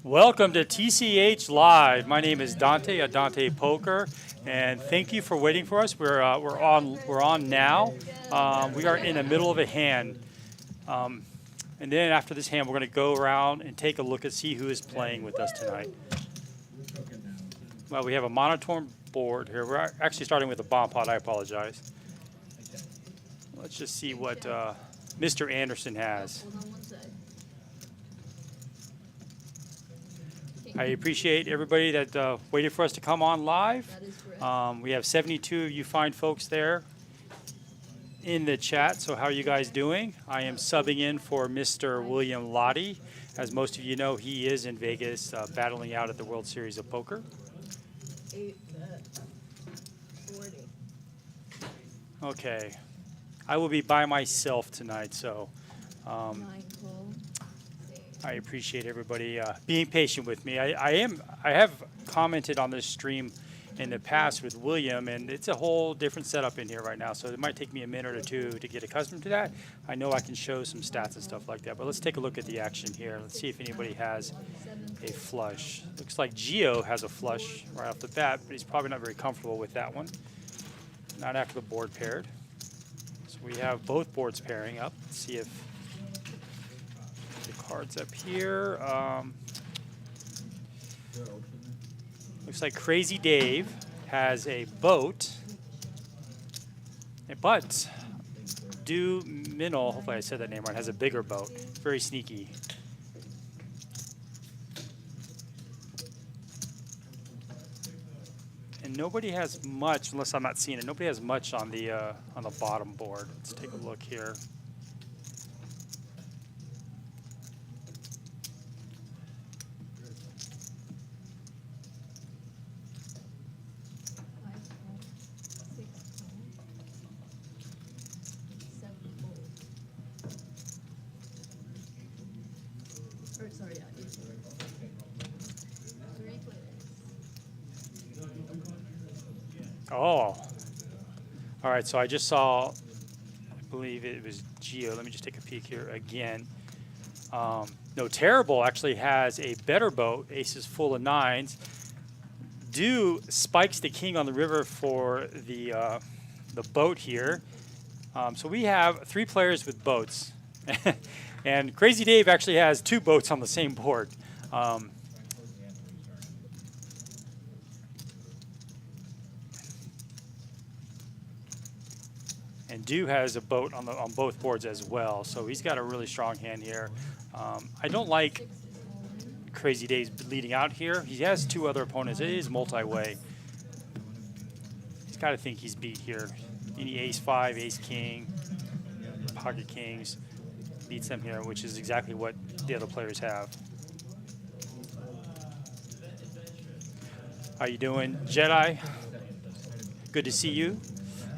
Welcome to TCH Live. My name is Dante at Dante Poker, and thank you for waiting for us. We're on now. We are in the middle of a hand, and then after this hand, we're going to go around and take a look and see who is playing with us tonight. Well, we have a monotone board here. We're actually starting with a bomb pot. I apologize. Let's just see what Mr. Anderson has. I appreciate everybody that waited for us to come on live. That is correct. We have 72 of you fine folks there in the chat. So how are you guys doing? I am subbing in for Mr. William Lottie. As most of you know, he is in Vegas battling out at the World Series of Poker. 8 bet. 40. Okay. I will be by myself tonight, so 9 call. I appreciate everybody being patient with me. I have commented on this stream in the past with William, and it's a whole different setup in here right now, so it might take me a minute or two to get accustomed to that. I know I can show some stats and stuff like that, but let's take a look at the action here. Let's see if anybody has a flush. Looks like Gio has a flush right off the bat, but he's probably not very comfortable with that one. Not after the board paired. So we have both boards pairing up. Let's see if cards up here. Looks like Crazy Dave has a boat, but Do Minnow, hopefully I said that name right, has a bigger boat. Very sneaky. And nobody has much, unless I'm not seeing it. Nobody has much on the bottom board. Let's take a look here. Oh, all right. So I just saw, I believe it was Gio. Let me just take a peek here again. No, Terrible actually has a better boat. Aces full of nines. Do spikes the king on the river for the boat here. So we have 3 players with boats, and Crazy Dave actually has 2 boats on the same board. And Do has a boat on both boards as well, so he's got a really strong hand here. I don't like Crazy Dave's leading out here. He has 2 other opponents. It is multi-way. He's got to think he's beat here. Any ace-5, ace-king, pocket kings beats them here, which is exactly what the other players have. How you doing, Jedi? Good to see you.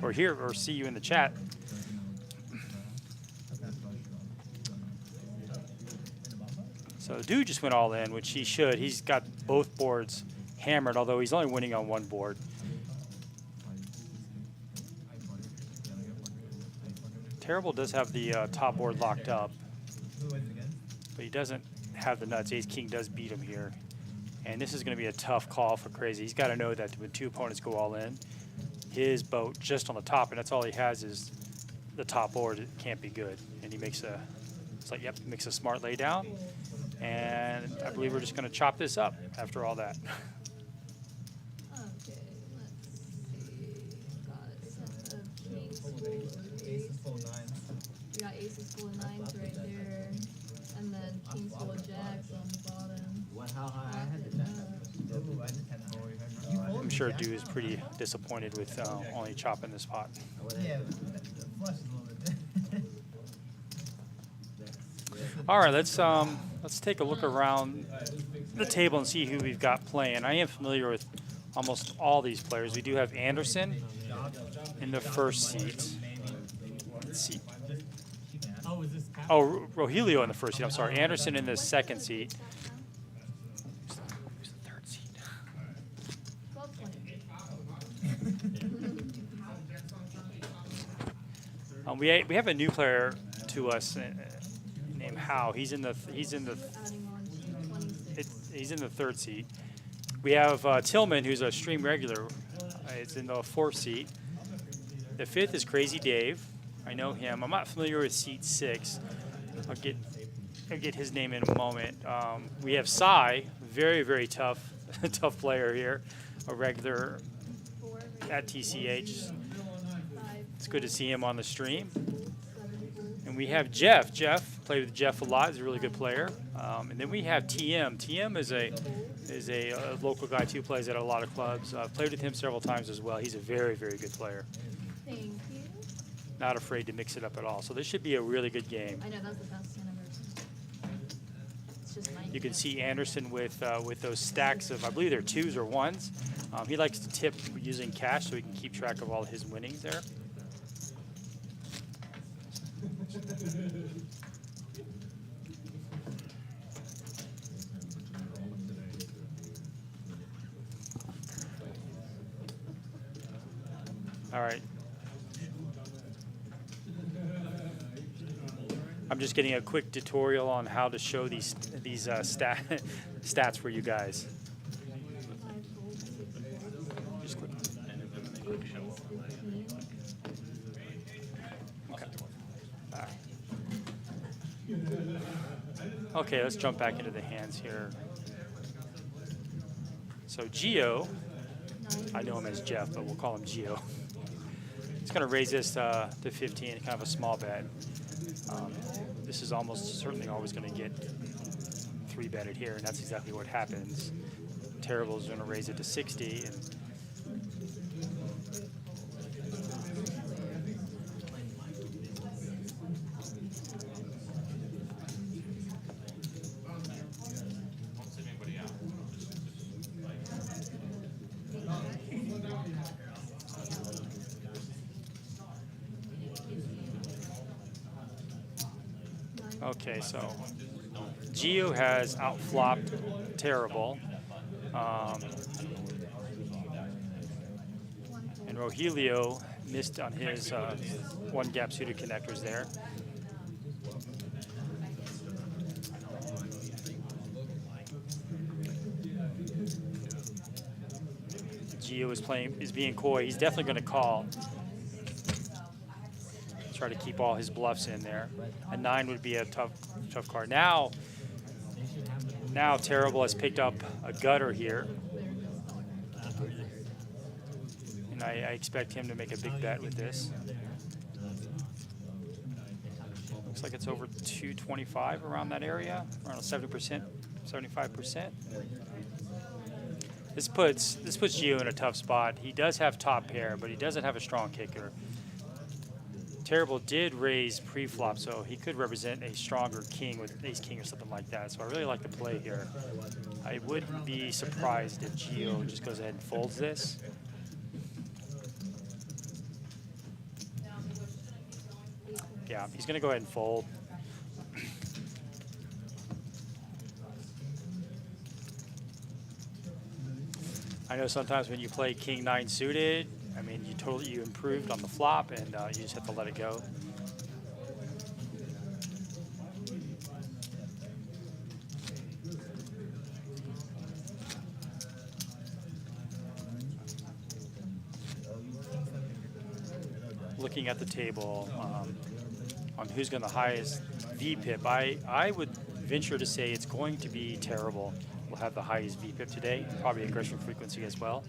Or hear or see you in the chat. So Dude just went all in, which he should. He's got both boards hammered, although he's only winning on one board. Terrible does have the top board locked up, but he doesn't have the nuts. Ace King does beat him here. And this is going to be a tough call for Crazy. He's got to know that when 2 opponents go all in, his boat just on the top, and that's all he has is the top board. It can't be good. And he makes a, it's like, yep, makes a smart lay down. And I believe we're just going to chop this up after all that. Okay, let's see. Got a set of kings full of aces. We got aces full of nines right there. And then kings full of jacks on the bottom. How high I had it. I'm sure Dew is pretty disappointed with only chopping this pot. Yeah, the flush is a little bit. All right, let's take a look around the table and see who we've got playing. I am familiar with almost all these players. We do have Anderson in the first seat. Let's see. Oh, Rogelio in the first seat. I'm sorry. Anderson in the second seat. Who's the third seat? We have a new player to us named Howe. He's in the Adding on to 26. he's in the 3rd seat. We have Tillman, who's a stream regular. It's in the 4th seat. The 5th is Crazy Dave. I know him. I'm not familiar with seat 6. I'll get his name in a moment. We have Cy, very, very tough, tough player here, a regular at TCH. It's good to see him on the stream. And we have Jeff. Jeff, played with Jeff a lot. He's a really good player. And then we have TM. TM is a local guy too. Plays at a lot of clubs. I've played with him several times as well. He's a very, very good player. Thank you. Not afraid to mix it up at all. So this should be a really good game. I know that's the best anniversary. It's just my. You can see Anderson with those stacks of, I believe they're 2s or 1s. He likes to tip using cash so he can keep track of all his winnings there. All right. I'm just getting a quick tutorial on how to show these stats for you guys. Just click. Okay. All right. Okay, let's jump back into the hands here. So Gio, I know him as Jeff, but we'll call him Gio. He's going to raise this to 15, kind of a small bet. This is almost certainly always going to get 3-betted here, and that's exactly what happens. Terrible is going to raise it to 60. And okay, so Gio has outflopped Terrible. And Rogelio missed on his 1-gap suited connectors there. Gio is being coy. He's definitely going to call. Try to keep all his bluffs in there. A 9 would be a tough card. Now Terrible has picked up a gutter here. And I expect him to make a big bet with this. Looks like it's over 225 around that area, around 70%, 75%. This puts Gio in a tough spot. He does have top pair, but he doesn't have a strong kicker. Terrible did raise pre-flop, so he could represent a stronger king with ace-king or something like that. So I really like the play here. I wouldn't be surprised if Gio just goes ahead and folds this. Yeah, he's going to go ahead and fold. I know sometimes when you play king 9 suited, I mean, you improved on the flop, and you just have to let it go. Looking at the table on who's going to the highest VPIP, I would venture to say it's going to be Terrible. We'll have the highest VPIP today, probably aggression frequency as well.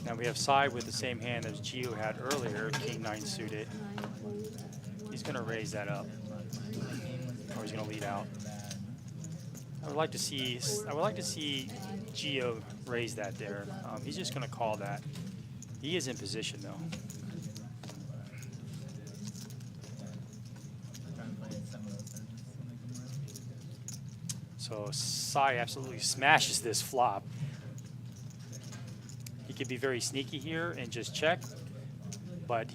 Now we have Cy with the same hand as Gio had earlier, king 9 suited. He's going to raise that up, or he's going to lead out. I would like to see Gio raise that there. He's just going to call that. He is in position though. So Cy absolutely smashes this flop. He could be very sneaky here and just check, but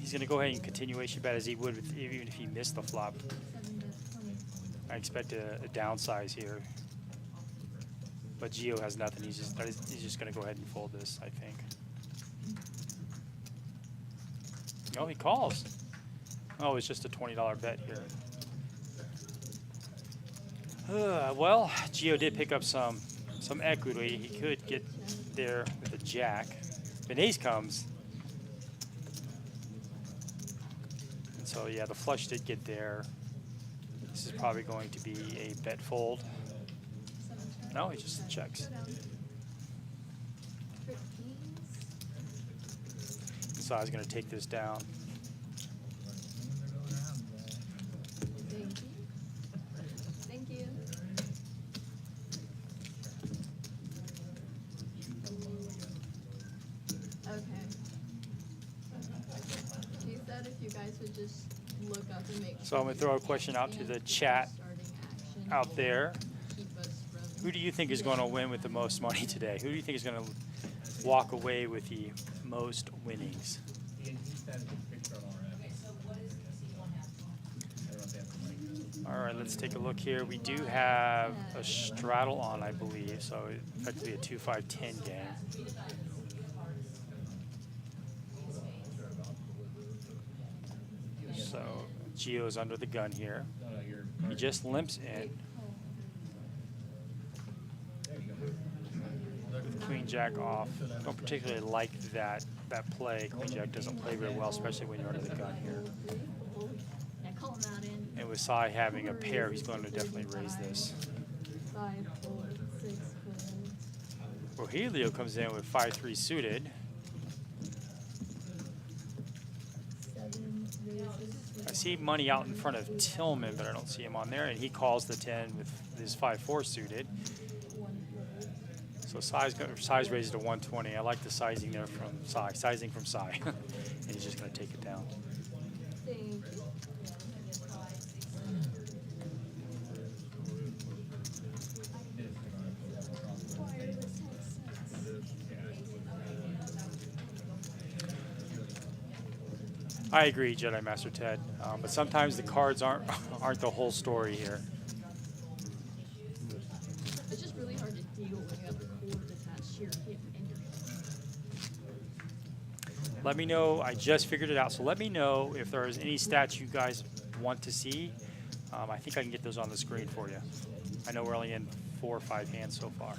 he's going to go ahead and continuation bet as he would with, even if he missed the flop. 7 bet 20. I expect a downsize here. But Gio has nothing. He's just going to go ahead and fold this, I think. Oh, he calls. Oh, it's just a $20 bet here. Well, Gio did pick up some equity. He could get there with a jack. If an ace comes. And so, yeah, the flush did get there. This is probably going to be a bet fold. 7 check. No, he just checks. Showdown. Trip kings. So I was going to take this down. Thank you. Thank you. Okay. He said if you guys would just look up and make So I'm going to throw a question out to the chat out there. Who do you think is going to win with the most money today? Who do you think is going to walk away with the most winnings? All right, let's take a look here. We do have a straddle on, I believe, so effectively a 2-5-10 game. So Gio's under the gun here. He just limps in. Queen Jack off. Don't particularly like that play. Queen Jack doesn't play very well, especially when you're under the gun here. And with Sai having a pair, he's going to definitely raise this. 5 fold, 6 fold. Rogelio comes in with 5-3 suited. 7 raises. I see money out in front of Tillman, but I don't see him on there. And he calls the 10 with his 5-4 suited. 1 fold. So size raises to 120. I like the sizing there from Sai. Sizing from Sai. And he's just going to take it down. Thank you. I agree, Jedi Master Ted. But sometimes the cards aren't the whole story here. It's just really hard to deal when you have the cord attached to your hip and your hand. Let me know. I just figured it out. So let me know if there's any stats you guys want to see. I think I can get those on the screen for you. I know we're only in 4 or 5 hands so far.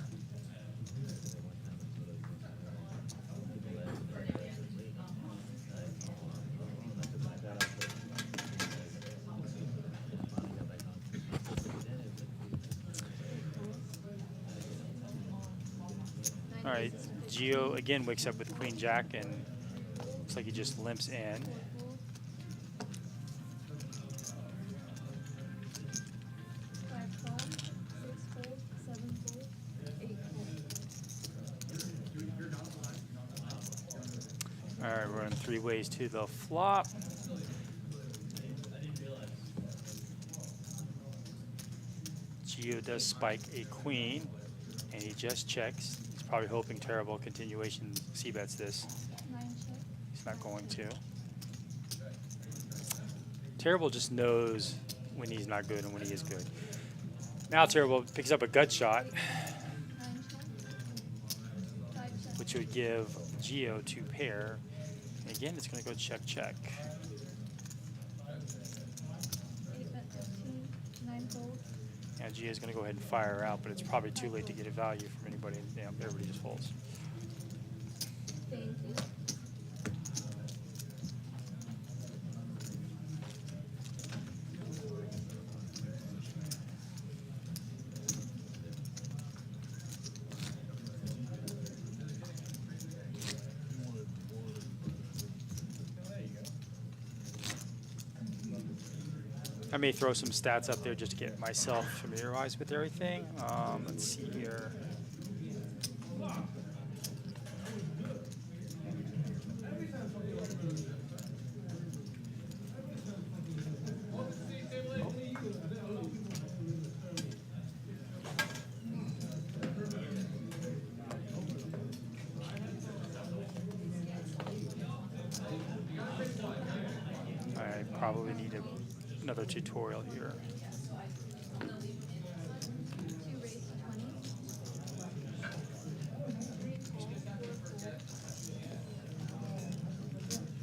All right, Gio again wakes up with Queen Jack and looks like he just limps in. 5 fold, 6 fold, 7 fold, 8 fold. All right, we're running 3 ways to the flop. Gio does spike a queen, and he just checks. He's probably hoping terrible continuation c-bets this. 9 check. He's not going to. Terrible just knows when he's not good and when he is good. Now Terrible picks up a gut shot, 9 check. 5 check. which would give Gio 2 pair. And again, it's going to go check, check. 8 bet 15, 9 fold. Now Gio's going to go ahead and fire out, but it's probably too late to get a value from anybody. Yeah, everybody just folds. Thank you. I may throw some stats up there just to get myself familiarized with everything. Let's see here. probably need another tutorial here. 2 raise to 20. 3 call, 4 fold.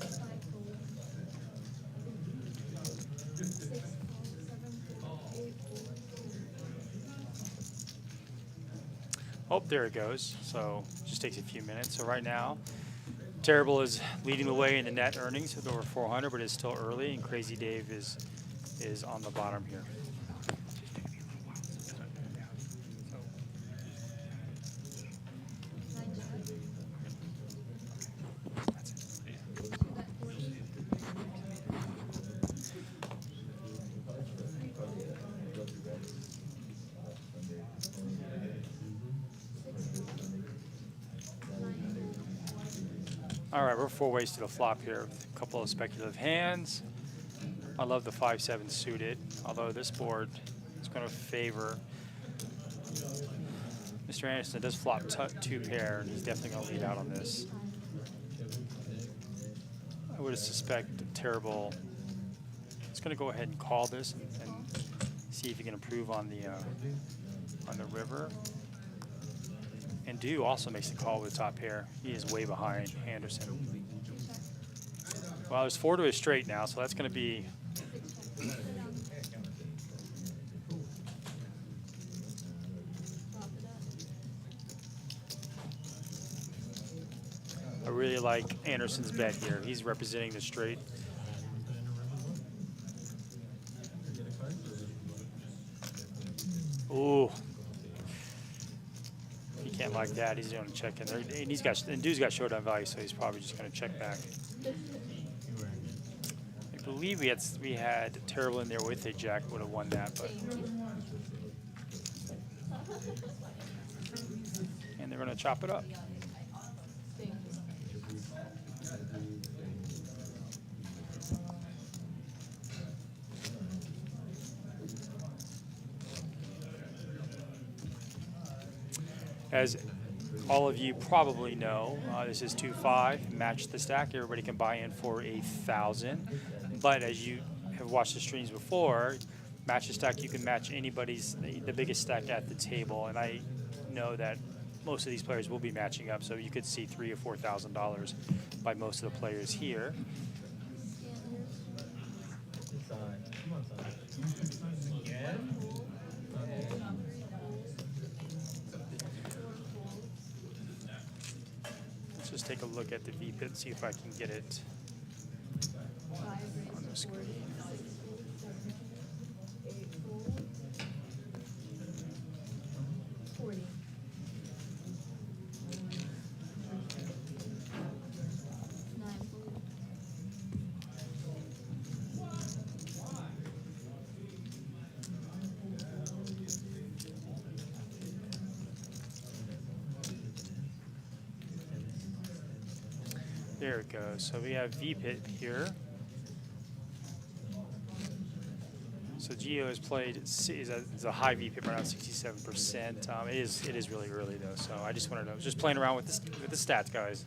5 fold. 6 call, 7 fold, 8 fold. Oh, there it goes. So just takes a few minutes. So right now, Terrible is leading the way in the net earnings with over 400, but it's still early, and Crazy Dave is on the bottom here. All right, we're 4 ways to the flop here with a couple of speculative hands. I love the 5-7 suited, although this board is going to favor Mr. Anderson. Does flop 2 pair, and he's definitely going to lead out on this. I would suspect Terrible is going to go ahead and call this and see if he can improve on the river. And Do also makes the call with top pair. He is way behind Anderson. Well, there's 4 to a straight now, so that's going to be I really like Anderson's bet here. He's representing the straight. Ooh. He can't like that. He's going to check in there. And Dude's got showdown value, so he's probably just going to check back. I believe we had Terrible in there with a jack, would have won that, but. And they're going to chop it up. As all of you probably know, this is 2-5, match the stack. Everybody can buy in for 1,000. But as you have watched the streams before, match the stack, you can match anybody's, the biggest stack at the table. And I know that most of these players will be matching up, so you could see $3,000 or $4,000 by most of the players here. Let's just take a look at the VPIP and see if I can get it on the screen. 40. There it goes. So we have VPIP here. So Geo has played is a high VPIP around 67%. It is really early though. So I just wanted to just playing around with the stats, guys.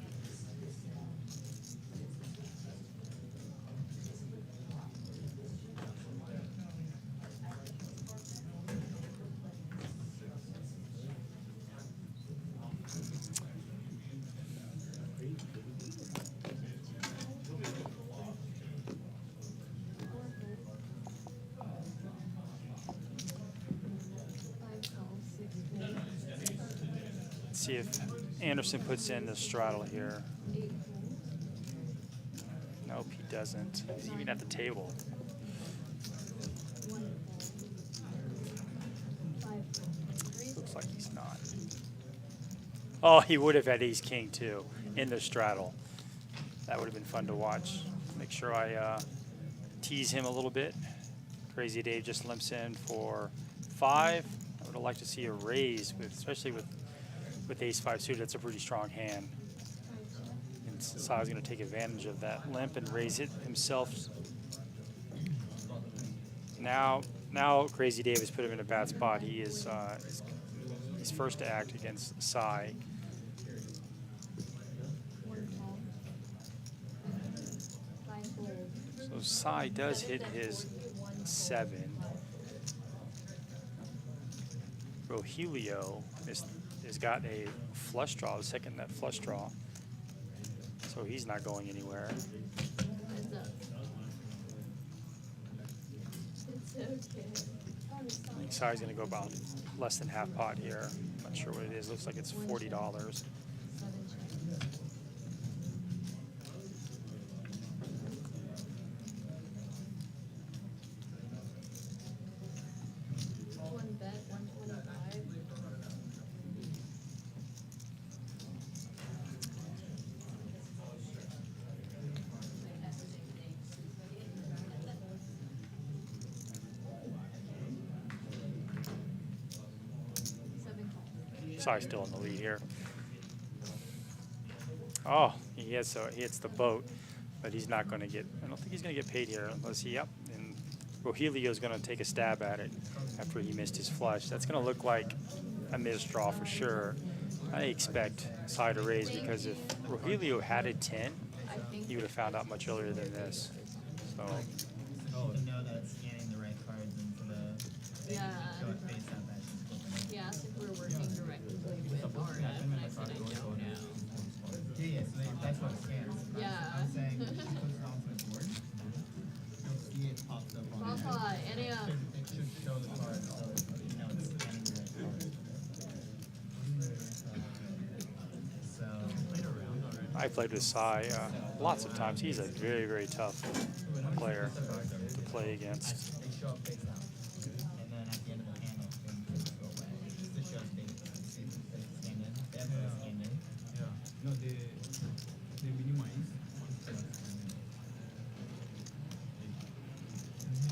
See if Anderson puts in the straddle here. Nope, he doesn't. He's even at the table. Looks like he's not. Oh, he would have had ace-king too in the straddle. That would have been fun to watch. Make sure I tease him a little bit. Crazy Dave just limps in for 5. I would have liked to see a raise, especially with ace-5 suited. That's a pretty strong hand. And Sai's going to take advantage of that limp and raise it himself. Now Crazy Dave has put him in a bad spot. He is he's first to act against Sai. So Sai does hit his 7. Rogelio has got a flush draw, the second net flush draw. So he's not going anywhere. Heads up. It's okay. I think Sai's going to go about less than half pot here. I'm not sure what it is. Looks like it's $40. 7 check. 1 bet, 125. Sai's still in the lead here. Oh, he hits the boat, but he's not going to get. I don't think he's going to get paid here unless he. Yep, and Rogelio is going to take a stab at it after he missed his flush. That's going to look like a missed draw for sure. I expect Sai to raise because if Rogelio had a 10, he would have found out much earlier than this. So. Oh, to know that it's scanning the right cards into the Yeah. show it face up as it's flipping. He asked if we're working directly with RF, and I said I don't know. Yeah, so that's what it scans. Yeah. I'm saying if you push it onto the board, you'll see it pops up on Well, it. any It should show the card, so you know it's scanning the right card. So I played with Sai lots of times. He's a very, very tough player to play against. they show up face down. And then at the end of the hand, things go away. This shows face down. See if it's scanned in. They haven't been scanned in. No, they minimize.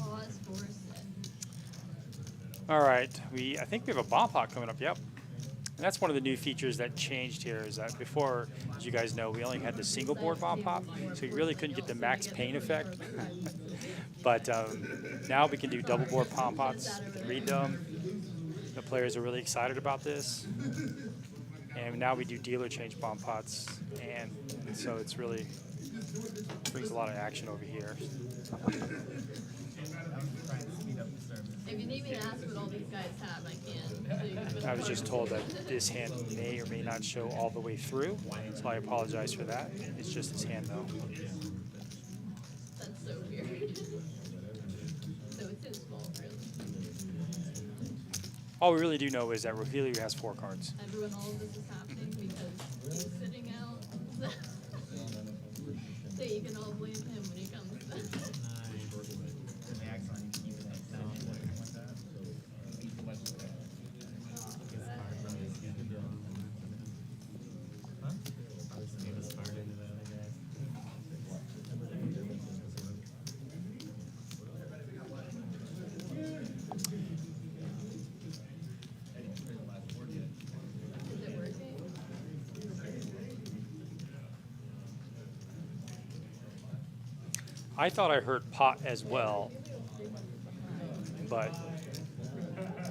Oh, that's forced. All right, I think we have a bomb pot coming up. Yep. And that's one of the new features that changed here is that before, as you guys know, we only had the single board bomb pop, so you really couldn't get the max pain effect. But now we can do double board bomb pots. We can read them. The players are really excited about this. And now we do dealer change bomb pots, and so it's really brings a lot of action over here. I was trying to speed up the service. If you need me to ask what all these guys have, I can. So you can I was just told that this hand may or may not show all the way through, so I apologize for that. It's just his hand though. That's so weird. So it's his fault, really. All we really do know is that Rogelio has 4 cards. Everyone, all of this is happening because he's sitting out. So you can all blame him when he comes back. The max on you keep it at 7. Is it working? I thought I heard pot as well, but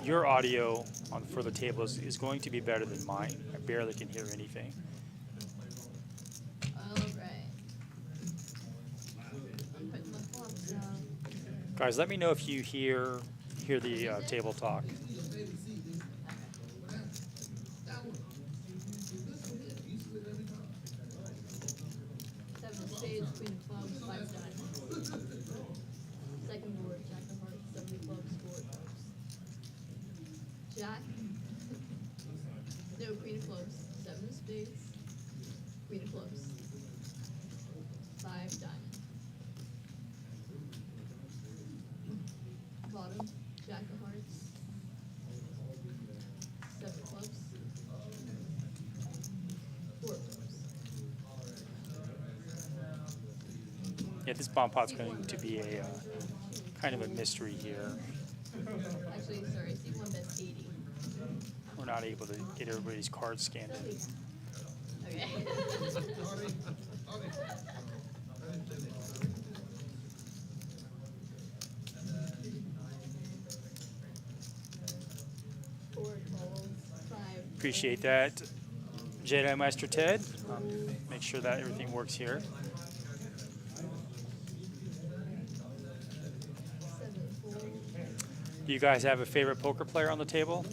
your audio for the table is going to be better than mine. I barely can hear anything. All right. I'm putting the flops down. Guys, let me know if you hear the table talk. Seven of spades, queen of clubs, 5 diamonds. Second board, jack of hearts, 7 of clubs, 4 of clubs. Jack. No, queen of clubs, 7 of spades, queen of clubs, 5 diamonds. Bottom, jack of hearts, 7 of clubs, 4 of clubs. Yeah, this bomb pot's going to be a kind of a mystery here. Actually, sorry, C1 bet's 80. We're not able to get everybody's cards scanned in. Okay. Four calls, 5. Appreciate that, Jedi Master Ted. Make sure that everything works here. You guys have a favorite poker player on the table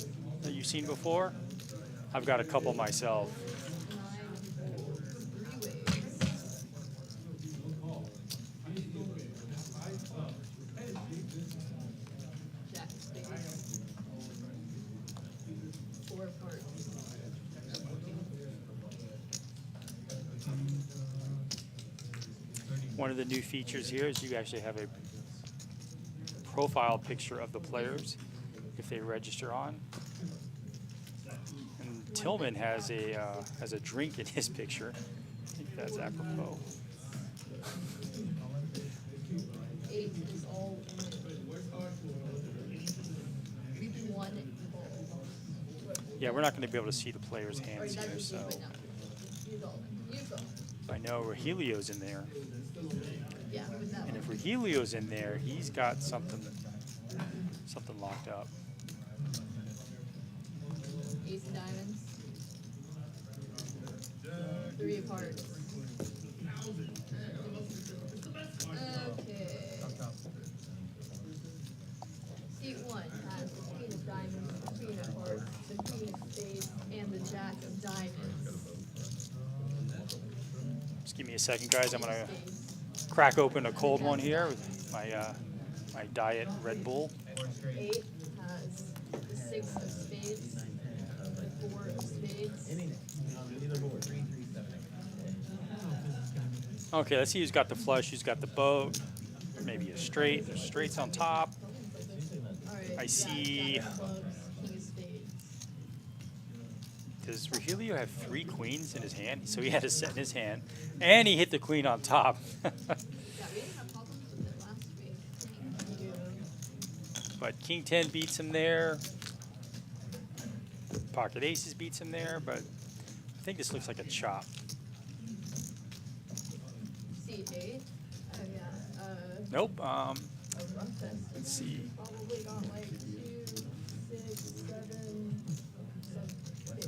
that you've seen before? I've got a couple myself. 9 3 ways. Jack of spades. 4 of hearts. One of the new features here is you actually have a profile picture of the players if they register on. And Tillman has a drink in his picture. I think that's apropos. 8 is all in. 1 ball. Yeah, we're not going to be able to see the players' Or hands that's here, what so you put now. Use all. Use all. I know Rogelio's in there. Yeah, with that And one. if Rogelio's in there, he's got something locked up. Ace of diamonds. 3 of hearts. Okay. Seat 1 has the queen of diamonds, the queen of hearts, the queen of spades, and the jack of diamonds. Just give me a second, guys. I'm going to Spades. crack open a cold one here with my diet Red Bull. 8 has the 6 of spades, the 4 of spades. Okay, let's see who's got the flush, who's got the boat. Maybe a straight. There's straights on top. Alright, I see. Jack of clubs, king of spades. Does Rogelio have 3 queens in his hand? So he had a set in his hand. And he hit the queen on top. Yeah, we didn't have problems with it last week. Thank you. But King 10 beats him there. Pocket Aces beats him there, but I think this looks like a chop. C8. Oh yeah. Nope. A rough test. Let's see. Probably got like 2, 6, 7, 8,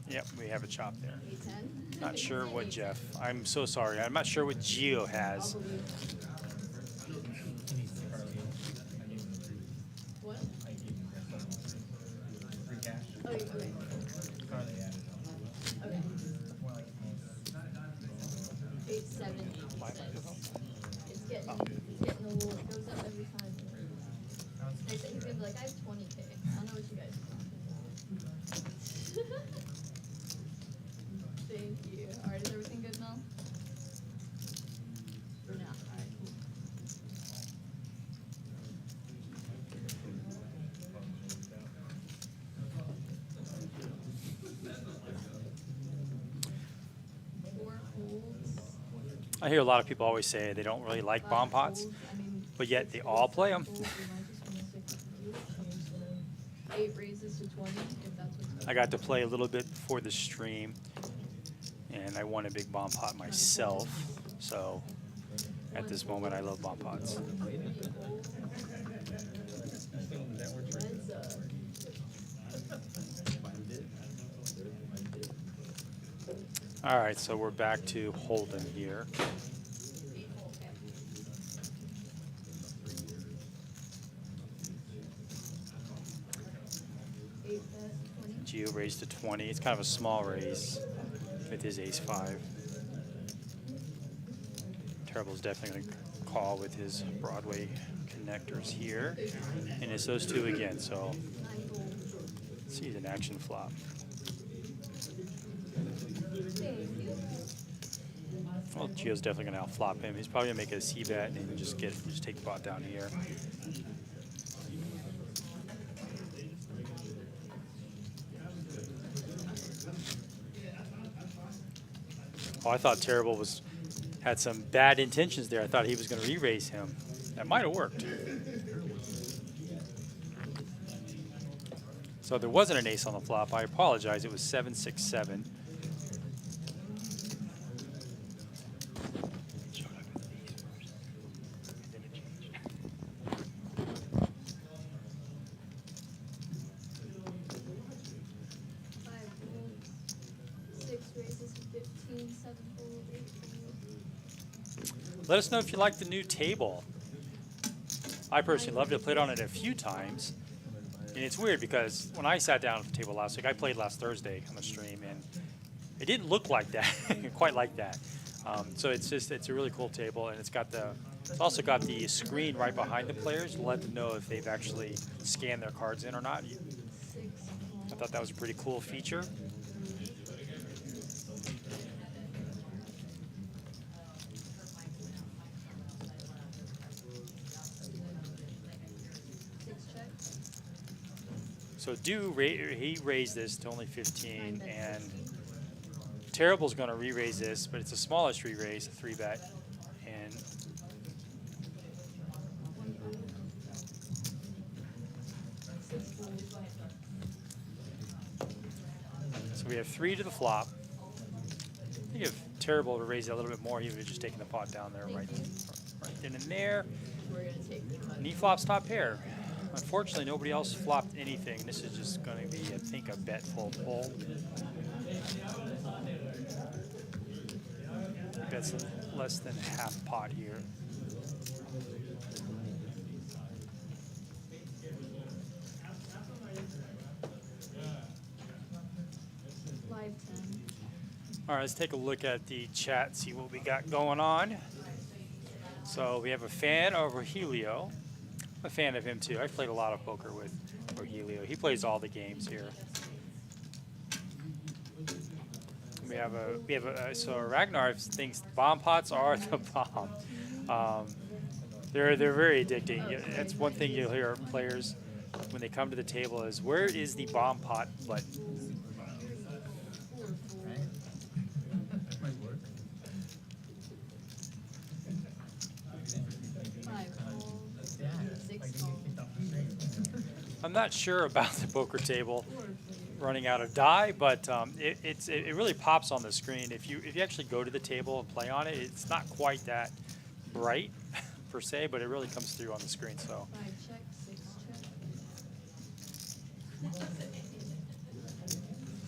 Yep, we have a chop there. 10. Not sure what Jeff. I'm so sorry. I'm not sure what Gio has. What? I gave him free cash. Oh, okay. Carly added on. Okay. More like 870. It's getting a little. It goes up every time. I said he's gonna be like, I have 20K. I don't know what you guys are talking about. Thank you. All right, is everything good now? For now, all right. Cool. Four holds. I hear a lot of people always say they don't really like bomb pots, but yet they all play them. 8 raises to 20, if that's what's I got to play a little bit before the stream, and I won a big bomb pot myself. So at this moment, I love bomb pots. Heads up. All right, so we're back to holdem here. 8 hole, okay. Eight bet, 20. Gio raised to 20. It's kind of a small raise with his ace-5. Terrible's definitely going to call with his Broadway connectors here. And it's those two again, so 9 hole. let's see an action flop. Thank you. Well, Gio's definitely going to outflop him. He's probably going to make a c-bet and just take the pot down here. Oh, I thought Terrible had some bad intentions there. I thought he was going to re-raise him. That might have worked. So there wasn't an ace on the flop. I apologize. It was 7-6-7. Let us know if you like the new table. I personally loved it. Played on it a few times. And it's weird because when I sat down at the table last week, I played last Thursday on the stream, and it didn't look like that, quite like that. So it's a really cool table, and it's also got the screen right behind the players to let them know if they've actually scanned their cards in or not. I thought that was a pretty cool feature. So he raised this to only 15, and Terrible's going to re-raise this, but it's a smallish re-raise, a 3-bet, and so we have 3 to the flop. I think if Terrible would raise it a little bit more, he would have just taken the pot down there right then and there. And he flops top pair. Unfortunately, nobody else flopped anything. This is just going to be, I think, a bet full pull. That's less than half pot here. All right, let's take a look at the chat, see what we got going on. So we have a fan of Rogelio. I'm a fan of him too. I've played a lot of poker with Rogelio. He plays all the games here. So Ragnar thinks bomb pots are the bomb. They're very addicting. That's one thing you'll hear players when they come to the table is, where is the bomb pot button? I'm not sure about the poker table running out of die, but it really pops on the screen. If you actually go to the table and play on it, it's not quite that bright per se, but it really comes through on the screen. So. 5 check, 6 check.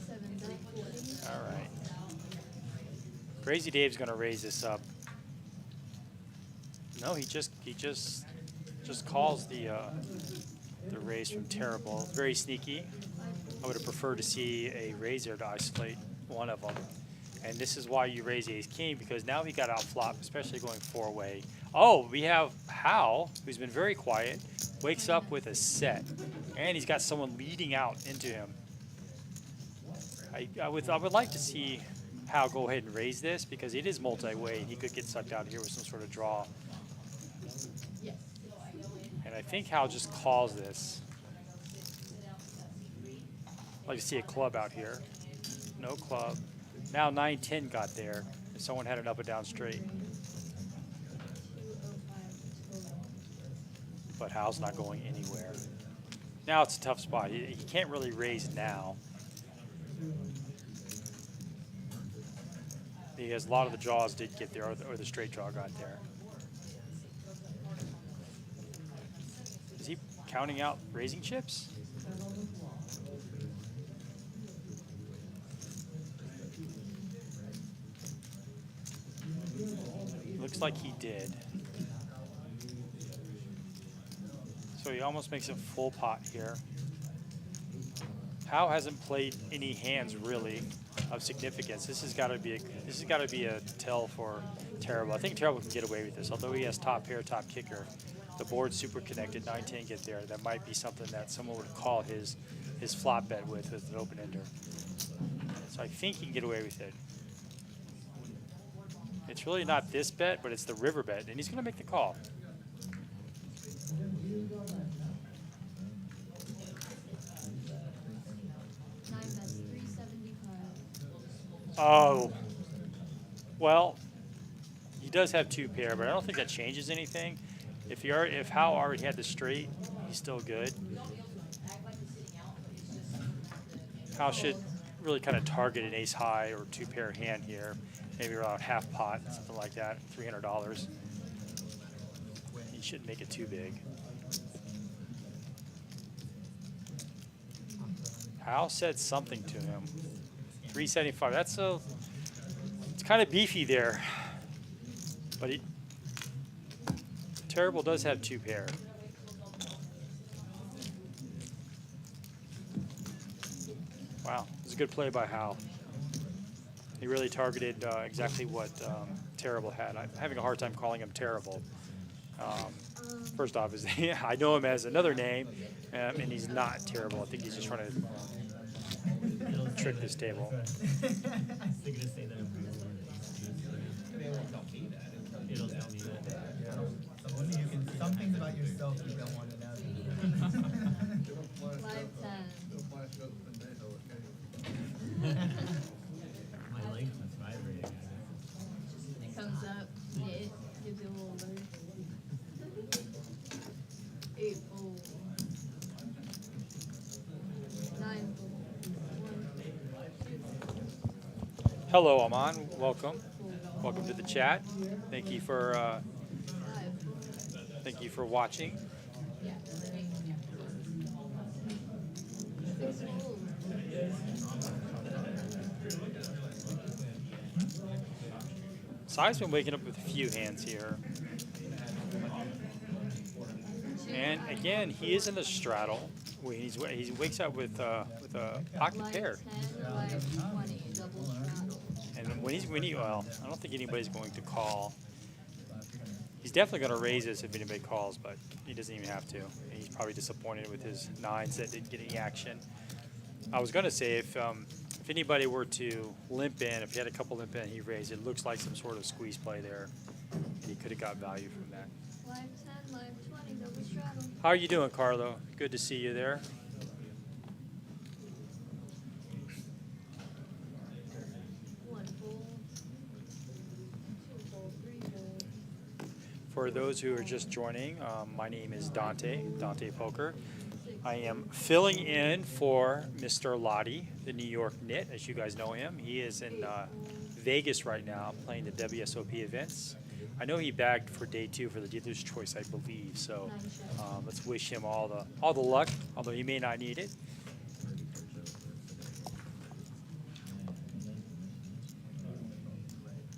7 bet. All right. Crazy Dave's going to raise this up. No, he just calls the raise from Terrible. Very sneaky. I would have preferred to see a raise there to isolate one of them. And this is why you raise ace king, because now he got out flop, especially going 4-way. Oh, we have Hal, who's been very quiet, wakes up with a set, and he's got someone leading out into him. I would like to see Hal go ahead and raise this, because it is multi-way. He could get sucked out here with some sort of draw. And I think Hal just calls this. I'd like to see a club out here. No club. Now 9-10 got there. If someone had an up and down straight. But Hal's not going anywhere. Now it's a tough spot. He can't really raise now. Because a lot of the draws did get there, or the straight draw got there. Is he counting out raising chips? Looks like he did. So he almost makes it full pot here. Hal hasn't played any hands really of significance. This has got to be a tell for Terrible. I think Terrible can get away with this, although he has top pair, top kicker. The board's super connected. 9-10 get there. That might be something that someone would call his flop bet with an open ender. So I think he can get away with it. It's really not this bet, but it's the river bet, and he's going to make the call. Oh, well, he does have 2 pair, but I don't think that changes anything. If Hal already had the straight, he's still good. Hal should really kind of target an ace high or 2 pair hand here, maybe around half pot, something like that, $300. He shouldn't make it too big. Hal said something to him. 375. It's kind of beefy there, but Terrible does have 2 pair. good play by Hal. He really targeted exactly what Terrible had. I'm having a hard time calling him Terrible. First off, is I know him as another name, and he's not terrible. I think he's just trying to trick this table. I was thinking to say that. It'll tell me that. Some things about yourself you don't want to know. Live 10. My legs was vibrating. It comes up. It gives you a little alert. 8 fold. 9 fold. 1 Hello, Aman. Welcome. Welcome to the chat. Thank you for 5. watching. Yeah. 6 fold. Sai's been waking up with a few hands here. And again, he is in the straddle. Where he wakes up with a pocket Live pair. 10, live 20, double straddle. And well, I don't think anybody's going to call. He's definitely going to raise this if anybody calls, but he doesn't even have to. He's probably disappointed with his 9s that didn't get any action. I was going to say if anybody were to limp in, if he had a couple limp in, he raised. It looks like some sort of squeeze play there, and he could have got value from that. Live 10, live 20, double straddle. How are you doing, Carlo? Good to see you there. 1 fold. 2 fold, 3 fold. For those who are just joining, my name is Dante Poker. I am filling in for Mr. Lottie, the New York Nit, as you guys know him. He is in Vegas right now playing the WSOP events. I know he bagged for day 2 for the dealer's choice, I believe. So let's wish him all the luck, although he may not need it.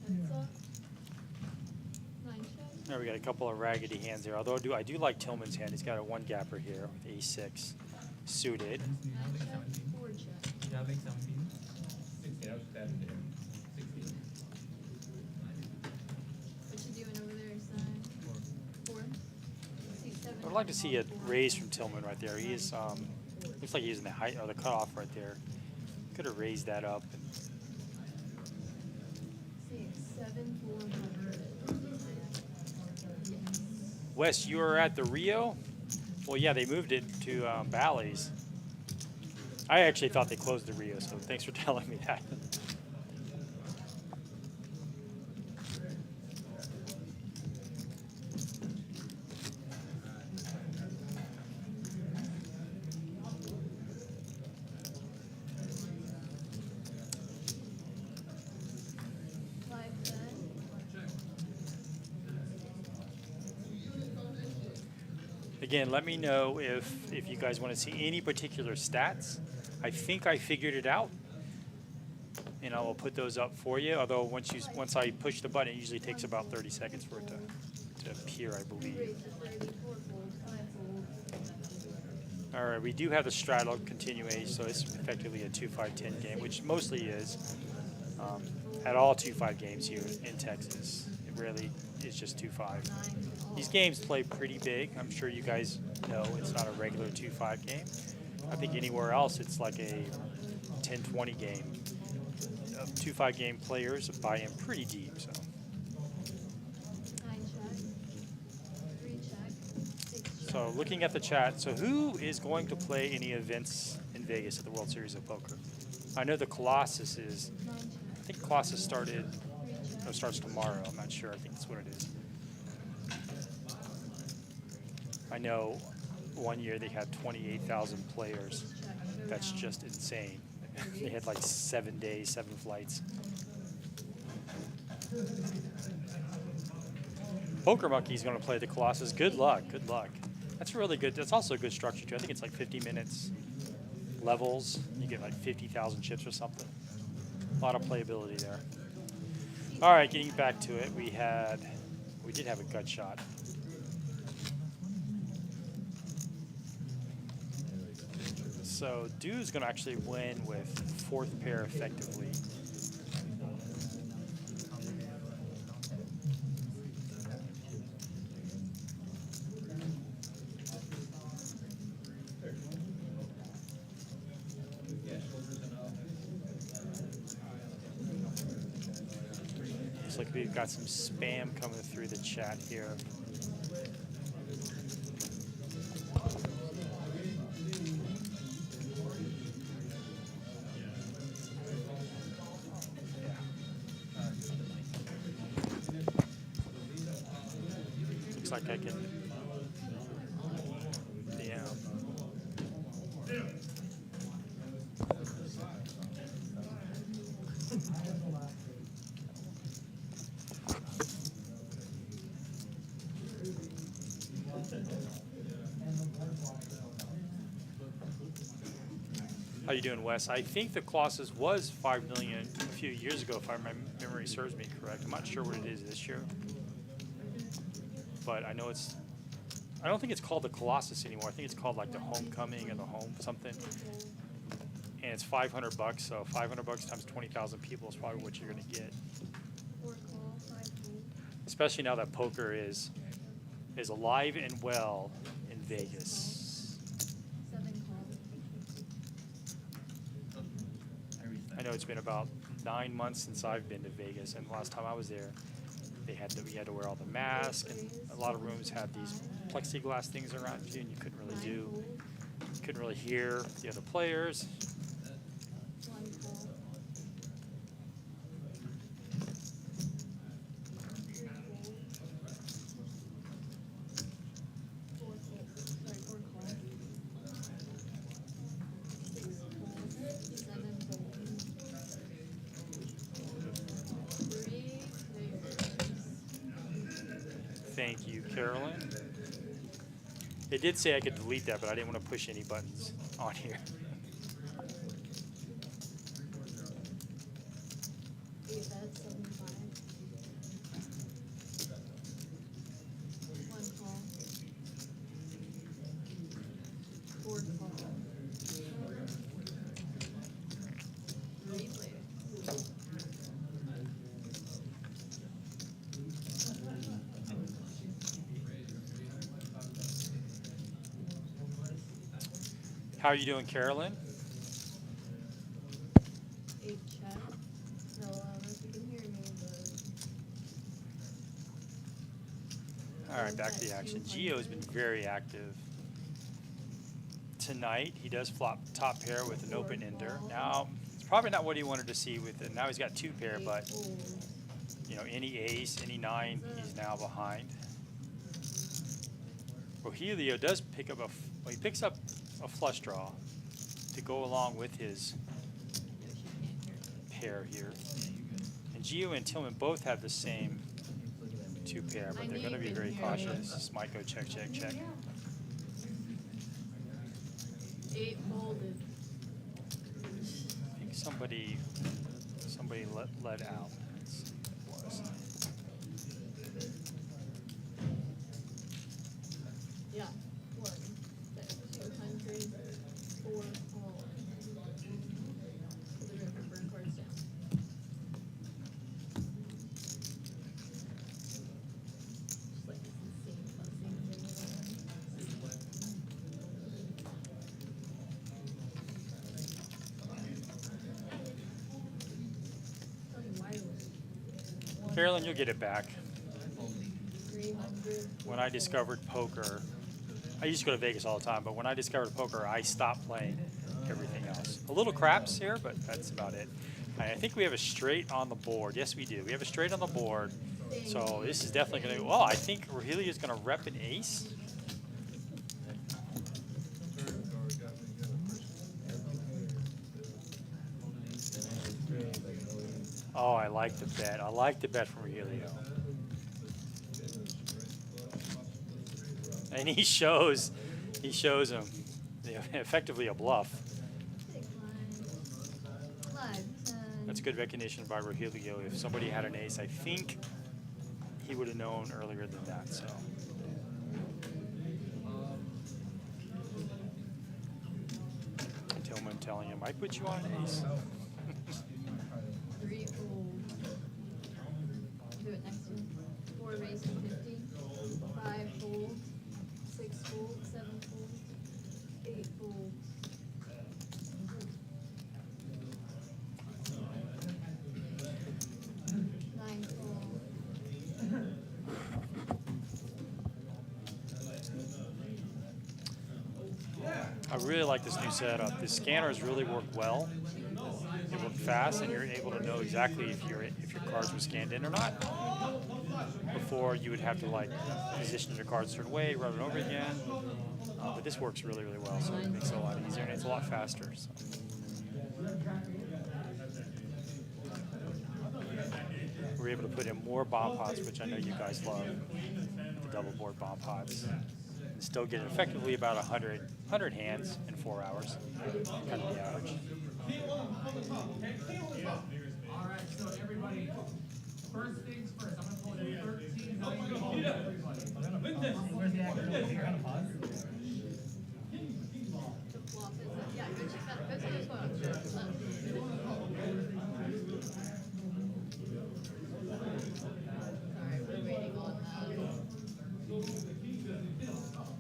Heads up. 9 check. There we got a couple of raggedy hands there. Although I do like Tillman's hand. He's got a 1-gapper here with A6 suited. 9 check, 4 check. You have like 17? 16. I was bad there. 16. What you doing over there, son? 4. See, 7. I'd like to see a raise from Tillman right there. He is looks like he's in the height or the cutoff right there. Could have raised that up. 6, 7, 400. Wes, you were at the Rio? Well, yeah, they moved it to Bally's. I actually thought they closed the Rio, so thanks for telling me that. Live 10. Again, let me know if you guys want to see any particular stats. I think I figured it out, and I will put those up for you. Although once I push the button, it usually takes about 30 seconds for it to appear, I believe. Raise to 30, 4 fold, 5 fold. All right, we do have the straddle continuation, so it's effectively a 2-5-10 game, which mostly is. At all 2-5 games here in Texas, it rarely is just 2-5. These games play pretty big. I'm sure you guys know it's not a regular 2-5 game. I think anywhere else it's like a 10-20 game. 2-5 game players buy in pretty deep. So 9 check. 3 check. 6 check. So looking at the chat, so who is going to play any events in Vegas at the World Series of Poker? I know the Colossus is. 9 check. I think Colossus started. 3 check. Or starts tomorrow. I'm not sure. I think that's what it is. I know one year they had 28,000 players. Check. That's Showdown. just insane. They had like 7 days, 7 flights. Poker Monkey's going to play the Colossus. Good luck. Good luck. That's really good. That's also a good structure too. I think it's like 50 minutes levels. You get like 50,000 chips or something. A lot of playability there. All right, getting back to it, we did have a gut shot. So Dude's going to actually win with fourth pair effectively. Looks like we've got some spam coming through the chat here. Looks like I can. Yeah. How you doing, Wes? I think the Colossus was 5 million a few years ago, if my memory serves me correct. I'm not sure what it is this year, but I know it's. I don't think it's called the Colossus anymore. I think it's called like the Homecoming or the Home something. And it's $500. So $500 times 20,000 people is probably what you're gonna get. Especially now that poker is alive and well in Vegas. I know it's been about 9 months since I've been to Vegas, and the last time I was there, we had to wear all the masks, and a lot of rooms had these plexiglass things around you, and you couldn't really hear the other players. Thank you, Carolyn. It did say I could delete that, but I didn't want to push any buttons on here. How are you doing, Carolyn? All right, back to the action. Gio's been very active tonight. He does flop top pair with an open ender. Now, it's probably not what he wanted to see with it. Now he's got two pair, but you know, any ace, any nine, he's now behind. Rogelio does pick up he picks up a flush draw to go along with his pair here. And Gio and Tillman both have the same two pair, but they're going to be very cautious. This might go check, check, check. 8 folded. I think somebody let out. Let's see what it was. Yeah, 1, 200, 4, all. So they're gonna put burn cards down. Just like this insane buzzing thing. Carolyn, you'll get it back. 300. When I discovered poker, I used to go to Vegas all the time, but when I discovered poker, I stopped playing everything else. A little craps here, but that's about it. I think we have a straight on the board. Yes, we do. We have a straight on the board. So this is definitely going to, well, I think Rogelio is going to rep an ace. Oh, I like the bet. I like the bet from Rogelio. And he shows him effectively a bluff. That's good recognition by Rogelio. If somebody had an ace, I think he would have known earlier than that. So. Tillman telling him, I put you on an ace. 7 folds, 8 folds. 9 folds. I really like this new setup. The scanners really work well. They work fast, and you're able to know exactly if your cards were scanned in or not. Before, you would have to like position your cards a certain way, run it over again. But this works really, really well, so it makes it a lot easier and it's a lot faster. So. We're able to put in more bomb pots, which I know you guys love, the double board bomb pots. And still get effectively about 100 hands in 4 hours, kind of the average. Alright, so everybody, first things first, I'm gonna pull in 13 million everybody. Where's the actual, you're gonna pause? The bluff is, yeah, go check that, go check this one out. Sorry, we're waiting on,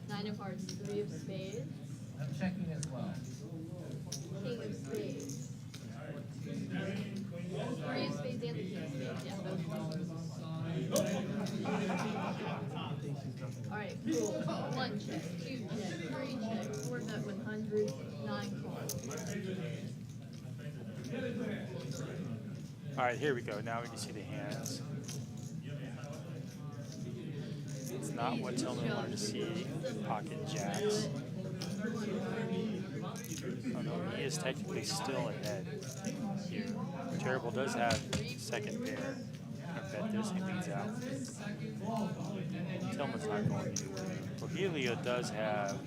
9 of hearts, 3 of spades, I'm checking as well. king of spades. 3 of spades and the king of spades, yeah, both. Alright, cool. 1 check, 2 check, 3 check, 4 bet 100, 9 calls. All right, here we go. Now we can see the hands. It's not what Tillman wanted to see. Pocket jacks. Oh no, he is technically still ahead here. Terrible does have second pair. I bet this, he leads out. Tillman's not going anywhere. Rogelio does have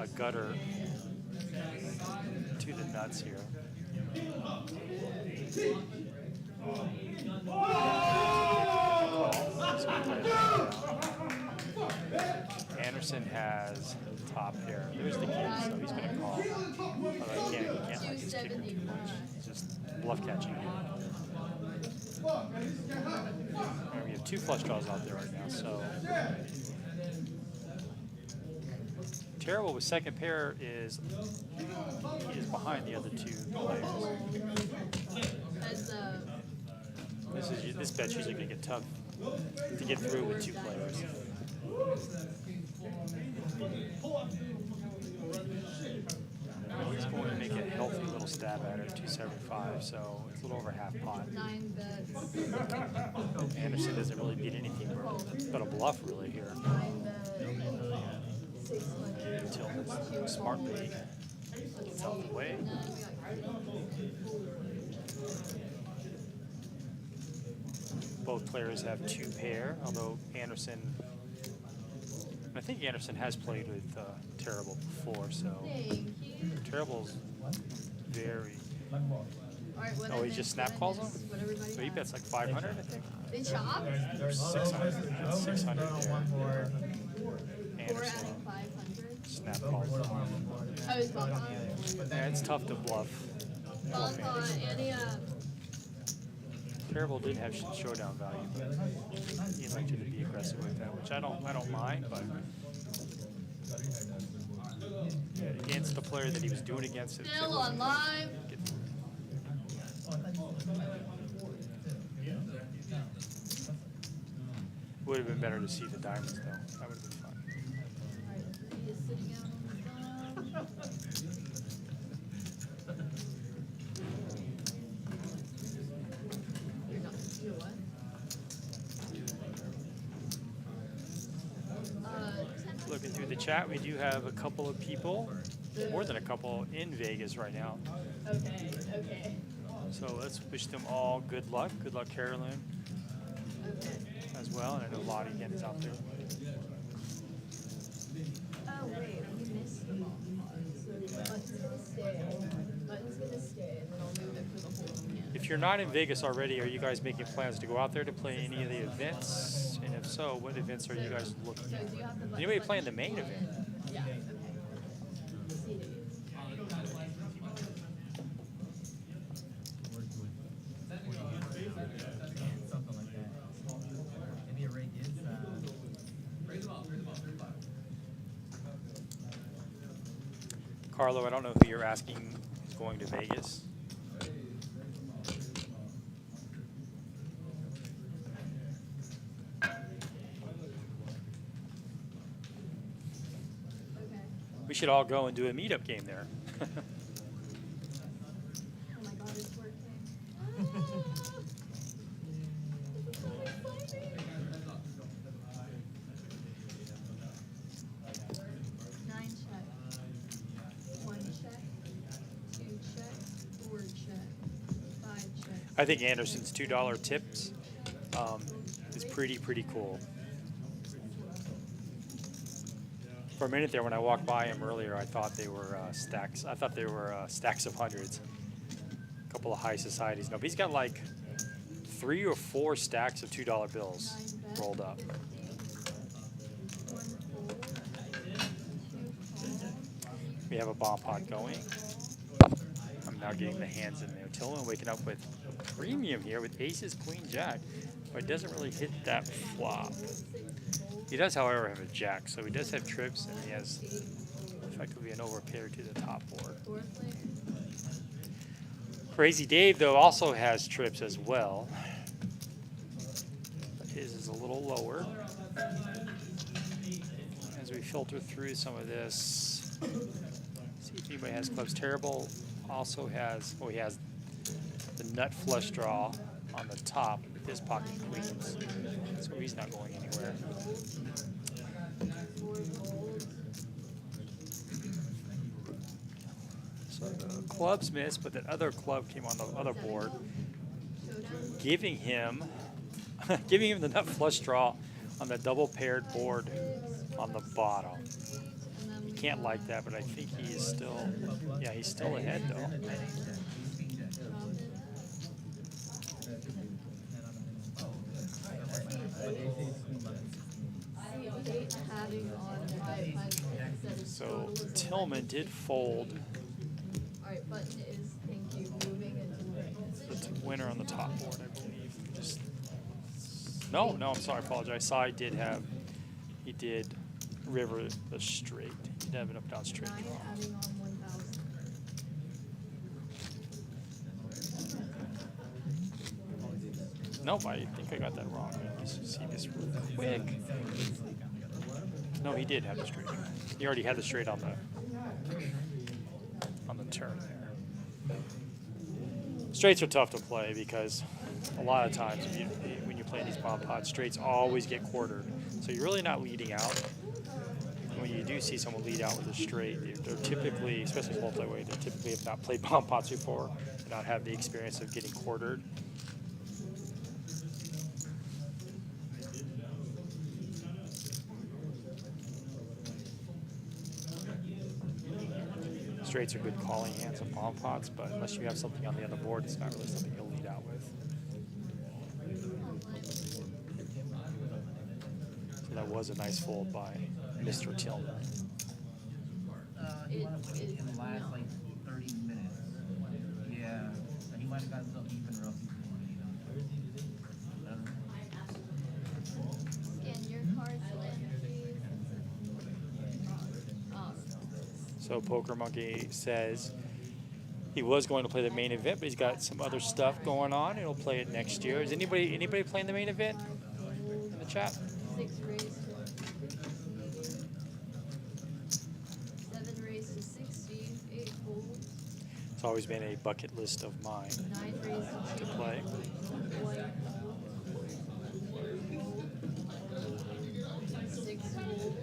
a gutter to the nuts here. Anderson has top pair. There's the king, so he's going to call. Although he can't like his kicker too much. He's just bluff catching here. And we have 2 flush draws out there right now, so. Terrible with second pair is he is behind the other 2 players. This bet's usually going to get tough to get through with 2 players. He's going to make a healthy little stab at it, 275, so it's a little over half pot. 9 bets. Anderson doesn't really beat anything but a bluff really here. 9 bets. 600. Tillman's smart bait. Gets out the way. And then we got Both players have 2 pair, although Anderson, I think Anderson has played with Terrible before, so thank you. Terrible's very. Alright, what Oh, he just snap calls him? What everybody So he has. bets like 500, I think. They chop? There's 600. That's 600 one there. more. 4 Anderson adding 500. snap calls. Oh, it's Bonpon. Yeah, it's tough to bluff. Bonpon, and he, Terrible did have showdown value, but he elected to be aggressive with that, which I don't mind, but yeah, against the player that he was doing against it. still on live. Would have been better to see the diamonds though. That would have been fun. Alright, he is sitting out on the phone. You're not, you know what? 10. Looking through the chat, we do have a couple of people, more than a couple, in Vegas right now. Okay, okay. So let's wish them all good luck. Good luck, Carolyn, Okay. as well. And I know Lottie again is out there. Oh, wait, you missed the ball. So the button's gonna stay. Button's gonna stay, and then I'll move it for the whole hand. If you're not in Vegas already, are you guys making plans to go out there to play any of the events? And if so, what events are you guys looking So at? do you have the button? Anybody playing the main event? Yeah, okay. CDs. Something like that. Maybe a rate is, Carlo, I don't know who you're asking is going to Vegas. Okay. We should all go and do a meetup game there. Oh my god, it's working. Nine check. One check. Two check. Four check. Five check. I think Anderson's $2 tips is pretty cool. For a minute there, when I walked by him earlier, I thought they were stacks. I thought they were stacks of hundreds. A couple of high societies. No, but he's got like 3 or 4 stacks of $2 bills rolled up. One fold. Two call. We have a bomb pot going. I'm now getting the hands in there. Tillman waking up with a premium here with aces, queen, jack. But it doesn't really hit that flop. He does, however, have a jack, so he does have trips, and he has effectively an overpair to the top board. Four player. Crazy Dave, though, also has trips as well. But his is a little lower. As we filter through some of this, see if anybody has clubs. Terrible also has, oh, he has the nut flush draw on the top with his pocket queens. So he's not going anywhere. Four fold. So the clubs missed, but that other club came on the other board, Showdown. giving him the nut flush draw on the double paired board on the bottom. And then You we can't got like that, but I think he is still, yeah, he's still ahead though. drop it up. Eight having on 500 instead of So total is Tillman did fold Alright, button is thank you moving into the winner on the top board, I believe. Just no, I'm sorry, I apologize. Side did have, he did river the straight. He did have an up down straight 9 draw. adding on 1000. Nope, I think I got that wrong. Let's see this real quick. No, he did have the straight. He already had the straight on the turn there. Straights are tough to play because a lot of times when you play these bomb pots, straights always get quartered. So you're really not leading out. And when you do see someone lead out with a straight, they're typically, especially multi-way, they typically have not played bomb pots before and not have the experience of getting quartered. Straights are good calling hands on bomb pots, but unless you have something on the other board, it's not really something you'll lead out with. So that was a nice fold by Mr. Tillman. He won in the last like 30 minutes. Yeah, he might have gotten something even rough before, you know. Scan your cards, land please. Awesome. So Poker Monkey says he was going to play the main event, but he's got some other stuff going on. He'll play it next year. Is anybody playing the main event in the chat? 6 raised to 7 raised to 60, 8 fold, It's always been a bucket list of mine 9 raised to to play. 1 fold, 6 fold,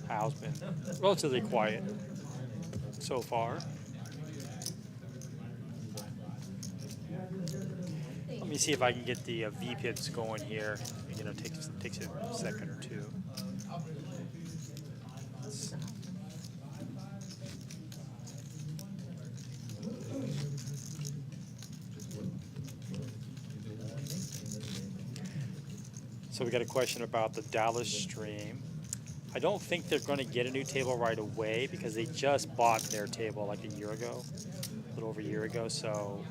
Hal's been relatively quiet so far. Let me see if I can get the VPIPs going here. You know, takes a second or two. So we got a question about the Dallas stream. I don't think they're going to get a new table right away because they just bought their table like a year ago, a little over a year ago. So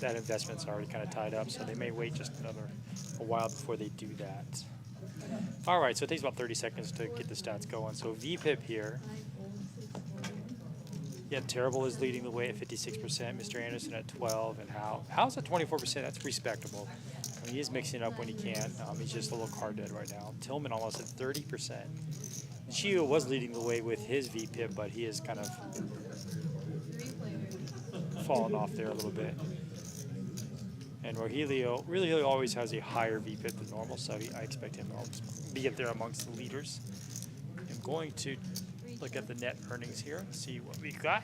that investment's already kind of tied up. So they may wait just a while before they do that. All right, so it takes about 30 seconds to get the stats going. So VPIP here. 5 fold, 6 fold. Yeah, Terrible is leading the way at 56%. Mr. Anderson at 12, and How's at 24%. That's respectable. I mean, he is mixing it up when he can. He's just a little card dead right now. Tillman almost at 30%. Gio was leading the way with his VPIP, but he is kind of 3 players. fallen off there a little bit. And Rogelio always has a higher VPIP than normal, so I expect him to be up there amongst the leaders. I'm going to look at the net earnings here, see what we got.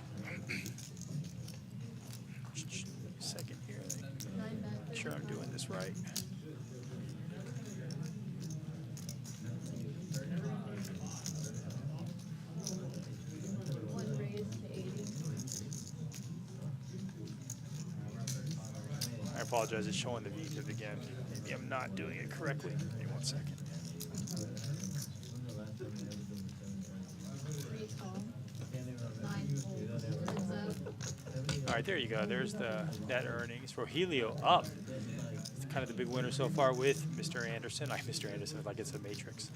Second here. 9 back. Make sure I'm doing this right. One raise to 80. I apologize, it's showing the VPIP again. Maybe I'm not doing it correctly. Give me 1 second. 3 tall. 9 fold. Heads up. All right, there you go. There's the net earnings. Rogelio up. It's kind of the big winner so far with Mr. Anderson. Mr. Anderson, like it's a matrix.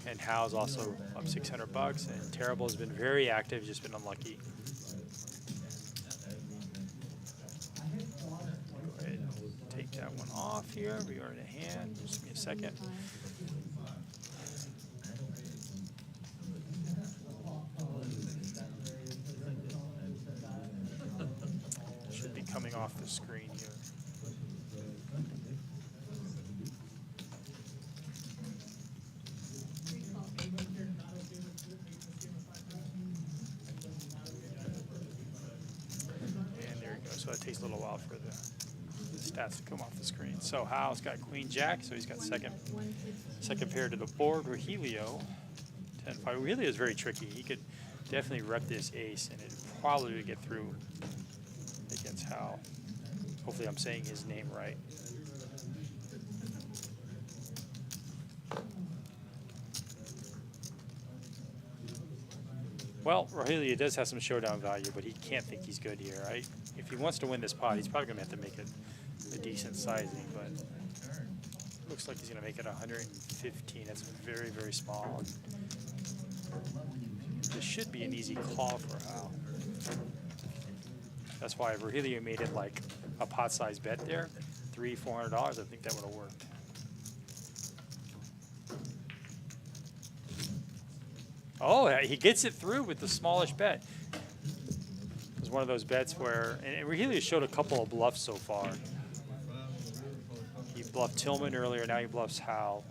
And Howe's also up $600. And Terrible has been very active, just been unlucky. Go ahead and take that one off here. We are in a hand. Just give me a second. 5. Should be coming off the screen here. And there you go. So it takes a little while for the stats to come off the screen. So Howe's got Queen Jack, so he's got second pair to the board. Rogelio, 10-5. Rogelio is very tricky. He could definitely rep this ace, and it probably would get through against Howe. Hopefully I'm saying his name right. Well, Rogelio does have some showdown value, but he can't think he's good here. If he wants to win this pot, he's probably going to have to make it a decent sizing, but looks like he's going to make it 115. That's very, very small. This should be an easy call for Howe. That's why if Rogelio made it like a pot-sized bet there, $300-400, I think that would have worked. Oh, he gets it through with the smallish bet. It was one of those bets where, and Rogelio showed a couple of bluffs so far. He bluffed Tillman earlier, now he bluffs Howe.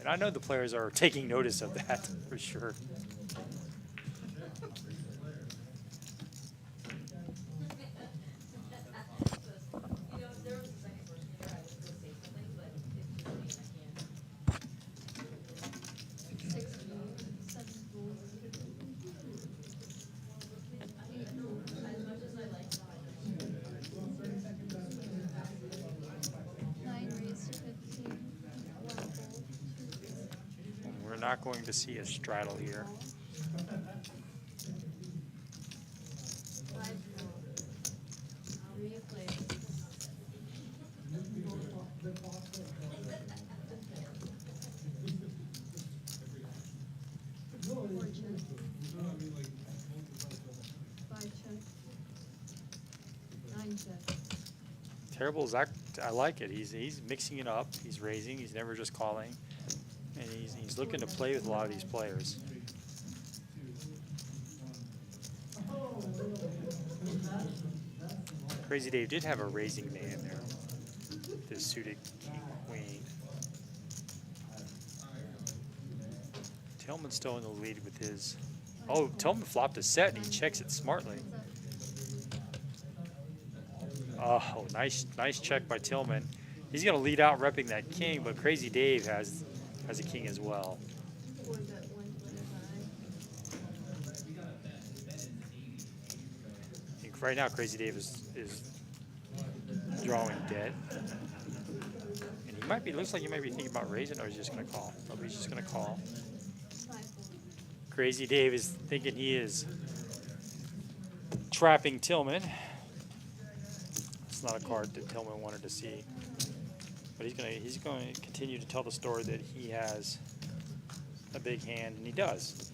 And I know the players are taking notice of that for sure. Not going to see a straddle here. Terrible is I like it. He's mixing it up. He's raising. He's never just calling. And he's looking to play with a lot of these players. Crazy Dave did have a raising man there. This suited king, queen. Tillman's still in the lead with his. Oh, Tillman flopped a set and he checks it smartly. Oh, nice check by Tillman. He's going to lead out repping that king, but Crazy Dave has a king as well. I think right now Crazy Dave is drawing dead. And he might be, looks like he might be thinking about raising, or he's just going to call. No, he's just going to call. Crazy Dave is thinking he is trapping Tillman. It's not a card that Tillman wanted to see. But he's going to continue to tell the story that he has a big hand, and he does.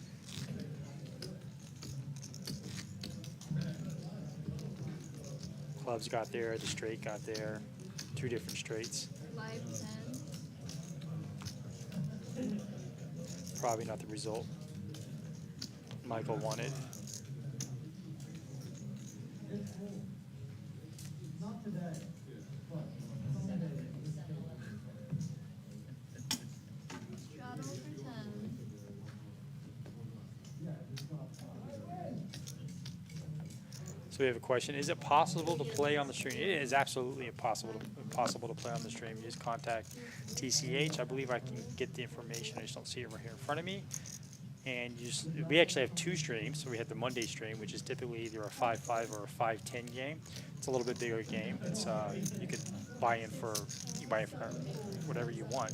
Clubs got there, the straight got there, 2 different straights. Live 10. Probably not the result Michael wanted. Straddle for 10. So we have a question. Is it possible to play on the stream? It is absolutely impossible to play on the stream. You just contact TCH. I believe I can get the information. I just don't see it right here in front of me. And we actually have 2 streams. So we have the Monday stream, which is typically either a 5-5 or a 5-10 game. It's a little bit bigger game. It's you could buy in for whatever you want.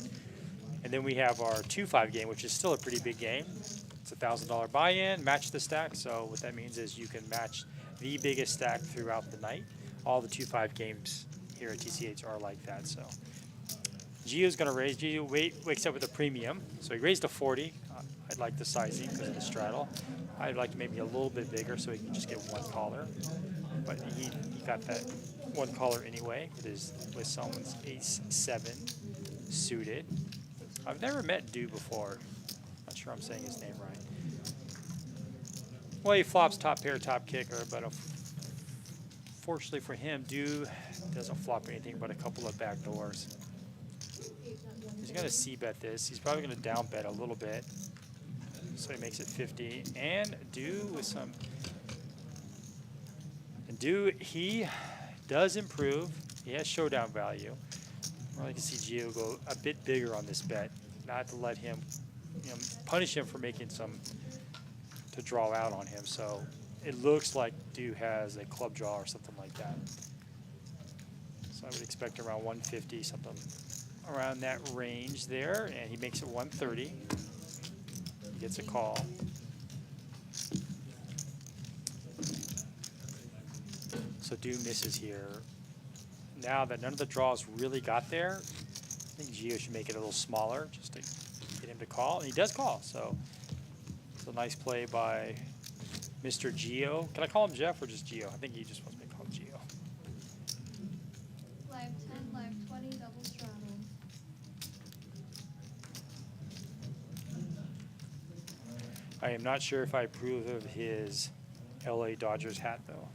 And then we have our 2-5 game, which is still a pretty big game. It's a $1,000 buy-in, match the stack. So what that means is you can match the biggest stack throughout the night. All the 2-5 games here at TCH are like that. So Gio's going to raise. Gio wakes up with a premium. So he raised to 40. I'd like the sizing because of the straddle. I'd like maybe a little bit bigger so he can just get 1 caller. But he got that 1 caller anyway with someone's ace-7 suited. I've never met Du before. Not sure I'm saying his name right. Well, he flops top pair, top kicker, but fortunately for him, Du doesn't flop anything but a couple of back doors. He's going to c-bet this. He's probably going to down bet a little bit. So he makes it 50. And Du with some... And Du, he does improve. He has showdown value. Well, I can see Gio go a bit bigger on this bet. Not to let him, punish him for making some... to draw out on him. So it looks like Du has a club draw or something like that. So I would expect around 150, something around that range there, and he makes it 130. He gets a call. So Du misses here. Now that none of the draws really got there, I think Gio should make it a little smaller just to get him to call. And he does call, so it's a nice play by Mr. Gio. Can I call him Jeff or just Gio? I think he just wants me to call him Gio. Live 10, live 20, double straddle. I am not sure if I approve of his LA Dodgers hat, though.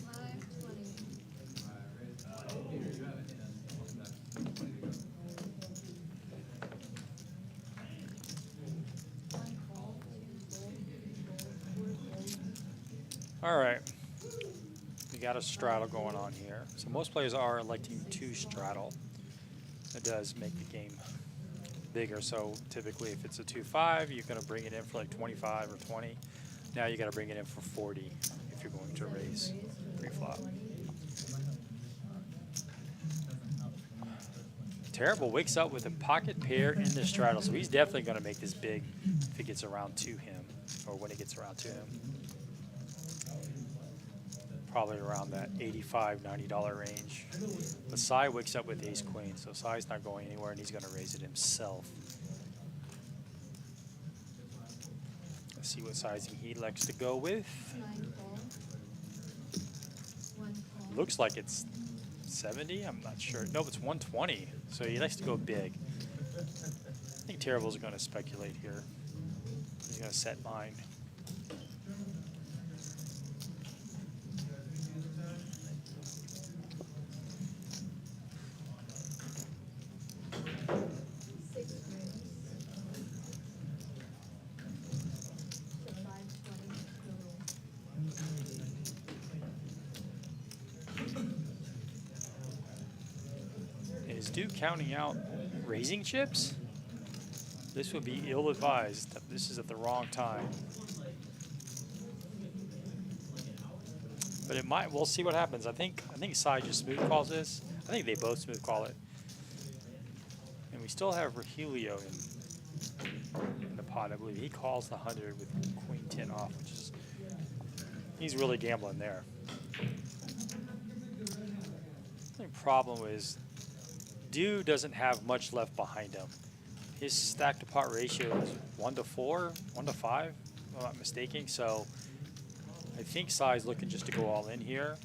Live 20. All right. We got a straddle going on here. So most players are electing to straddle. It does make the game bigger. So typically if it's a 2-5, you're going to bring it in for like 25 or 20. Now you got to bring it in for 40 if you're going to raise pre-flop. Terrible wakes up with a pocket pair in the straddle. So he's definitely going to make this big if it gets around to him, or when it gets around to him. Probably around that $85, $90 range. But Sai wakes up with ace-queen, so Sai's not going anywhere, and he's going to raise it himself. Let's see what sizing he likes to go with. 9 call. 1 call. Looks like it's 70. I'm not sure. Nope, it's 120. So he likes to go big. I think Terrible's going to speculate here. He's going to set mine. Is Du counting out raising chips? This would be ill-advised. This is at the wrong time. But it might. We'll see what happens. I think Sai just smooth calls this. I think they both smooth call it. And we still have Rahilio in the pot. I believe he calls the 100 with Queen 10 off, which is he's really gambling there. The problem is Du doesn't have much left behind him. his stack to pot ratio is 1 to 4, 1 to 5, if I'm not mistaken. So I think Sai's looking just to go all in here.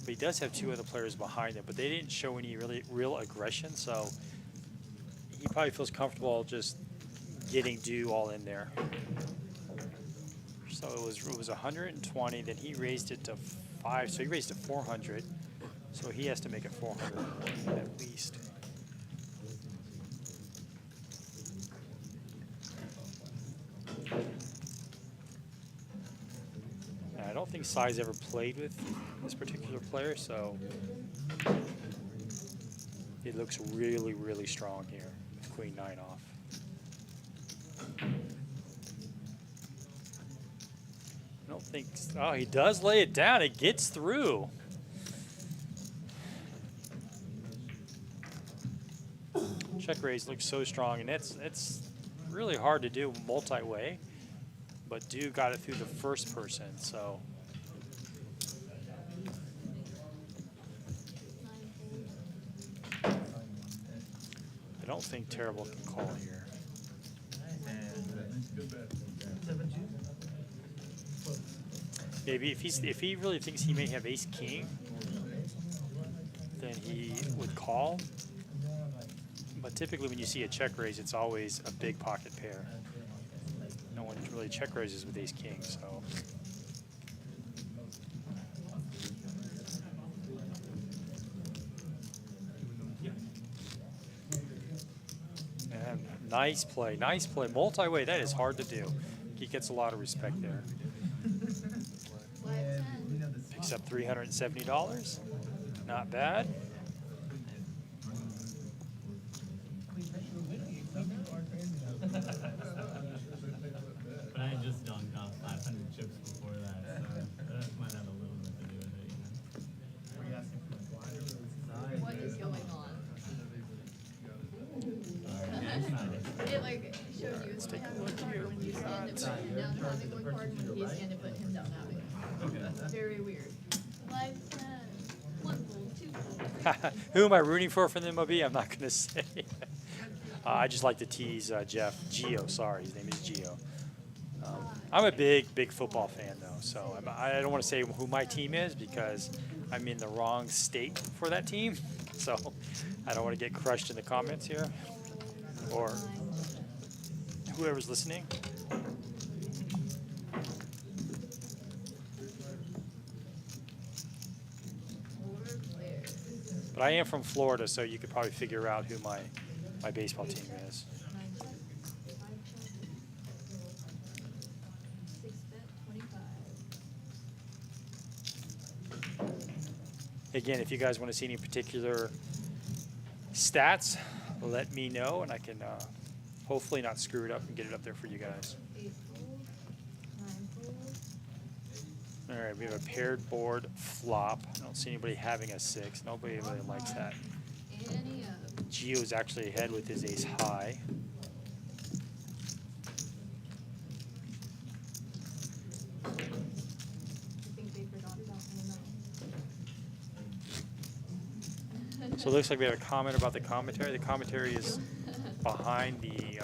But he does have 2 other players behind him, but they didn't show any real aggression. So he probably feels comfortable just getting due all in there. So it was 120. Then he raised it to 5. So he raised it 400. So he has to make it 400 at least. And I don't think Sai's ever played with this particular player, so it looks really, really strong here with Queen 9 off. I don't think, oh, he does lay it down. It gets through. Check raise looks so strong, and it's really hard to do multi-way, but Dude got it through the first person, so. I don't think Terrible can call here. Maybe if he really thinks he may have ace king, then he would call. But typically when you see a check raise, it's always a big pocket pair. No one really check raises with ace king, so. And nice play, nice play. Multi-way, that is hard to do. He gets a lot of respect there. Except $370, not bad. But I had just dunked off 500 chips before that, so that might have a little bit to do with it, you know? What is going on? Sorry, yeah, it's not it. It like showed you it's what happened when you stand and put him down having one card, and when he stand and put him down having one card. Very weird. 5, 10, 1 fold, 2 fold. Who am I rooting for the MLB? I'm not going to say. I just like to tease Jeff. Gio, sorry, his name is Gio. I'm a big football fan, though, so I don't want to say who my team is because I'm in the wrong state for that team. So I don't want to get crushed in the comments here or whoever's listening. But I am from Florida, so you could probably figure out who my baseball team is. 6 bet, 25. Again, if you guys want to see any particular stats, let me know, and I can hopefully not screw it up and get it up there for you guys. 8 fold, 9 fold. All right, we have a paired board flop. I don't see anybody having a 6. Nobody really likes that. Any up. Gio's actually ahead with his ace high. I think they forgot about me. So it looks like we have a comment about the commentary. The commentary is behind the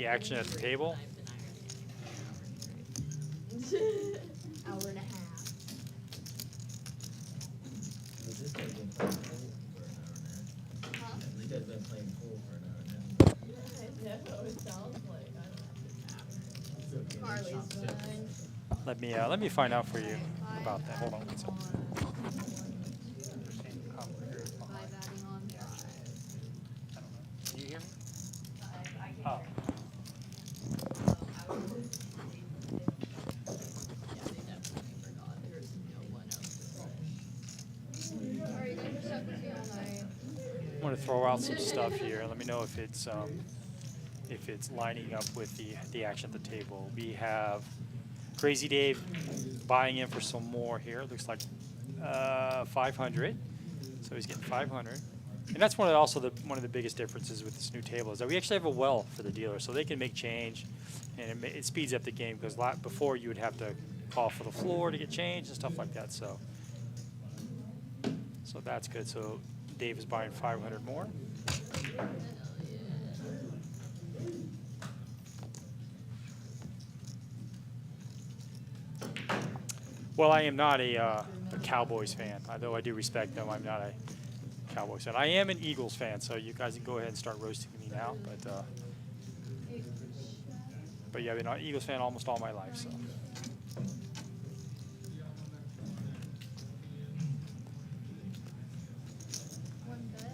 action at the table. Hour and a half. Huh? You guys been playing pool for an hour now. That's what it sounds like. Carly's fine. Let me find out for you about that. Hold on one second. Five adding on 5. Can you hear me? Oh. Yeah, they definitely forgot. There's no one else. Alright, you were stuck with me all night. I'm going to throw out some stuff here. Let me know if it's lining up with the action at the table. We have Crazy Dave buying in for some more here. Looks like 500. So he's getting 500. And that's one of the biggest differences with this new table is that we actually have a well for the dealer, so they can make change, and it speeds up the game because before you would have to call for the floor to get change and stuff like that. So that's good. So Dave is buying 500 more. Hell yeah. Well, I am not a Cowboys fan, although I do respect them. I'm not a Cowboys fan. I am an Eagles fan, so you guys can go ahead and start roasting me now. But yeah, I've been an Eagles fan almost all my life. So. One bet.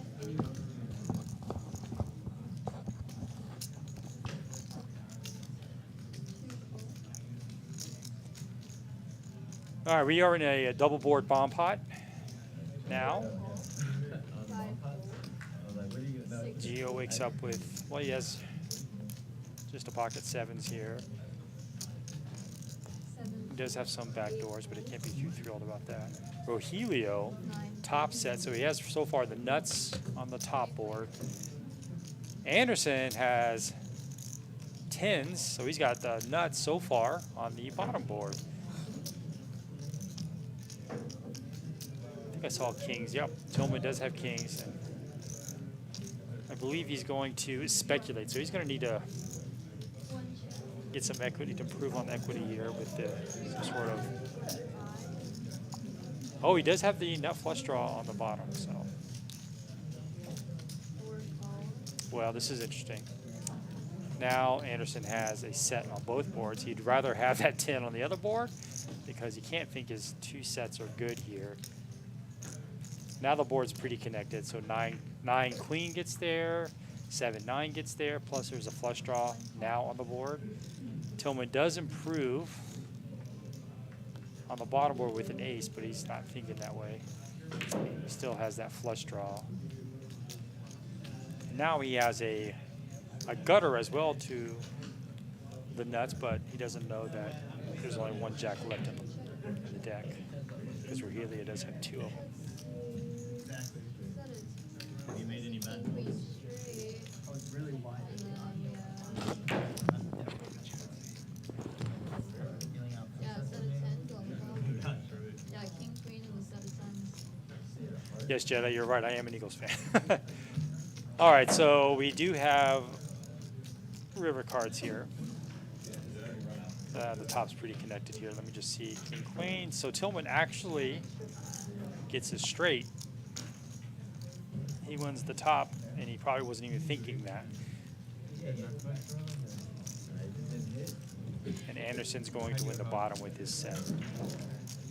All right, we are in a double board bomb pot now. Gio wakes up with, well, he has just a pocket sevens here. He does have some back doors, but he can't be too thrilled about that. Rogelio, top set, so he has so far the nuts on the top board. Anderson has tens, so he's got the nuts so far on the bottom board. I think I saw kings. Yep, Tillman does have kings. And I believe he's going to speculate, so he's going to need to get some equity to improve on equity here with some sort of. Oh, he does have the nut flush draw on the bottom. So, well, this is interesting. Now Anderson has a set on both boards. He'd rather have that 10 on the other board because he can't think his two sets are good here. Now the board's pretty connected, so 9 queen gets there, 7-9 gets there, plus there's a flush draw now on the board. Tillman does improve on the bottom board with an ace, but he's not thinking that way. He still has that flush draw. Now he has a gutter as well to the nuts, but he doesn't know that there's only one jack left in the deck because Rogelio does have 2 of them. Have you made any bets? Oh, it's really wide. Yeah, a set of tens on the bottom. Not true. Yeah, king, queen, and the set of tens. Yes, Jedi, you're right. I am an Eagles fan. All right, so we do have river cards here. The top's pretty connected here. Let me just see. King, queen. So Tillman actually gets a straight. He wins the top, and he probably wasn't even thinking that. And Anderson's going to win the bottom with his set.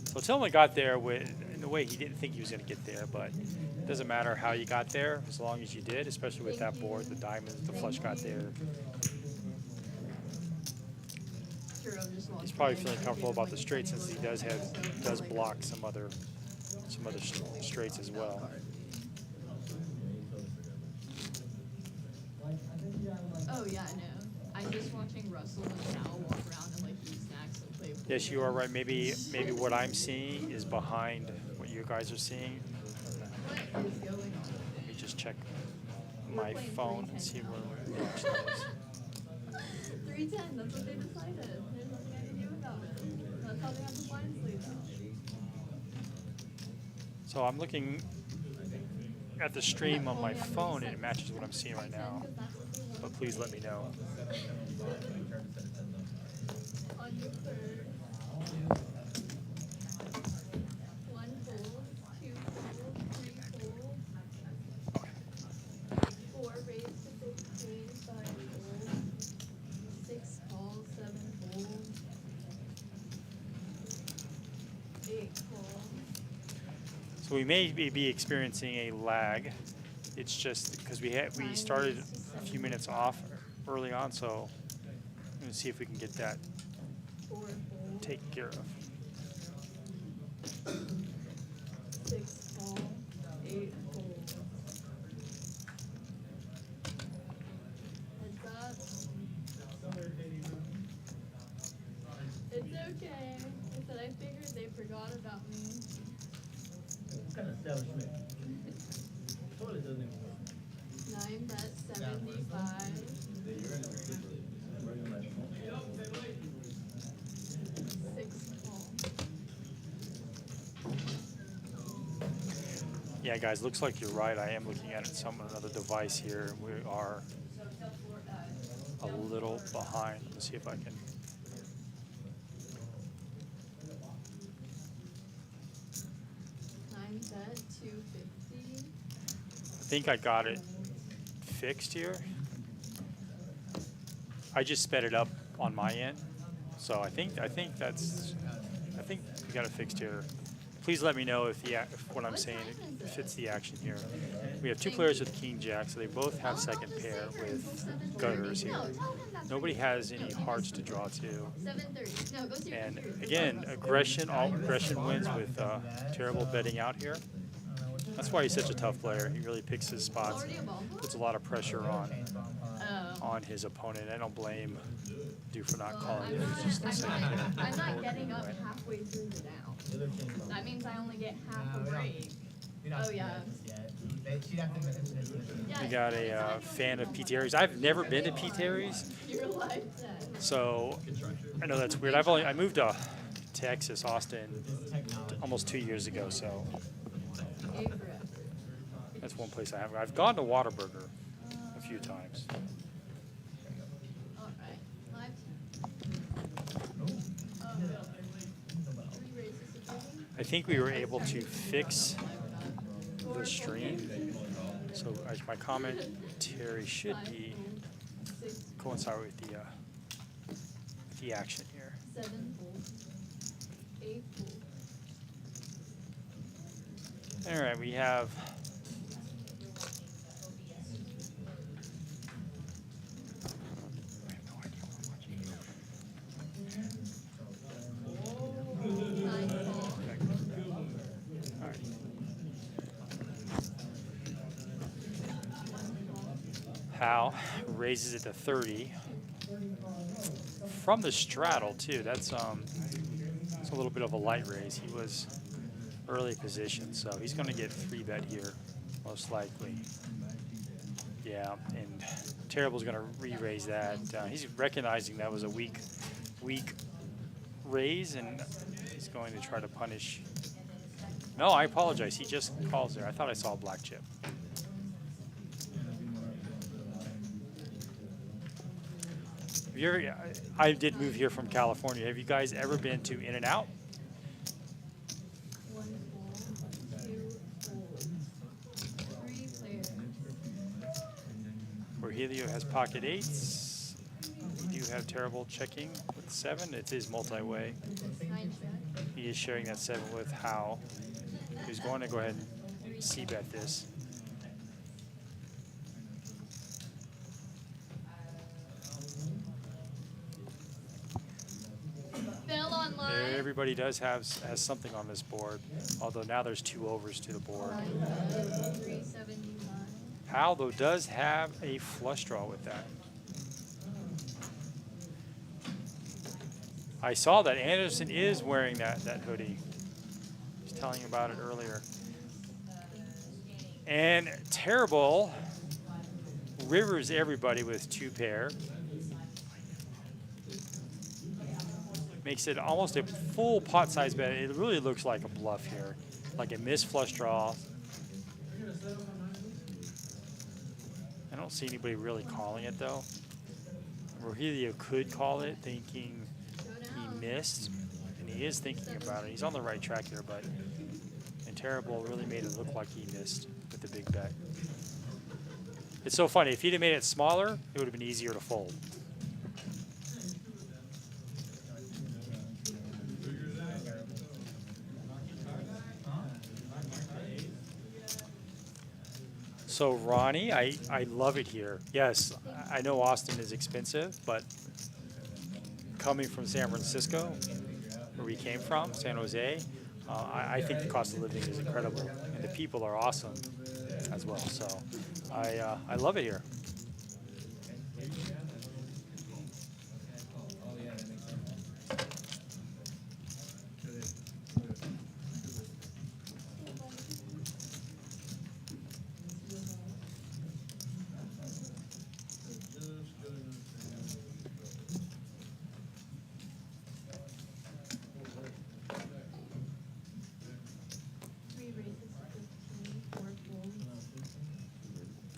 So Tillman got there in a way he didn't think he was going to get there, but it doesn't matter how you got there as long as you did, especially with that board, the diamonds, the flush got there. He's probably feeling comfortable about the straight since he does block some other straights as well. Oh yeah, I know. I'm just watching Russell and Cal walk around and like eat snacks and play pool. Yes, you are right. Maybe what I'm seeing is behind what you guys are seeing. What is going on? Let me just check my phone and see where it actually is. 310, that's what they decided. There's nothing I can do about it. That's how they have the blinds laid out. So I'm looking at the stream on my phone and it matches what I'm seeing right now. But please let me know. On your third. 1 fold, 2 fold, 3 fold. 4 raise to 15, 5 fold. 6 call, 7 fold. 8 call. So we may be experiencing a lag. It's just because we started a few minutes off early on, so I'm going to see if we can get that 4 fold. taken care of. 6 call, 8 fold. Heads up. It's okay. I said I figured they forgot about me. What kind of establishment? Totally doesn't even work. 9 bet 75. 6 call. Yeah, guys, looks like you're right. I am looking at it on another device here, and we are a little behind. Let me see if I can. bet 250. I think I got it fixed here. I just sped it up on my end, so I think we got it fixed here. Please let me know if what I'm saying fits the action here. We have two players with king jack, so they both have second pair with gutters here. Nobody has any hearts to draw to. 730. No, go to your And computer. again, aggression, all aggression wins with terrible betting out here. That's why he's such a tough player. He really picks his spots, puts a lot of pressure on his opponent. I don't blame dude for not calling it. He's just I'm not getting up halfway through the down. That means I only get half a break. Oh yeah. We got a fan of Pete Terry's. I've never been to Pete Terry's, Your life set. so I know that's weird. I moved to Texas, Austin, almost 2 years ago, so A for effort. that's one place I haven't. I've gone to Whataburger a few times. Alright. Live. 3 races of voting. I think we were able to fix the stream, so my commentary should be coincide with the action here. 7 full. 8 full. All right, we have Howe raises it to 30 from the straddle too. That's it's a little bit of a light raise. He was early position, so he's going to get 3-bet here most likely. Yeah, and Terrible's going to re-raise that. He's recognizing that was a weak raise, and he's going to try to punish. No, I apologize. He just calls there. I thought I saw a black chip. I did move here from California. Have you guys ever been to In-N-Out? 1 full. 2 full. 3 players. Rogelio has pocket 8s. We do have Terrible checking with 7. It is multi-way. 9 check. He is sharing that 7 with Howe. He's going to go ahead and c-bet this. Fell on line. Everybody has something on this board, although now there's 2 overs to the board. 379. Howe, though, does have a flush draw with that. I saw that Anderson is wearing that hoodie. He's telling you about it earlier. And Terrible rivers everybody with 2 pair. Makes it almost a full pot size bet. It really looks like a bluff here, like a missed flush draw. I don't see anybody really calling it though. Rogelio could call it, thinking he missed, and he is thinking about it. He's on the right track here, but and Terrible really made it look like he missed with the big bet. It's so funny. If he'd have made it smaller, it would have been easier to fold. So Ronnie, I love it here. Yes, I know Austin is expensive, but coming from San Francisco, where we came from, San Jose, I think the cost of living is incredible, and the people are awesome as well. So I love it here.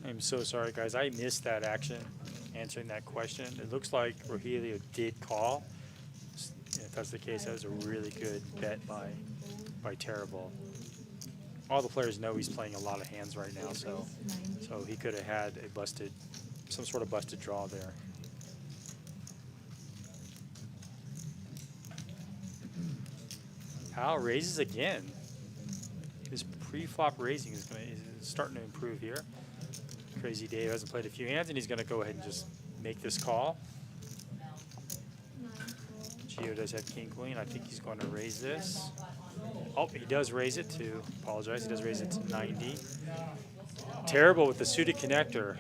I'm so sorry, guys. I missed that action, answering that question. It looks like Rogelio did call. If that's the case, that was a really good bet by Terrible. all the players know he's playing a lot of hands right now, so 90. so he could have had a busted, some sort of busted draw there. Al raises again. His pre-flop raising is starting to improve here. Crazy Dave hasn't played a few hands, and he's going to go ahead and just make this call. 9 fold. Gio does have king queen. I think he's going to raise this. Oh, he does raise it to, apologize, he does raise it to 90. Terrible with the suited connector.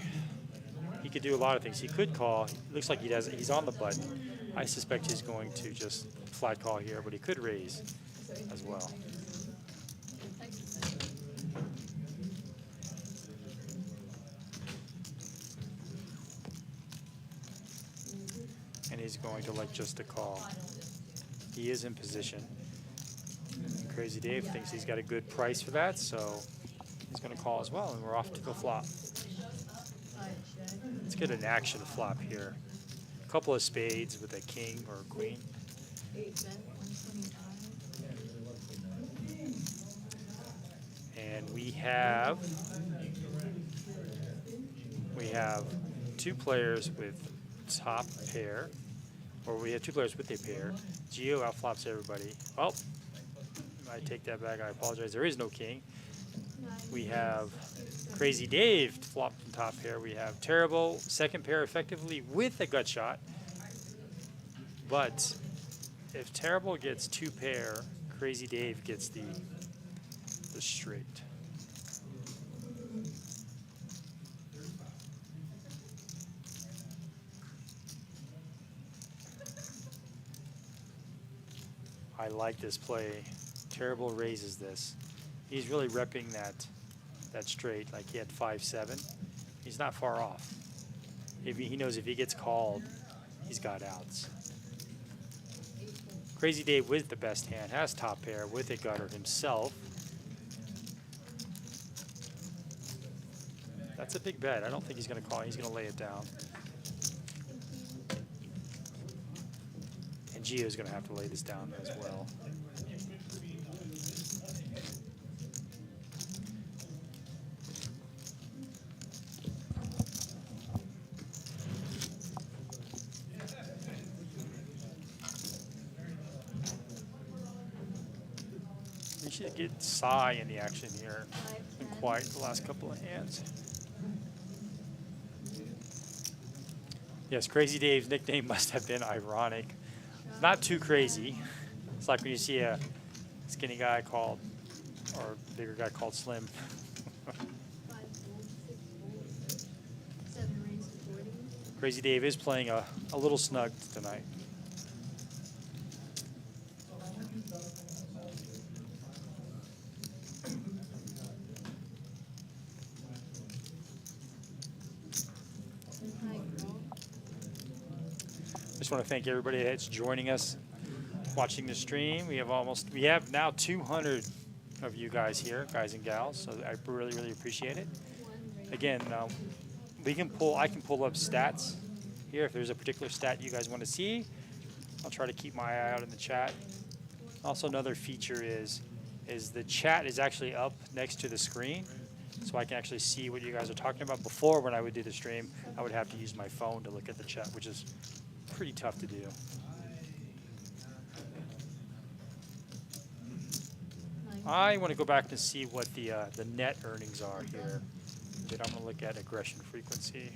He could do a lot of things. He could call. It looks like he does. He's on the button. I suspect he's going to just flat call here, but he could raise as well. And he's going to like just a call. He is in position. And Crazy Dave thinks he's got a good price for that, so he's going to call as well, and we're off to the flop. Let's get an action flop here. A couple of spades with a king or a queen. 8 bet 125. And we have two players with top pair, or we have two players with a pair. Gio outflops everybody. Oh, I take that back. I apologize. There is no king. We have Crazy Dave flopped in top pair. We have Terrible second pair effectively with a gut shot. But if Terrible gets two pair, Crazy Dave gets the straight. I like this play. Terrible raises this. He's really repping that straight, like he had 5-7. He's not far off. If he knows if he gets called, he's got outs. Crazy Dave with the best hand has top pair with a gutter himself. That's a big bet. I don't think he's going to call. He's going to lay it down. And Gio's going to have to lay this down as well. We should get Psy in the action here. It's been quiet the last couple of hands. Yes, Crazy Dave's nickname must have been ironic. Not too crazy. It's like when you see a skinny guy called, or a bigger guy called Slim. 5 fold, 6 fold, 7 raise 40. Crazy Dave is playing a little snug tonight. Just want to thank everybody that's joining us, watching the stream. We have now 200 of you guys here, guys and gals. So I really, really appreciate it. Again, I can pull up stats here if there's a particular stat you guys want to see. I'll try to keep my eye out in the chat. Also, another feature is the chat is actually up next to the screen, so I can actually see what you guys are talking about. Before, when I would do the stream, I would have to use my phone to look at the chat, which is pretty tough to do. I want to go back to see what the net earnings are here. Then I'm going to look at aggression frequency.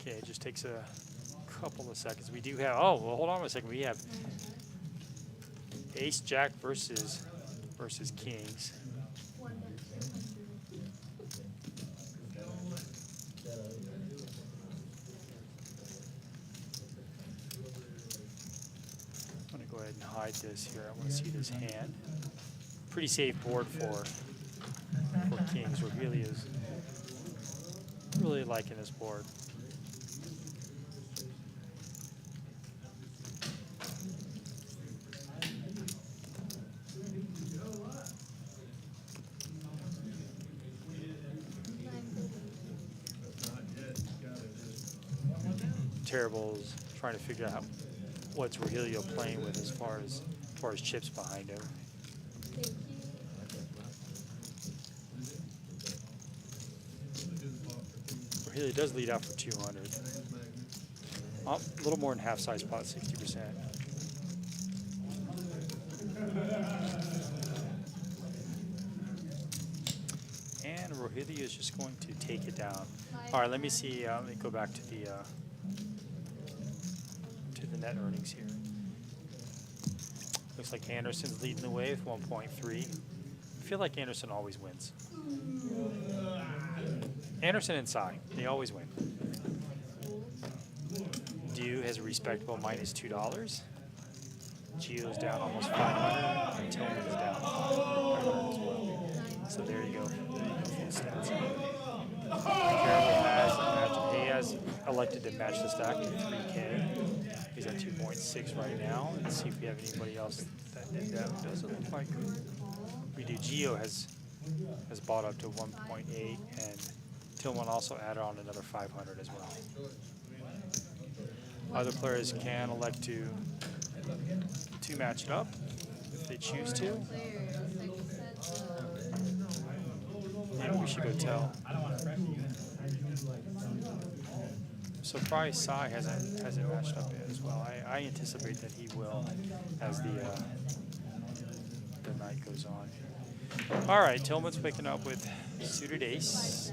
Okay, it just takes a couple of seconds. We do have, oh, well, hold on a second. We have Ace Jack versus Kings. 1 bet 200. I'm going to go ahead and hide this here. I want to see this hand. Pretty safe board for Kings. What really is really liking this board. terribles, trying to figure out what's Rogelio playing with as far as chips behind him. Thank you. Rogelio does lead out for 200. A little more than half size pot, 60%. And Rogelio is just going to take it down. All right, let me see. Let me go back to the net earnings here. Looks like Anderson's leading the way with 1.3. I feel like Anderson always wins. Anderson and Cy, they always win. Dew has a respectable -$2. Gio's down almost 500, and Tillman is down 500 as well. So there you go. Full stats. He has elected to match the stack at 3K. He's at 2.6 right now. Let's see if we have anybody else that did that. Doesn't look like we do. Gio has bought up to 1.8, and Tillman also added on another 500 as well. Other players can elect to match it up if they choose to. Maybe we should go tell. Surprised Cy hasn't matched up yet as well. I anticipate that he will as the night goes on. All right, Tillman's picking up with suited ace.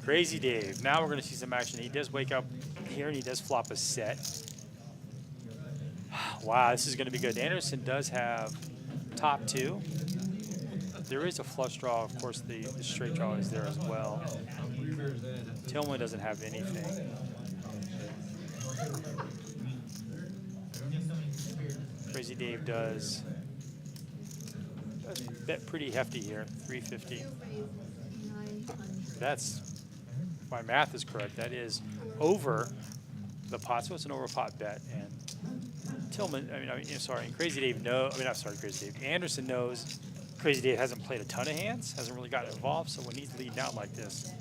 Crazy Dave. Now we're going to see some action. He does wake up here and he does flop a set. Wow, this is going to be good. Anderson does have top two. There is a flush draw. Of course, the straight draw is there as well. Tillman doesn't have anything. Crazy Dave does bet pretty hefty here, 350. That's, if my math is correct, that is over the pot, so it's an over pot bet. And Tillman, and Crazy Dave Crazy Dave. Anderson knows Crazy Dave hasn't played a ton of hands, hasn't really gotten involved, so when he's leading out like this,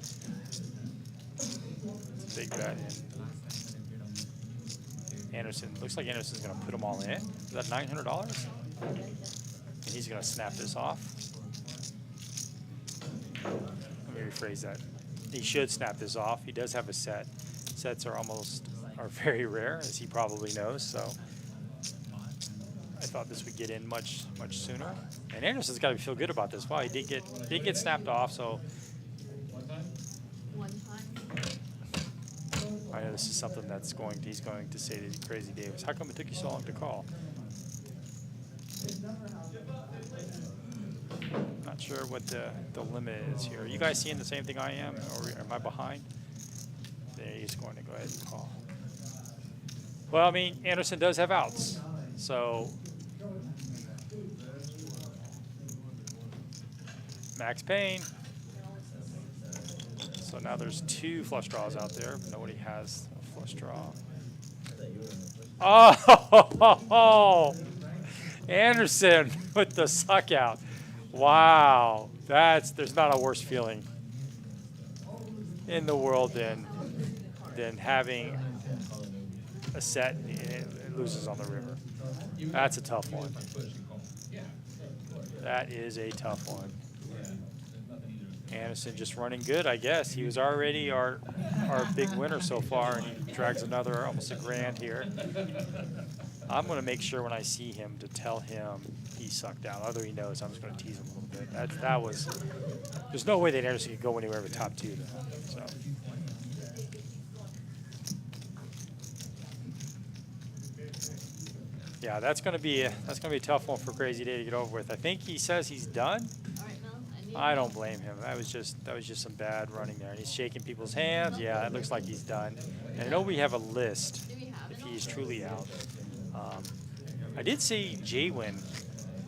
it's a big bet. And Anderson, looks like Anderson's going to put them all in. Is that $900? And he's going to snap this off. Let me rephrase that. He should snap this off. He does have a set. Sets are very rare, as he probably knows, so I thought this would get in much sooner. And Anderson's got to feel good about this. Wow, he did get snapped off, so One time. I know this is something that's he's going to say to Crazy Davis. How come it took you so long to call? Not sure what the limit is here. Are you guys seeing the same thing I am, or am I behind? There, he's going to go ahead and call. Well, I mean, Anderson does have outs, so Max Payne. So now there's two flush draws out there. Nobody has a flush draw. Oh, Anderson with the suck out. Wow, there's not a worse feeling in the world than having a set and it loses on the river. That's a tough one. That is a tough one. Anderson just running good, I guess. He was already our big winner so far, and he drags another almost $1,000 here. I'm going to make sure when I see him to tell him he sucked out. Although he knows, I'm just going to tease him a little bit. That was, there's no way that Anderson could go anywhere with top two, though. So. Yeah, that's going to be a tough one for Crazy Day to get over with. I think he says he's done. I don't blame him. That was just some bad running there. And he's shaking people's hands. Yeah, it looks like he's done. And I know we have a list if he's truly out. I did see J-Win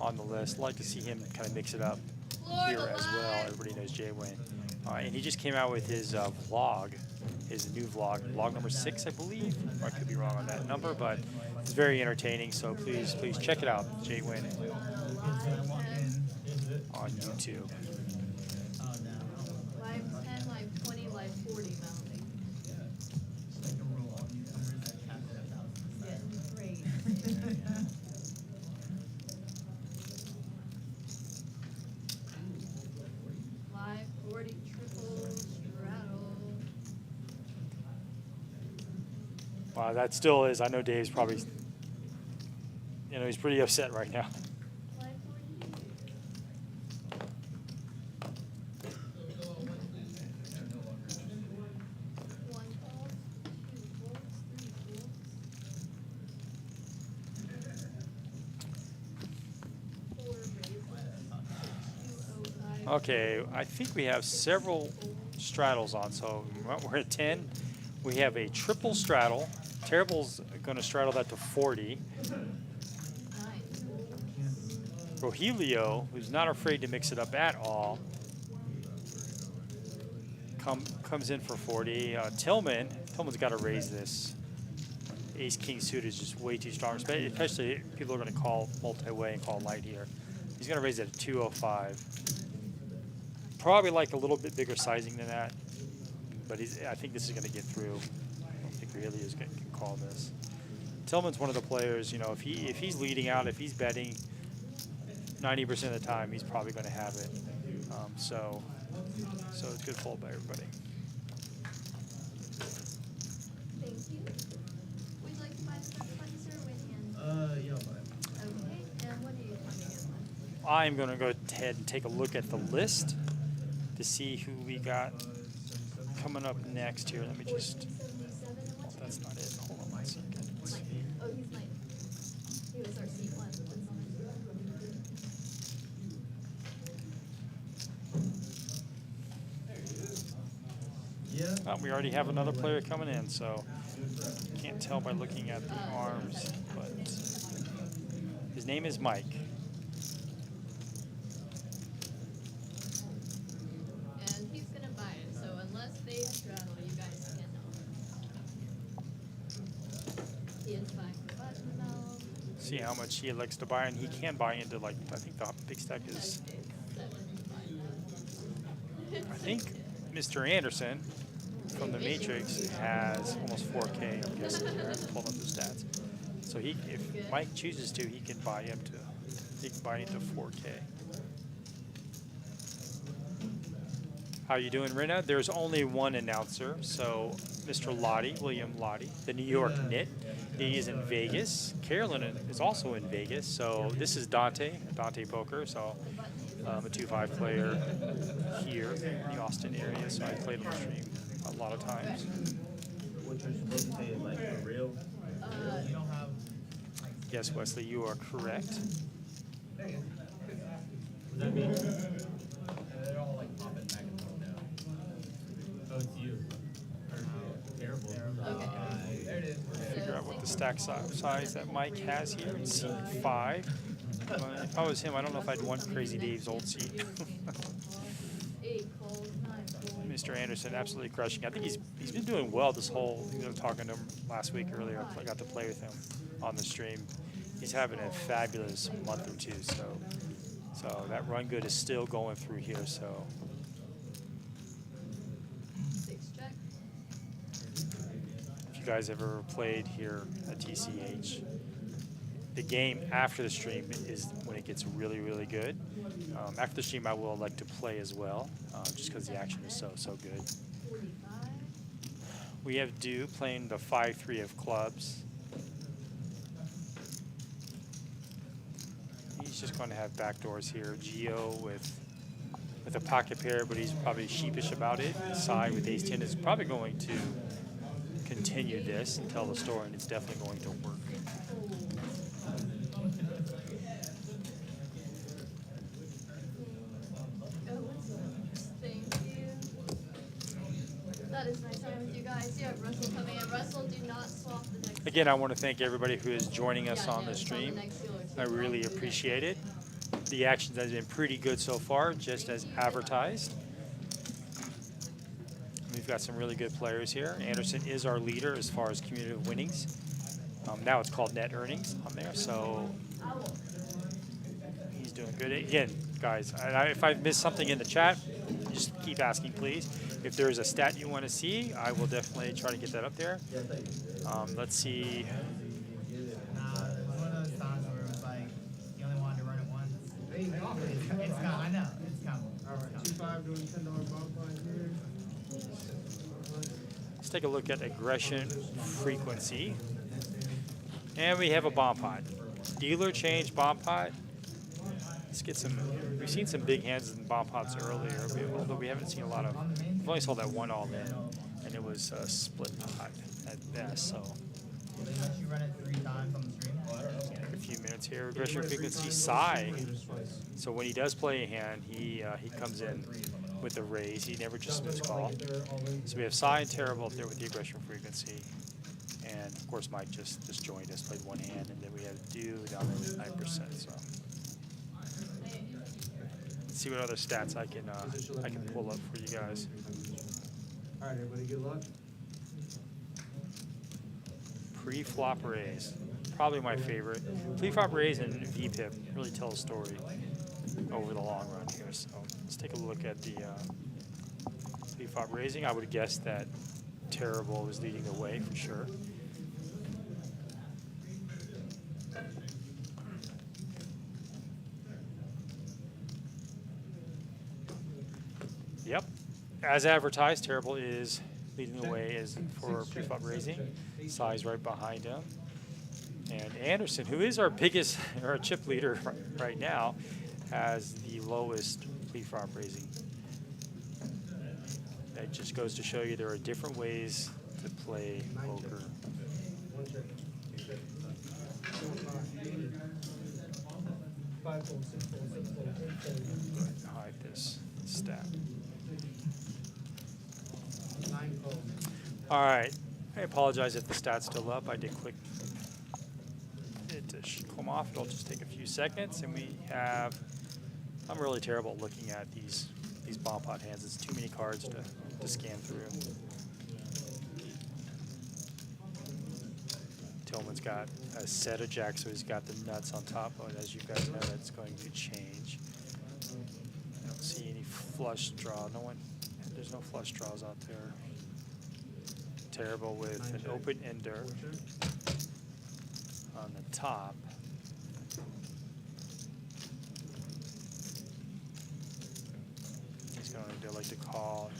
on the list. I'd like to see him kind of mix it up here as well. Everybody knows J-Win. And he just came out with his vlog. his new vlog number 6, I believe. Or I could be wrong on that number, but it's very entertaining. So please check it out, Jay Wynn, on YouTube. Oh no. Live 10, live 20, live 40 mounting. It's like a rule, all newcomers that cap it at 1,000. Getting great. Live 40 triple straddle. Wow, that still is. I know Dave's probably, he's pretty upset right now. Live 40. One call, two folds, three folds. 4 raises. 205. Okay, I think we have several straddles on. So we're at 10. We have a triple straddle. Terrible's going to straddle that to 40. Nice. Rogelio, who's not afraid to mix it up at all, comes in for 40. Tillman's got to raise this. Ace King suit is just way too strong, especially people are going to call multi-way and call light here. He's going to raise it to 205. Probably like a little bit bigger sizing than that, but I think this is going to get through. I don't think Rogelio's going to call this. Tillman's one of the players, if he's leading out, if he's betting 90% of the time, he's probably going to have it. So it's good fold by everybody. Thank you. Would you like to buy the first one, sir, with hand? Yeah, but Okay, and what are you coming in with? I'm going to go ahead and take a look at the list to see who we got coming up next here. Let me just. 1477, and what's your That's not it. Hold on one second. Let's Mike. see. Oh, he's Mike. He was our seat one. yeah. We already have another player coming in, so can't tell by looking at the arms, but his name is Mike. And he's gonna buy it, so unless they straddle, you guys cannot. He is buying the button belt. See how much he elects to buy, and he can buy into, like, I think the big stack is, I think Mr. Anderson from the Matrix has almost 4K, I'm guessing. I have to pull up the stats. So if Mike chooses to, he can buy into 4K. How you doing, Rena? There's only one announcer, so Mr. Lottie, William Lottie, the New York Knit. He is in Vegas. Carolyn is also in Vegas. So this is Dante Poker. So I'm a 2-5 player here in the Austin area. So I played on the stream a lot of times. What you're supposed to say is like for real. You don't have. Yes, Wesley, you are correct. What does that mean? They're all like popping back and forth now. Oh, it's you. Terrible. Okay. There it is. Figure out what the stack size that Mike has here in seat 5. If I was him, I don't know if I'd want Crazy Dave's old seat. 8 calls, 9 calls. Mr. Anderson absolutely crushing. I think he's been doing well this whole. I was talking to him last week earlier. I got to play with him on the stream. He's having a fabulous month or two. So that run good is still going through here. So 6 check. if you guys ever played here at TCH, the game after the stream is when it gets really, really good. After the stream, I will elect to play as well, just because the action is so good. 45. We have Dew playing the 5-3 of clubs. He's just going to have backdoors here. Geo with a pocket pair, but he's probably sheepish about it. Sai with ace-10 is probably going to continue this and tell the story, and it's definitely going to work. Thank you. That is nice time with you guys. You have Russell coming in. Russell, do not swap the next. Again, I want to thank everybody who is joining us on the stream. I really appreciate it. The action has been pretty good so far, just as advertised. We've got some really good players here. Anderson is our leader as far as cumulative winnings. Now it's called net earnings on there, so he's doing good. Again, guys, if I've missed something in the chat, just keep asking, please. If there is a stat you want to see, I will definitely try to get that up there. Let's see. Nah, it was one of those times where it was like, you only wanted to run it once. It's coming, I know, it's coming. Alright, 2-5 doing $10 bonfire here. Let's take a look at aggression frequency. And we have a bomb pot. Dealer change bomb pot. Let's get some. We've seen some big hands in bomb pots earlier, although we haven't seen a lot of. We've only saw that one all in, and it was a split pot at best. So They let you run it 3 times on the stream. a few minutes here. Aggression frequency Psy. So when he does play a hand, he comes in with a raise. He never just miss call. So we have Psy and Terrible up there with the aggression frequency. And of course, Mike just joined us, played one hand, and then we have Dew down there with 9%. So let's see what other stats I can pull up for you guys. Alright, everybody, good luck. Pre-flop raise, probably my favorite. Pre-flop raise and VPIP really tell a story over the long run here. So let's take a look at the pre-flop raising. I would guess that Terrible is leading the way for sure. Yep, as advertised, Terrible is leading the way as for pre-flop raising. Size right behind him. And Anderson, who is our biggest, our chip leader right now, has the lowest pre-flop raising. That just goes to show you there are different ways to play poker. One check. Check. 5 fold, 6 fold, 7 fold, 8 fold. Hide this stat. 9 fold. All right. I apologize if the stat's still up. I did click it to come off. It'll just take a few seconds, and we have. I'm really terrible at looking at these bomb pot hands. It's too many cards to scan through. Tillman's got a set of jacks, so he's got the nuts on top. But as you guys know, that's going to change. I don't see any flush draw. No one. There's no flush draws out there. Terrible with an open ender on the top. He's going to like to call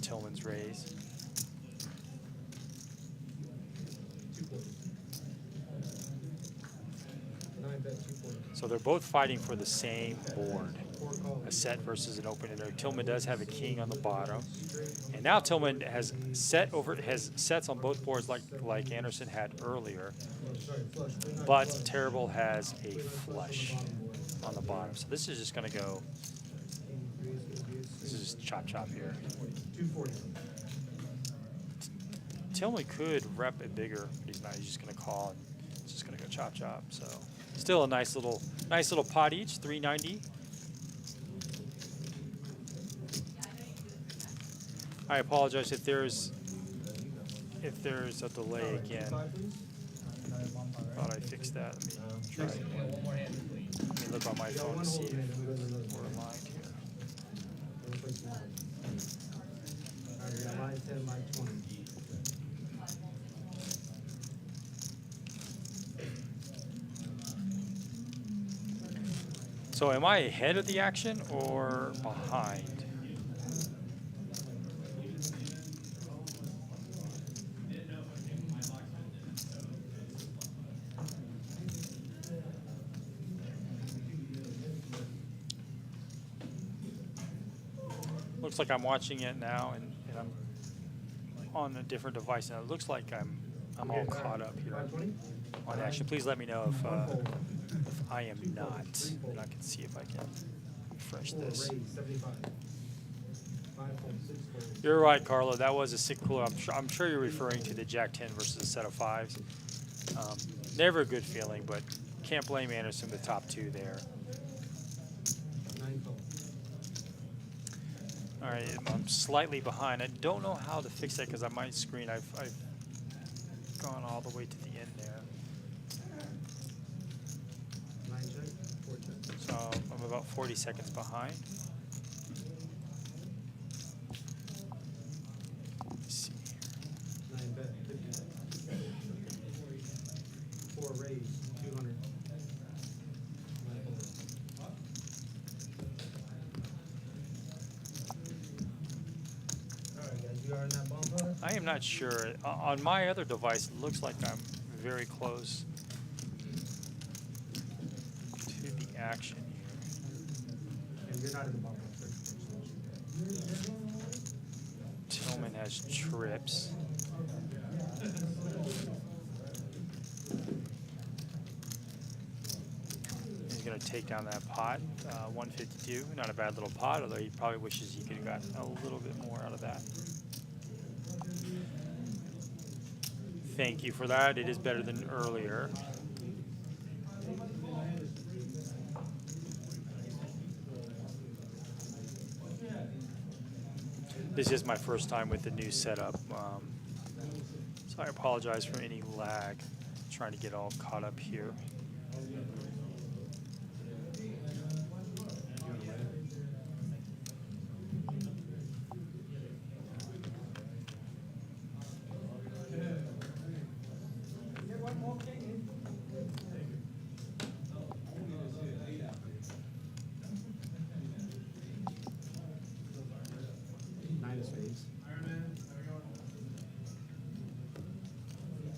Tillman's raise. So they're both fighting for the same board. A set versus an open ender. Tillman does have a king on the bottom, and now Tillman has sets on both boards like Anderson had earlier, but Terrible has a flush on the bottom. So this is just going to go. This is chop chop here. Tillman could rep it bigger, but he's not. He's just going to call, and it's just going to go chop chop. So still a nice little pot each, 390. I apologize if there's a delay again. Thought I fixed that. Let me try again. Let me look on my phone to see if we're aligned here. Line 10, line 20. So am I ahead of the action or behind? Looks like I'm watching it now, and I'm on a different device now. It looks like I'm all caught up here on action. Please let me know if I am not, and I can see if I can refresh this. You're right, Carlo. That was a sick cooler. I'm sure you're referring to the Jack 10 versus a set of 5s. Never a good feeling, but can't blame Anderson with top 2 there. All right, I'm slightly behind. I don't know how to fix that because on my screen I've gone all the way to the end there. 9 check, 4 check. So I'm about 40 seconds behind. Let's see here. 9 bet, 50. 4 raise, 200. 9 fold. Alright guys, you are in that bomb putter? I am not sure. On my other device, it looks like I'm very close to the action here. And you're not in the bomb putter. Tillman has trips. He's going to take down that pot, 152. Not a bad little pot, although he probably wishes he could have gotten a little bit more out of that. Thank you for that. It is better than earlier. This is my first time with the new setup, so I apologize for any lag. Trying to get all caught up here.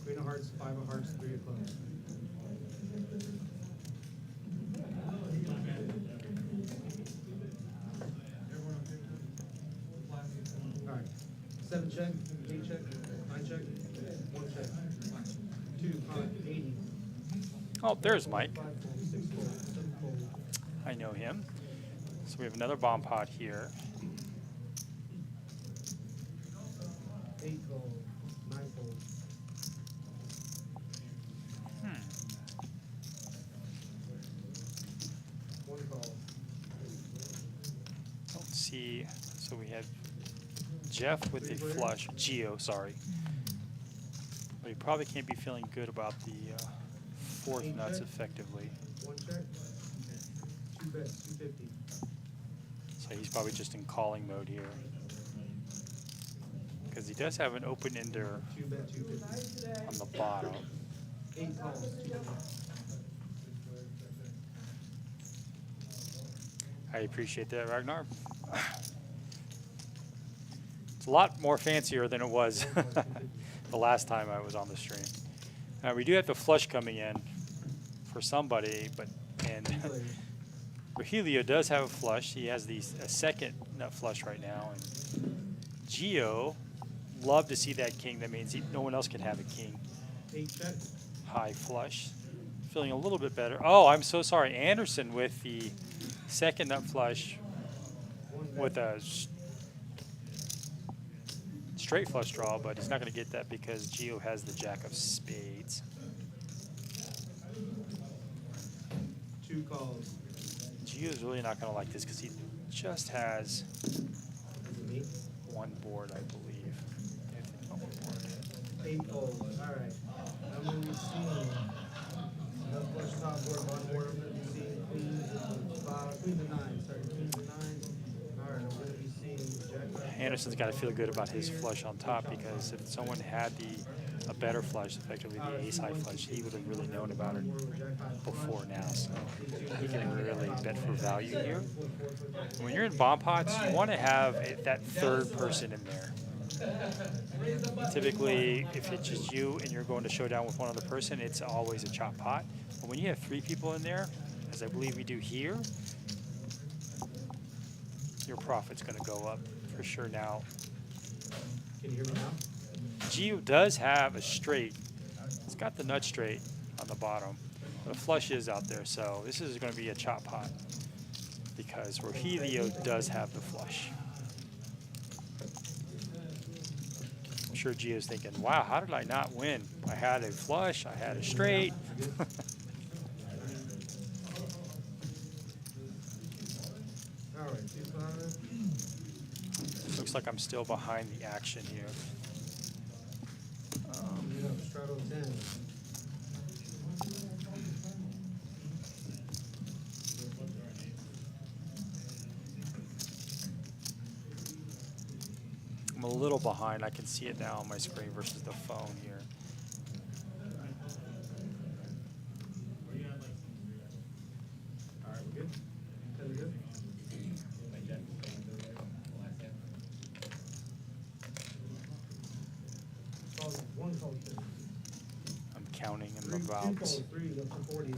Queen of hearts, 5 of hearts, 3 of clubs. Alright. 7 check, 8 check, 9 check, 1 check. 2 pot, 80. Oh, there's Mike. 5 fold, 6 fold, 7 fold. I know him. So we have another bomb pot here. 8 fold, 9 fold. Hmm. 1 call. Don't see. So we have Jeff with the flush. Geo, sorry. But he probably can't be feeling good about the fourth nuts effectively. 1 check. 2 bets, 250. So he's probably just in calling mode here. Because he does have an open ender 2 bet, 250. on the bottom. 8 calls, 200. I appreciate that, Ragnar. It's a lot more fancier than it was the last time I was on the stream. We do have the flush coming in for somebody, but Rogelio does have a flush. He has a second nut flush right now. And Geo, love to see that king. That means no one else can have a king. 8 check. High flush. Feeling a little bit better. Oh, I'm so sorry. Anderson with the second nut flush with a straight flush draw, but he's not going to get that because Geo has the jack of spades. 2 calls. Geo's really not going to like this because he just has one board, I believe. Yeah, I think about one board. 8 fold. Alright. I'm going to be seeing no flush top board, one board. I'm going to be seeing queens and 9. Sorry, queens and 9. Alright, I'm going to be seeing jack. Anderson's got to feel good about his flush on top because if someone had a better flush, effectively the ace high flush, he would have really known about it before now. So he can really bet for value here. When you're in bomb pots, you want to have that third person in there. Typically, if it's just you and you're going to showdown with one other person, it's always a chop pot. But when you have 3 people in there, as I believe we do here, your profit's going to go up for sure now. Can you hear me now? Geo does have a straight. It's got the nut straight on the bottom. But a flush is out there, so this is going to be a chop pot because Rogelio does have the flush. I'm sure Geo's thinking, wow, how did I not win? I had a flush, I had a straight. Alright, 2 5. looks like I'm still behind the action here. You have straddle 10. I'm a little behind. I can see it now on my screen versus the phone here. Alright, we're good? 10 are good? Call, one call 10. I'm counting. I'm Two about calls, 3 up to 40.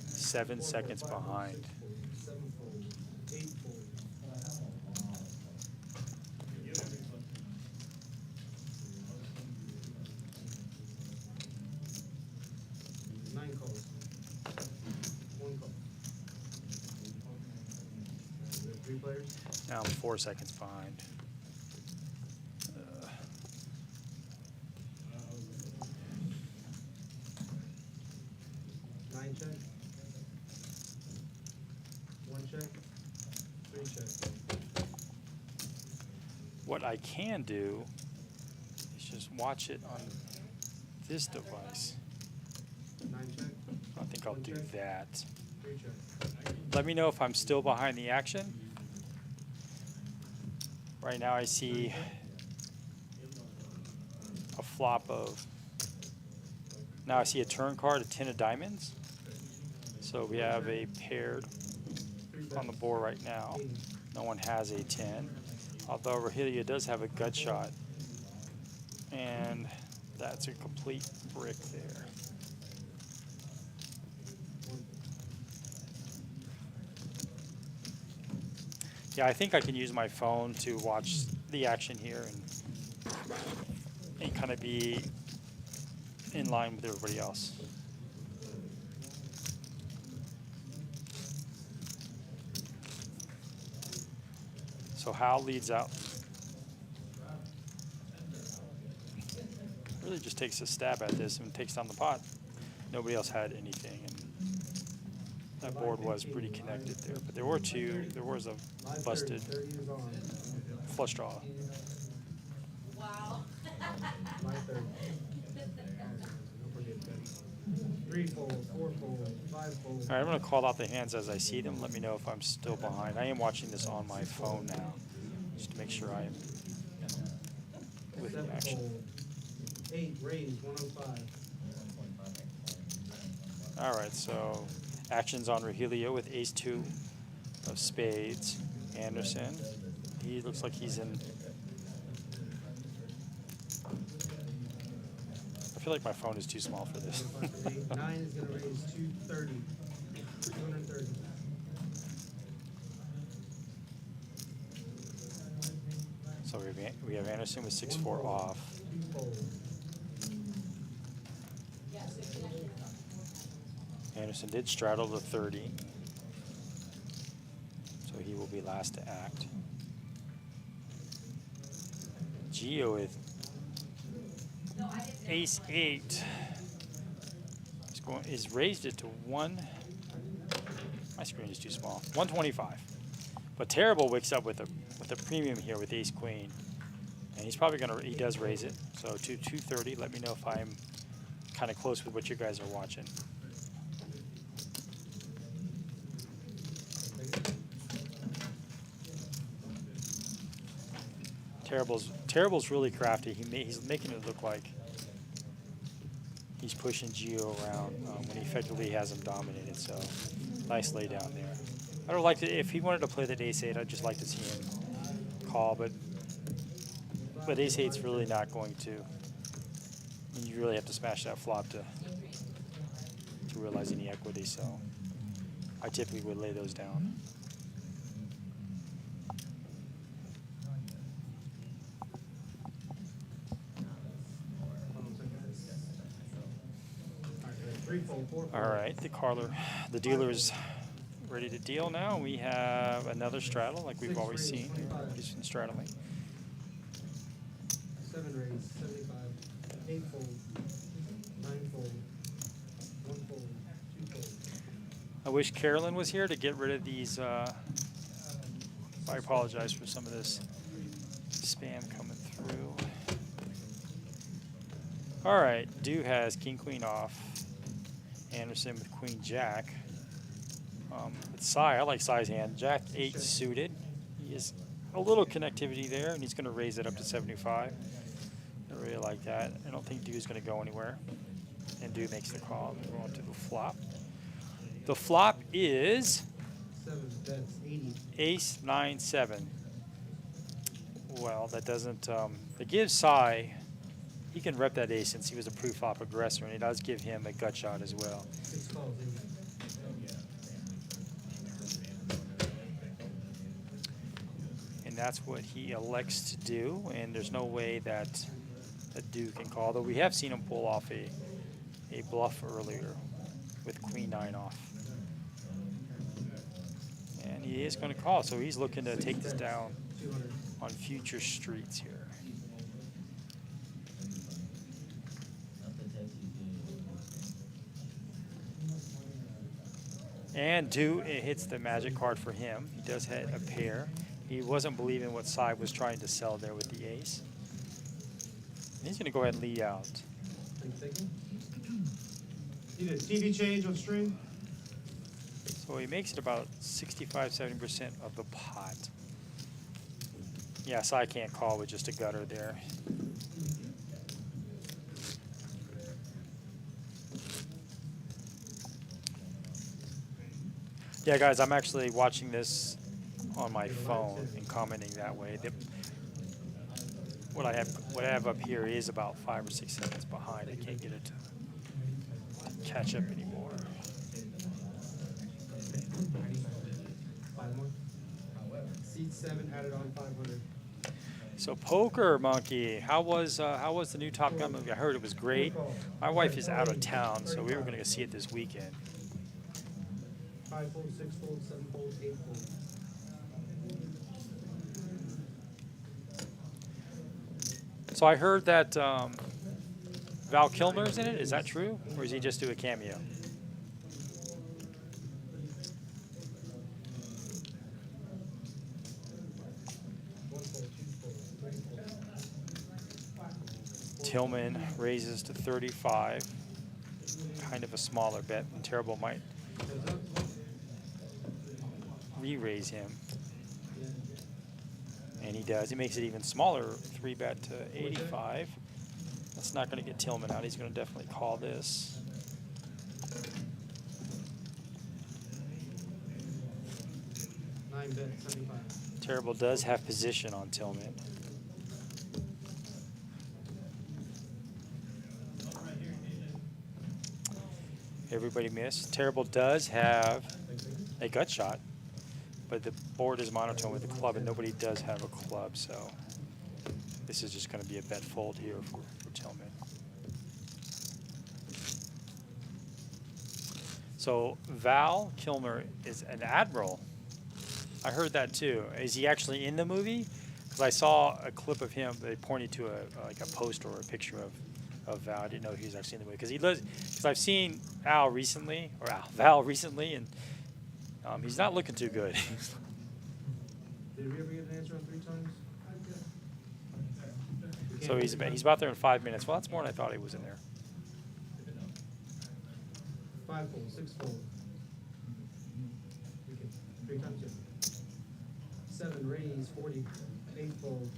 7 4 seconds fold, 5 fold, behind. 6 fold, 7 fold, 8 fold. 9 calls. 1 call. We have 3 players. Now I'm 4 seconds behind. 9 check. 1 check. 3 check. What I can do is just watch it on this device. 9 check. I think I'll do that. 3 check. Let me know if I'm still behind the action. Right now I see a flop of, now I see a turn card, a 10 of diamonds. So we have a paired on the board right now. No one has a 10. Although Rahilia does have a gut shot. And that's a complete brick there. Yeah, I think I can use my phone to watch the action here and kind of be in line with everybody else. So Hal leads out. Really just takes a stab at this and takes down the pot. Nobody else had anything, and that board was pretty connected there. But there were two. There was a busted 30 is on. flush draw. Wow. My 30. Don't forget 3 fold, 4 fold, 5 fold. All right, I'm going to call out the hands as I see them. Let me know if I'm still behind. I am watching this on my phone now, just to make sure I am with the 7 action. fold. 8 raise, 105. All right, so actions on Rahilia with ace-2 of spades. Anderson, he looks like he's in. I feel like my phone is too small for this. 9 is going to raise 230. 230. So we have Anderson with 6-4 off. 2 fold. Anderson did straddle the 30, so he will be last to act. Gio with ace-8 is raised it to 1. My screen is too small. 125. But Terrible wakes up with a premium here with ace-queen, and he's probably gonna. He does raise it, so to 230. Let me know if I'm kind of close with what you guys are watching. Terrible's really crafty. He's making it look like he's pushing Gio around when he effectively has him dominated. So nice lay down there. I would like to, if he wanted to play that ace-8, I'd just like to see him call, but ace-8's really not going to. You really have to smash that flop to realize any equity. So I typically would lay those down. All right, the dealer's ready to deal now. We have another straddle like we've always seen. He's been straddling. 7 raise, 75. 8 fold. 9 fold. 1 fold. 2 fold. I wish Carolyn was here to get rid of these. I apologize for some of this spam coming through. All right, Dew has king queen off. Anderson with queen jack. With Cy, I like Cy's hand. Jack 8 suited. He has a little connectivity there, and he's going to raise it up to 75. I really like that. I don't think Dew's going to go anywhere. And Dew makes the call. We're going to the flop. The flop is 7 bets, 80. ace 9 7. Well, that doesn't. It gives Cy. He can rep that ace since he was a pre-flop aggressor, and it does give him a gut shot as well. 6 calls, 80. And that's what he elects to do, and there's no way that Dew can call, though we have seen him pull off a bluff earlier with queen 9 off. And he is going to call, so he's looking to take this down 200. on future streets here. And Dew, it hits the magic card for him. He does hit a pair. He wasn't believing what Cy was trying to sell there with the ace. And he's going to go ahead and lead out. You did TV change on stream? So he makes it about 65–70% of the pot. Yeah, Cy can't call with just a gutter there. Yeah, guys, I'm actually watching this on my phone and commenting that way. What I have up here is about 5 or 6 seconds behind. I can't get it to catch up anymore. 5 more. Seat 7 added on 500. So Poker Monkey, how was the new Top Gun movie? I heard it was great. My wife is out of town, so we were going to go see it this weekend. 5 fold, 6 fold, 7 fold, 8 fold. So I heard that Val Kilmer's in it. Is that true, or does he just do a cameo? Tillman raises to 35. Kind of a smaller bet, and Terrible might re-raise him. And he does. He makes it even smaller, 3-bet to 85. That's not going to get Tillman out. He's going to definitely call this. $9 bet, 75. Terrible does have position on Tillman. Everybody missed. Terrible does have a gut shot, but the board is monotone with the club, and nobody does have a club, so this is just going to be a bet fold here for Tillman. So Val Kilmer is an admiral. I heard that too. Is he actually in the movie? Because I saw a clip of him. They pointed to like a poster or a picture of Val. I didn't know he was actually in the movie because I've seen Val recently, and he's not looking too good. Did we ever get an answer on 3 times? So he's about there in 5 minutes. Well, that's more than I thought he was in there. 5 fold, 6 fold. 3 times, yeah. 7 raise, 40, 8 fold.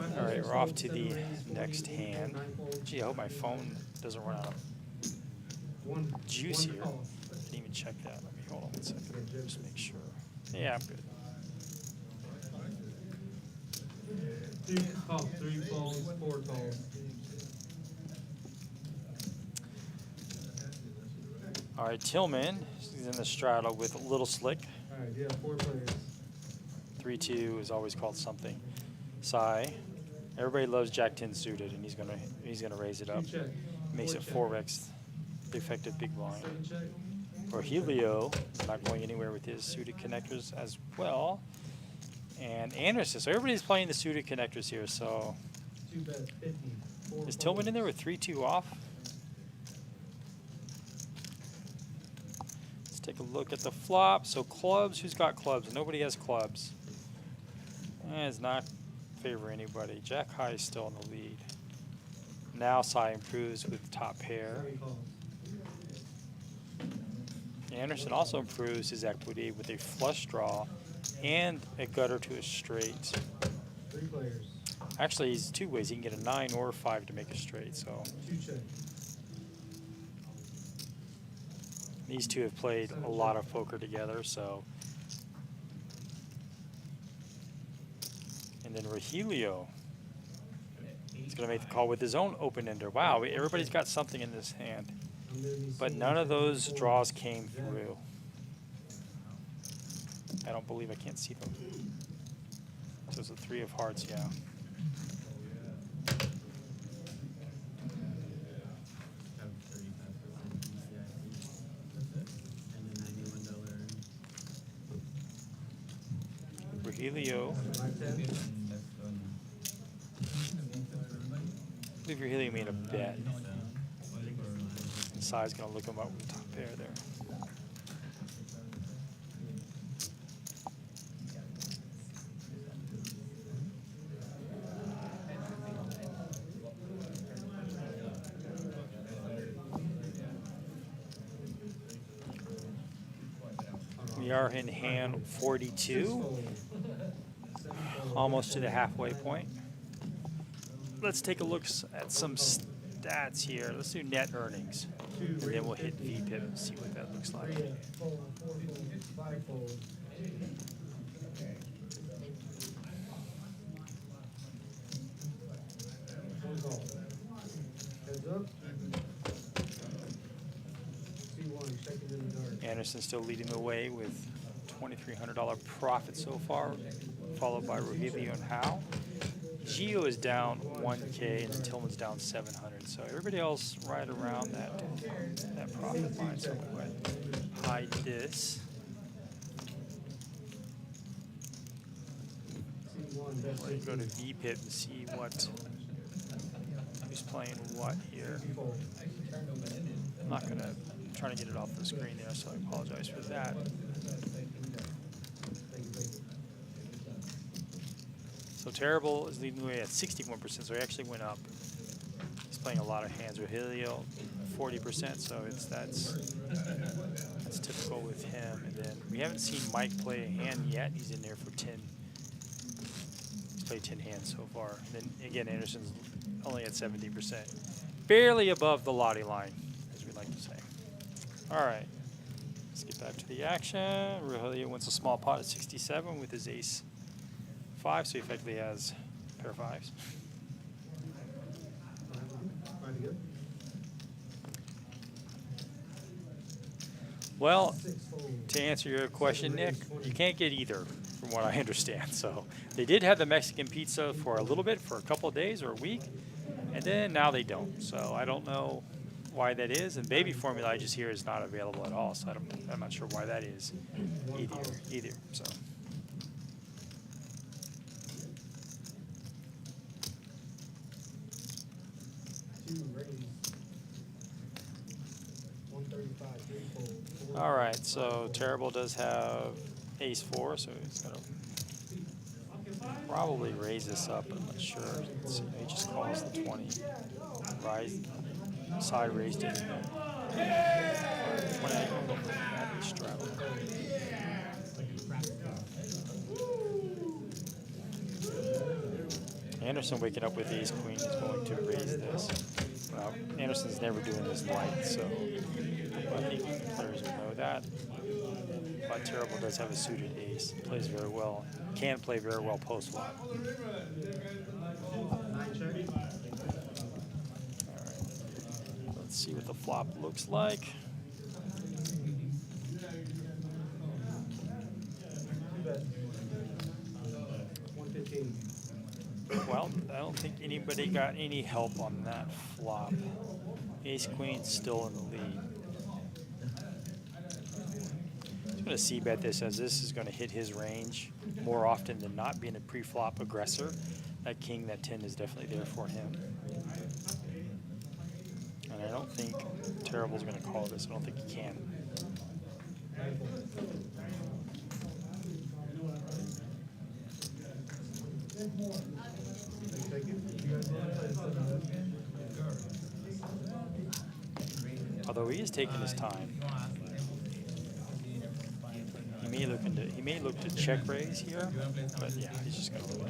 All right, we're off to the next hand. Gee, I hope my phone doesn't run out of juice here. Didn't even check that. Let me hold on 1 second. Just make sure. Yeah, I'm good. 3 folds, 4 calls. All right, Tillman is in the straddle with Little Slick. All right, you have 4 players. 3-2 is always called something. Cy. Everybody loves Jack 10 suited, and he's gonna raise it up. Check. Makes it 4x the effective big blind. 7 check. Or Helio, not going anywhere with his suited connectors as well. And Anderson. So everybody's playing the suited connectors here. So 2 bet, 50. 4 is Tillman in there with 3-2 off? Let's take a look at the flop. So clubs, who's got clubs? Nobody has clubs. It's not favor anybody. Jack high is still in the lead. Now Cy improves with top pair. Anderson also improves his equity with a flush draw and a gutter to a straight. 3 players. Actually, he's 2 ways. He can get a 9 or a 5 to make a straight. So 2 check. these two have played a lot of poker together. So, and then Rogelio. He's going to make the call with his own open-ender. Wow, everybody's got something in this hand. But none of those draws came through. I don't believe I can't see them. So it's a 3 of hearts, yeah. Have 35% PCI. And a $91. Rogelio. I believe Rogelio made a bet. Cy's going to look him up with the top pair there. We are in hand 42, almost to the halfway point. Let's take a look at some stats here. Let's do net earnings, and then we'll hit VPIP and see what that looks like. 3 fold, 4 fold, 5 fold. One call. Heads up. C1, check it in the dark. Anderson still leading the way with $2,300 profit so far, followed by Rogelio and Howe. Gio is down 1K and Tillman's down 700. So everybody else right around that profit line. So we would hide this. C1, best We're going to go to VPIP and see who's playing what here. fold. I'm not going to try to get it off the screen there, so I apologize for that. So Terrible is leading the way at 61%, so he actually went up. He's playing a lot of hands. Rogelio 40%, so that's typical with him. And then we haven't seen Mike play a hand yet. He's in there for 10. He's played 10 hands so far. And then again, Anderson's only at 70%, barely above the Lottie line, as we like to say. All right, let's get back to the action. Rogelio wins a small pot at 67 with his ace 5, so he effectively has a pair of 5s. Mighty good. Well, 6 fold. to answer your question, Nick, you can't get either, from what I understand. So they did have the Mexican pizza for a little bit, for a couple of days or a week, and then now they don't. So I don't know why that is. And baby formula, I just hear, is not available at all. So I'm not sure why that is either. So. Raise. 135, 3 fold. 4. All right, so Terrible does have ace 4, so he's going to probably raise this up, but I'm not sure. Let's see, he just calls the 20. Side raised it. 20. Straddle. Anderson waking up with ace queen is going to raise this. Anderson's never doing this light, so I think players will know that. But Terrible does have a suited ace. Plays very well. Can play very well post flop. All right. Let's see what the flop looks like. Too bad. 115. Well, I don't think anybody got any help on that flop. Ace Queen still in the lead. I'm going to c-bet this, as this is going to hit his range more often than not, being a pre-flop aggressor. That king, that 10 is definitely there for him. And I don't think Terrible's going to call this. I don't think he can. Thank you. You guys want to play the Although he is taking his time. He may look to check raise here, but yeah, he's just gonna go.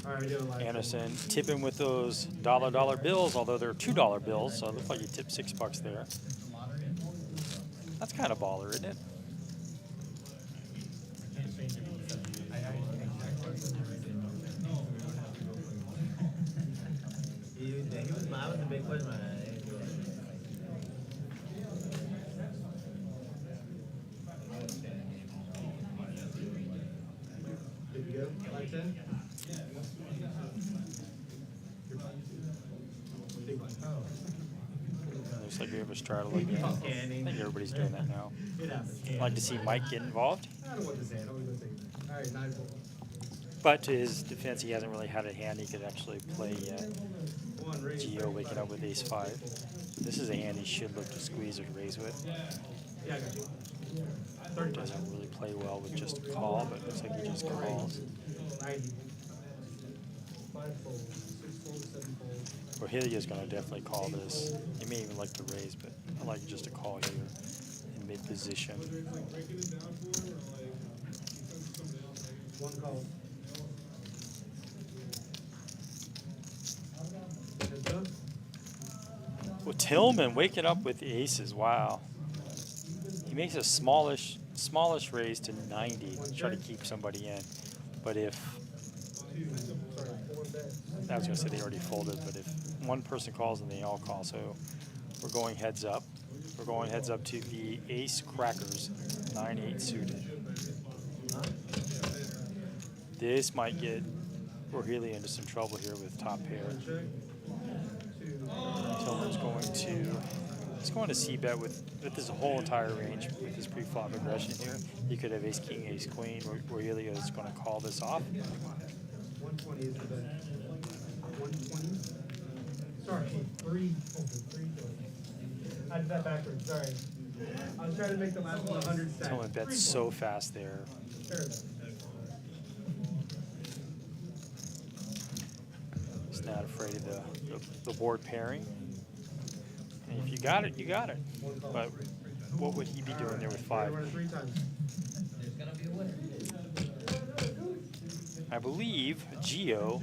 Alright, we do a live. Anderson tipping with those dollar bills, although they're $2 bills, so it looks like you tipped $6 there. That's kind of baller, isn't it? He was my big question. Good to go? 5-10? Looks like we have a straddle again. I think everybody's doing that now. It happens. I'd like to see Mike get involved, I don't want to say it. I'm going to take it. Alright, 9-4. but to his defense, he hasn't really had a hand he could actually play yet. One, raise. Geo waking up with ace-5. This is a hand he should look to squeeze or to raise with. Yeah, I got you. 30. Doesn't really play well with just a call, but looks like he just calls. 90. 5 fold, 6 fold, 7 fold. Rohelia's going to definitely call this. He may even like to raise, but I like just a call here in mid position. One call. Heads up. Well, Tillman waking up with the aces. Wow. He makes a smallish raise to 90 to try to keep somebody in. But if, 2, sorry, 4 bets. I was going to say they already folded, but if one person calls and they all call, so we're going heads up. We're going heads up to the ace crackers, 9-8 suited. This might get Rohelia into some trouble here with top pair. Check. 2. Tillman's going to c-bet with this whole entire range with his pre-flop aggression here. He could have ace king, ace queen. Rohelia is going to call this off. 120 is the bet. 120. Sorry, 3 over 3. I did that backwards. Sorry. I was trying to make the last one 100 stack. Tillman bets so fast there. Fair enough. He's not afraid of the board pairing. And if you got it, you got it. But what would he be doing there with 5? Run it 3 times. There's gonna be a winner. I believe Geo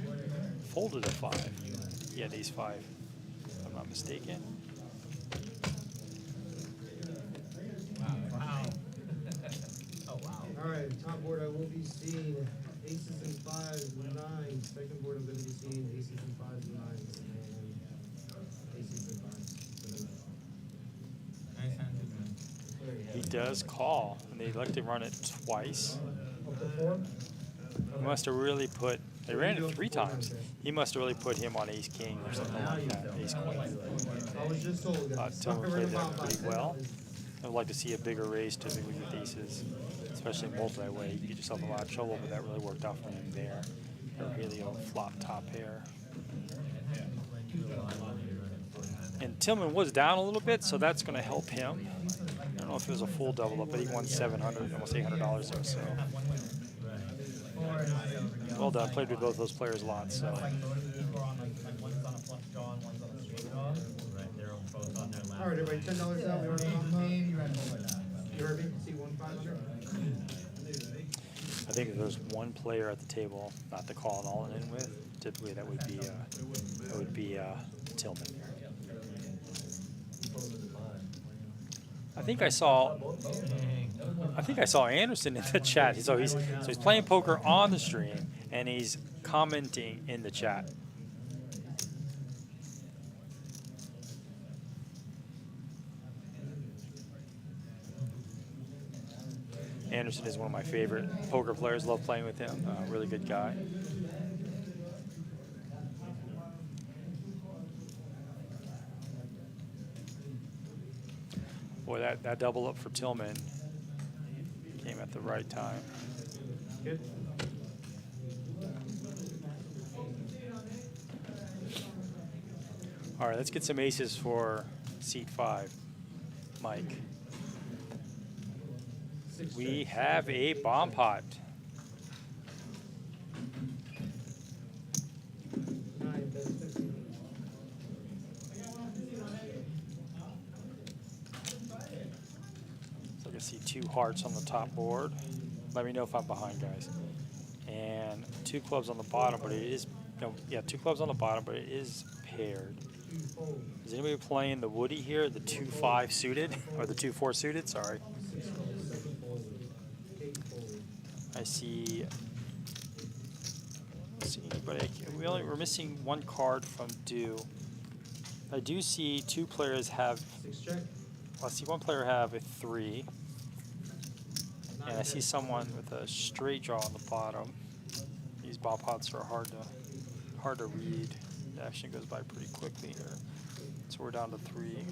folded a 5. He had ace 5, if I'm not mistaken. Wow. Oh wow. All right, top board I will be seeing aces and 5s, 9s. Second board I'm going to be seeing aces and 5s, 9s, and aces and 5s. Nice hand, man. He does call, and they like to run it twice. Up to 4? He must have really put, they ran it 3 times. He must have really put him on ace king or something like that, ace queen. I was just told that. Tillman played that pretty well. I'd like to see a bigger raise typically with aces, especially multi-way. You get yourself in a lot of trouble, but that really worked out for him there. Rogelio flop top pair. And Tillman was down a little bit, so that's going to help him. I don't know if it was a full double up, but he won $700, almost $800 there, so. Well done. Played with both those players a lot, so. One's on a flush draw and one's on a straight draw. Right, they're both on their lap. All right, everybody, $10 out. We already You ran over that. You heard me? See 1-500? I think if there's one player at the table not to call it all in with, typically that would be Tillman. I think I saw Anderson in the chat. So he's playing poker on the stream and he's commenting in the chat. Anderson is one of my favorite poker players. Love playing with him. Really good guy. Boy, that double up for Tillman came at the right time. Good. All right, let's get some aces for seat 5, Mike. We have a bomb pot. 9 bets 15. So I can see 2 hearts on the top board. Let me know if I'm behind, guys. And 2 clubs on the bottom, but it is, no, yeah, 2 clubs on the bottom, but it is paired. 2 fold. Is anybody playing the Woody here, the 2-5 suited, or the 2-4 suited? Sorry. 6 fold, 7 fold, 8 fold. I see. Let's see anybody. We're missing 1 card from due. I do see 2 players have. 6 check. I see 1 player have a 3, 9 and I see bets. someone with a straight draw on the bottom. These ball pots are hard to read. The action goes by pretty quickly here. So we're down to 3.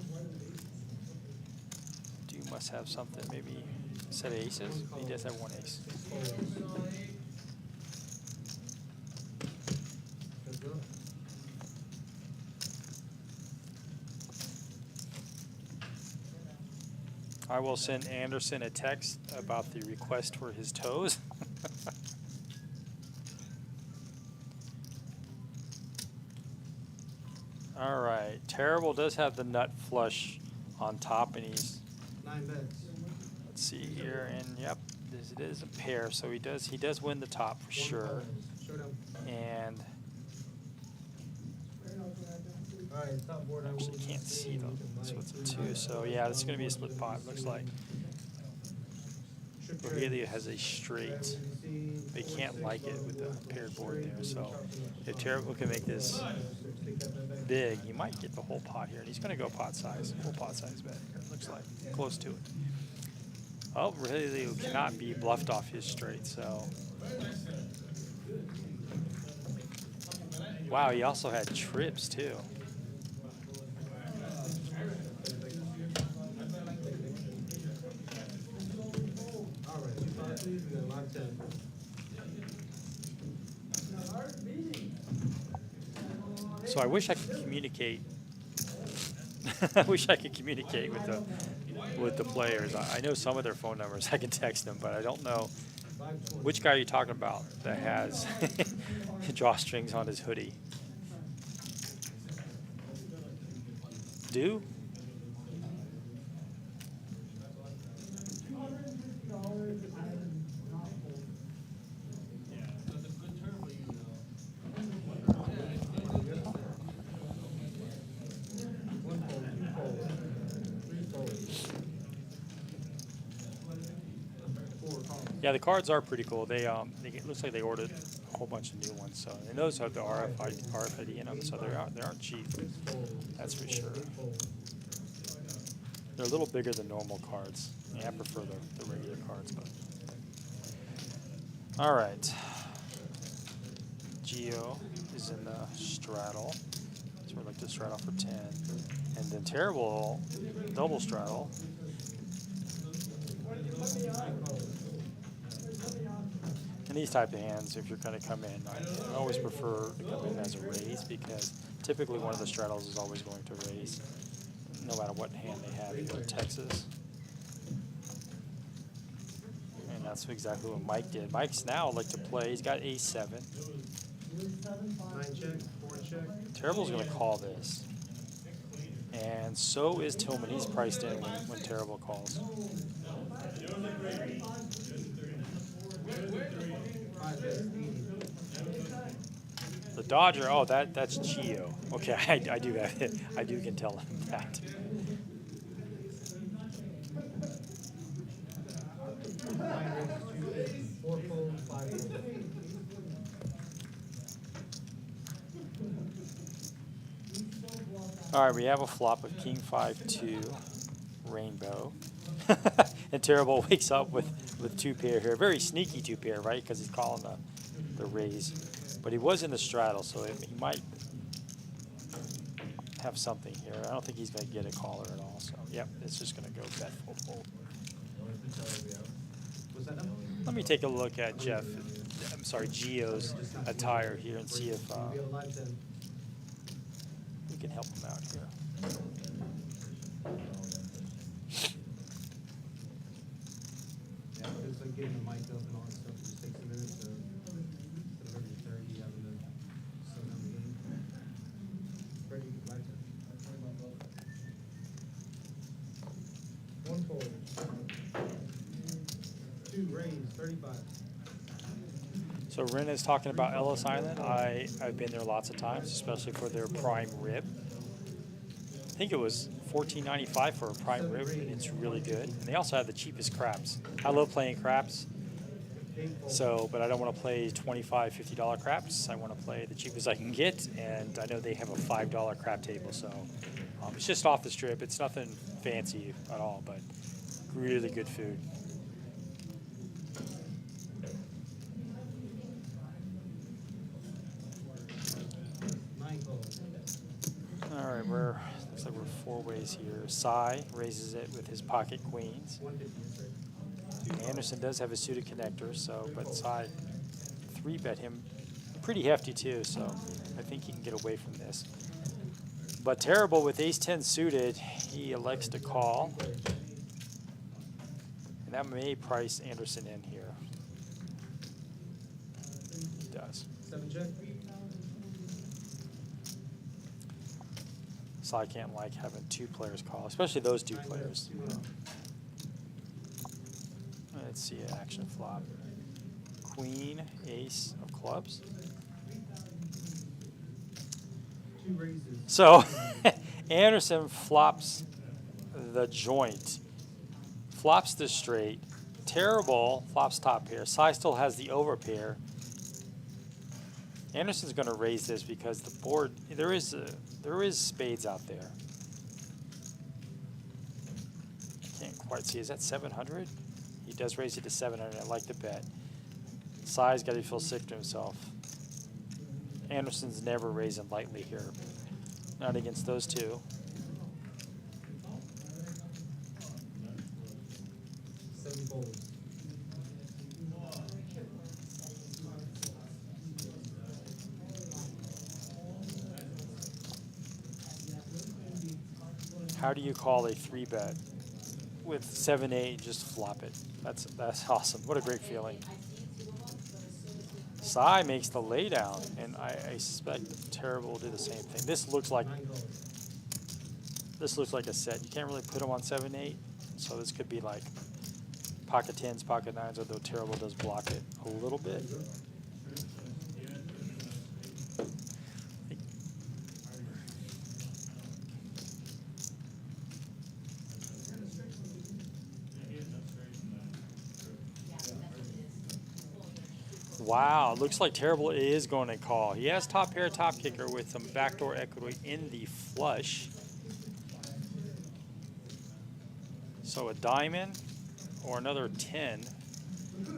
Due must have something. Maybe a set of aces. He does have 1 ace. Let's go. I will send Anderson a text about the request for his toes. All right, Terrible does have the nut flush on top, and he's, 9 bets. let's see here, and yep, it is a pair, so he does win the top for sure. Showdown. And Alright, top board. I will actually be can't see seeing them, so Mike. it's a 2. So yeah, it's gonna be a split pot. Looks like Trip Rogelio has a straight. They can't like it with the paired board there. So if Terrible can make this big, he might get the whole pot here, and he's gonna go pot size, full pot size bet. It looks like close to it. Oh, Rogelio cannot be bluffed off his straight. So wow, he also had trips too. Alright, 2 5 please. We got a lot of 10. So I wish I could communicate. I wish I could communicate with the players. I know some of their phone numbers. I can text them, but I don't know 520. which guy are you talking about that has drawstrings on his hoodie. Do? One fold, 2 fold, 3 fold. 4 call. Yeah, the cards are pretty cool. It looks like they ordered a whole bunch of new ones. So and those have the RFID in them, so they aren't cheap. 6 fold. That's for 7 sure. fold, 8 fold. They're a little bigger than normal cards. Yeah, I prefer the regular cards, but. All right. Geo is in the straddle. So we're like to straddle for 10. And then Terrible double straddle. In these type of hands, if you're going to come in, I always prefer to come in as a raise because typically one of the straddles is always going to raise, no matter what hand they have here in Texas. And that's exactly what Mike did. Mike's now like to play. He's got A7. 9 check, 4 check. Terrible's going to call this. And so is Tillman. He's priced in when Terrible calls. 5 bets, 80. The Dodger, oh, that's Geo. Okay, I do have it. I can tell him that. 9 raises, 250. 4 fold, 5 fold. All right, we have a flop of King 5-2, Rainbow. And Terrible wakes up with 2 pair here. Very sneaky 2 pair, right? Because he's calling the raise. But he was in the straddle, so he might have something here. I don't think he's going to get a caller at all. So, yep, it's just going to go bet fold fold. What's that number? Let me take a look at Geo's attire here and see if We'll be a live 10. we can help him out here. Yeah, it's like getting the mic up and all that stuff. It just takes a minute to, instead of every 30, having to slow down the game. Ready, blackjack. One fold. Two raise, 35. So Ren is talking about Ellis Island. I've been there lots of times, especially for their prime rib. I think it was $14.95 for a prime rib, and it's really good. And they also have the cheapest craps. I love playing craps, so but I don't want to play $25, $50 craps. I want to play the cheapest I can get, and I know they have a $5 crap table, so it's just off the strip. It's nothing fancy at all, but really good food. All right, looks like we're 4 ways here. Cy raises it with his pocket queens. Anderson does have a suited connector, so but Cy 3-bet him pretty hefty too, so I think he can get away from this. But terrible with ace-10 suited, he elects to call, and that may price Anderson in here. He does. 7 check. So I can't like having 2 players call, especially those 2 players. Let's see an action flop. Queen, ace of clubs. 2 raises. So Anderson flops the joint, flops the straight, terrible, flops top pair. Cy still has the overpair. Anderson's going to raise this because the board, there is spades out there. Can't quite see. Is that 700? He does raise it to 700. I like the bet. Cy's got to feel sick to himself. Anderson's never raising lightly here. Not against those 2. How do you call a 3-bet with 7-8? Just flop it. That's awesome. What a great feeling. Cy makes the laydown, and I suspect Terrible will do the same thing. This looks like a set. You can't really put them on 7-8, so this could be like pocket 10s, pocket 9s, although Terrible does block it a little bit. Wow, looks like Terrible is going to call. He has top pair, top kicker with some backdoor equity in the flush. So a diamond or another 10.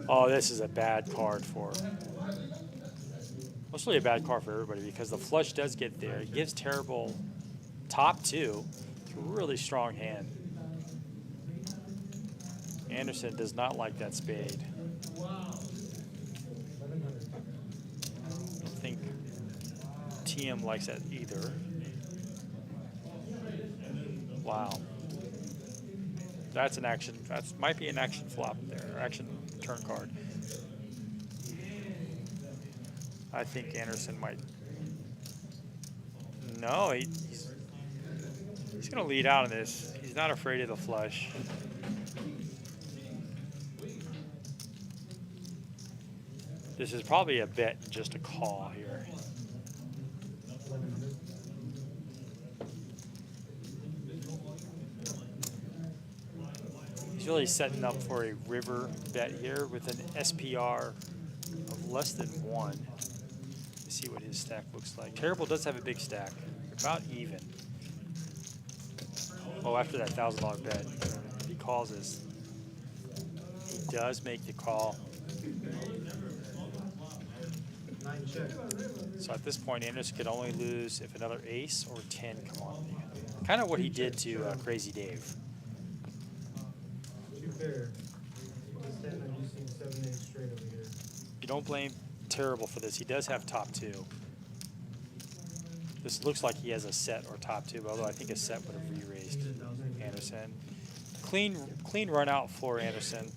Oh, this is a bad card for. Mostly a bad card for everybody because the flush does get there. It gives Terrible top 2. It's a really strong hand. Anderson does not like that spade. I don't think TM likes that either. Wow. That's an action. That might be an action flop there, action turn card. I think Anderson might. No, he's going to lead out in this. He's not afraid of the flush. This is probably a bet, just a call here. He's really setting up for a river bet here with an SPR of less than 1. Let's see what his stack looks like. Terrible does have a big stack, about even. Oh, after that $1,000 bet, he calls this. He does make the call. 9 check. So at this point, Anderson could only lose if another ace or 10 come on. Kind of what he did to Crazy Dave. 2 pair. Instead, I'm using 7-8 straight over here. You don't blame Terrible for this. He does have top 2. This looks like he has a set or top two, although I think a set would have re-raised Anderson. Clean run out for Anderson.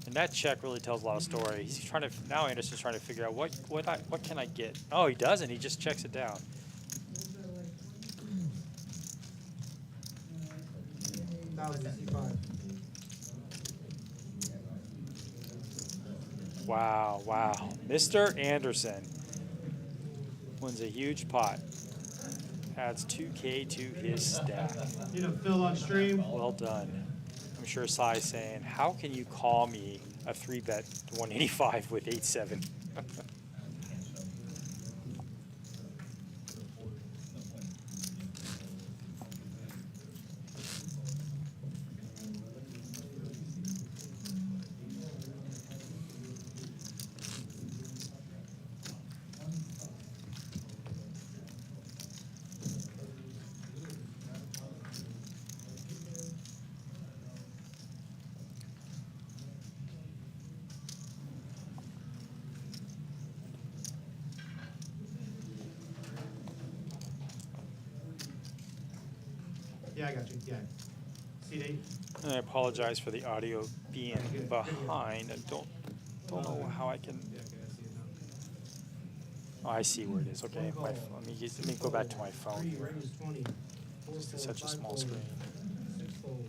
And that check really tells a lot of story. He's trying to, now Anderson's trying to figure out what can I get? Oh, he doesn't. He just checks it down. C5. Wow, wow. Mr. Anderson wins a huge pot. Adds 2K to his stack. Need a fill on stream. Well done. I'm sure Sai's saying, how can you call me a 3-bet 185 with 8-7? Yeah, I got you. Yeah. CD. And I apologize for the audio being behind. I don't know how I can. Yeah, okay, I see it now. Oh, I see where it is. Okay, let me go back to my phone Three, here. raise 20. Four Just fold, such a five small fold, screen. 6 fold.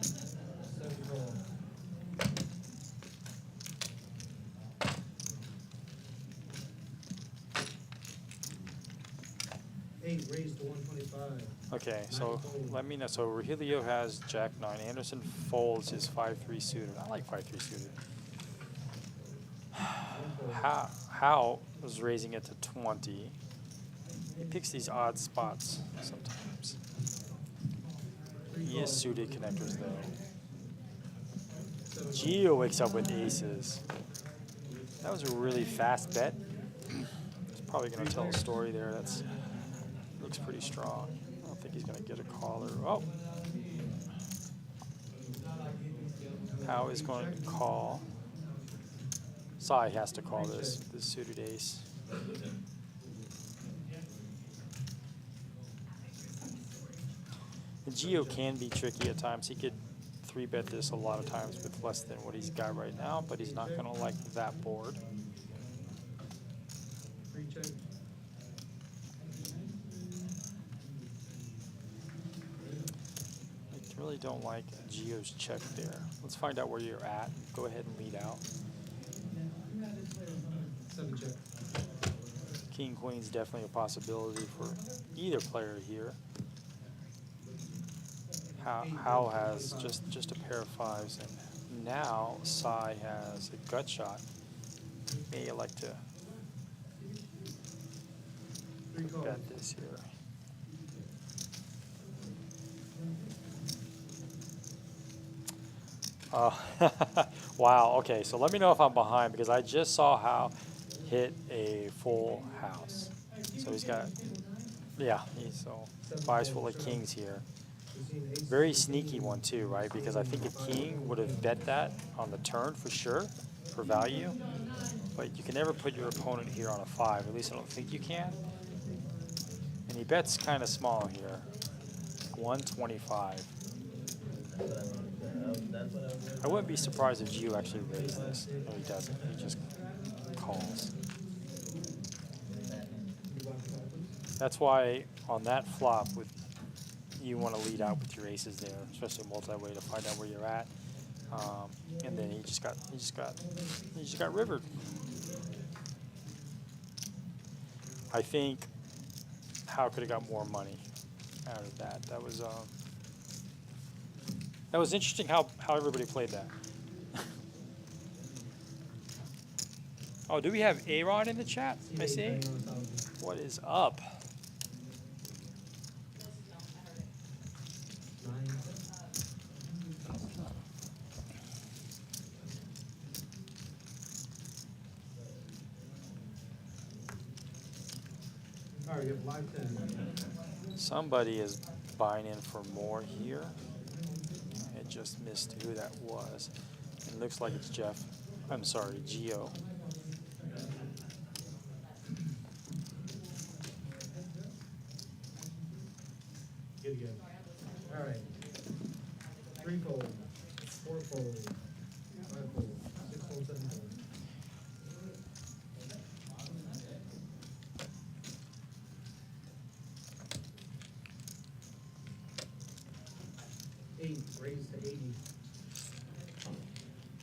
7 fold. 8 raised to 125. Okay, so let me know. So Virgilio has Jack 9. Anderson folds his 5-3 suited. I like 5-3 suited. How was raising it to 20. He picks these odd spots sometimes. He is suited connectors though. Gio wakes up with aces. That was a really fast bet. He's probably going to tell a story there. That's looks pretty strong. I don't think he's going to get a caller. Oh. How is going to call. Sai has to call this suited ace. The Geo can be tricky at times. He could 3-bet this a lot of times with less than what he's got right now, but he's not going to like that board. Free check. I really don't like Geo's check there. Let's find out where you're at. Go ahead and lead out. 7 check. King Queen's definitely a possibility for either player here. How has just a pair of 5s, and now Sai has a gut shot. May elect to 3 calls. bet this here. Wow, okay, so let me know if I'm behind because I just saw how hit a full house. So he's got, yeah, so 5's full of kings here. Very sneaky one too, right? Because I think a king would have bet that on the turn for sure, for value. But you can never put your opponent here on a 5, at least I don't think you can. And he bets kind of small here, 125. I wouldn't be surprised if Gio actually raised this. No, he doesn't. He just calls. That's why on that flop, you want to lead out with your aces there, especially multi-way to find out where you're at. And then he just got rivered. I think How could have got more money out of that. That was interesting how everybody played that. Oh, do we have A-Rod in the chat? I see. What is up? All right, you have live 10. Somebody is buying in for more here. I just missed who that was. It looks like it's Jeff. I'm sorry, Gio. Alright. 3-fold, 4-fold, 5-fold, 6-fold, 7-fold. 8, raise to 80.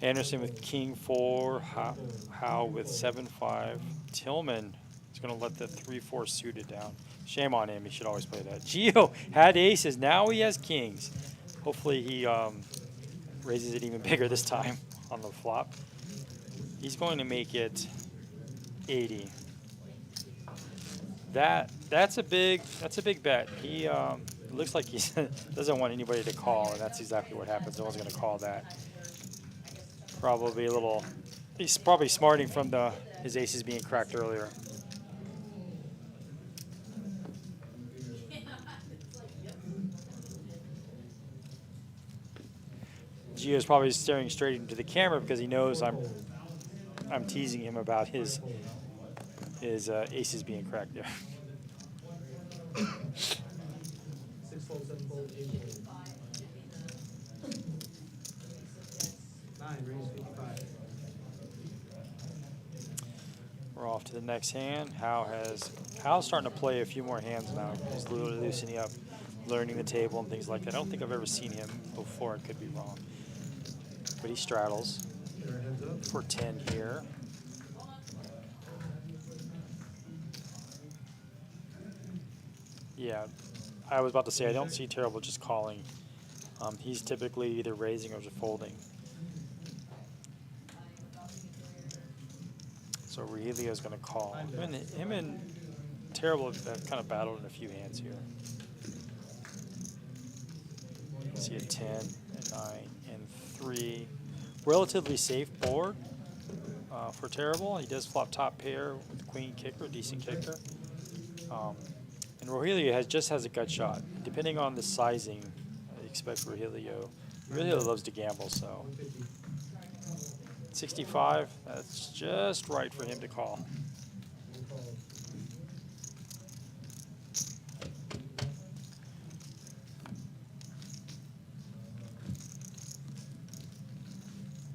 Anderson with king 4, Howe with 7-5. Tillman is going to let the 3-4 suited down. Shame on him. He should always play that. Gio had aces. Now he has kings. Hopefully he raises it even bigger this time on the flop. He's going to make it 80. That's a big bet. He looks like he doesn't want anybody to call, and that's exactly what happens. No one's going to call that. Probably a little. He's probably smarting from his aces being cracked earlier. Gio's probably staring straight into the camera because he knows I'm teasing him about his aces being cracked there. 6-fold, 7-fold, 8-fold. 9, raise 55. We're off to the next hand. How's starting to play a few more hands now. He's loosening up, learning the table and things like that. I don't think I've ever seen him before. I could be wrong. But he straddles for 10 here. Yeah, I was about to say I don't see terrible just calling. He's typically either raising or just folding. So Rogelio's going to call. Him and Terrible have kind of battled in a few hands here. See a 10, a 9, and 3. Relatively safe board for Terrible. He does flop top pair with queen kicker, decent kicker. And Rogelio just has a gut shot. Depending on the sizing, I expect Rogelio. Rogelio loves to gamble, so 65. That's just right for him to call.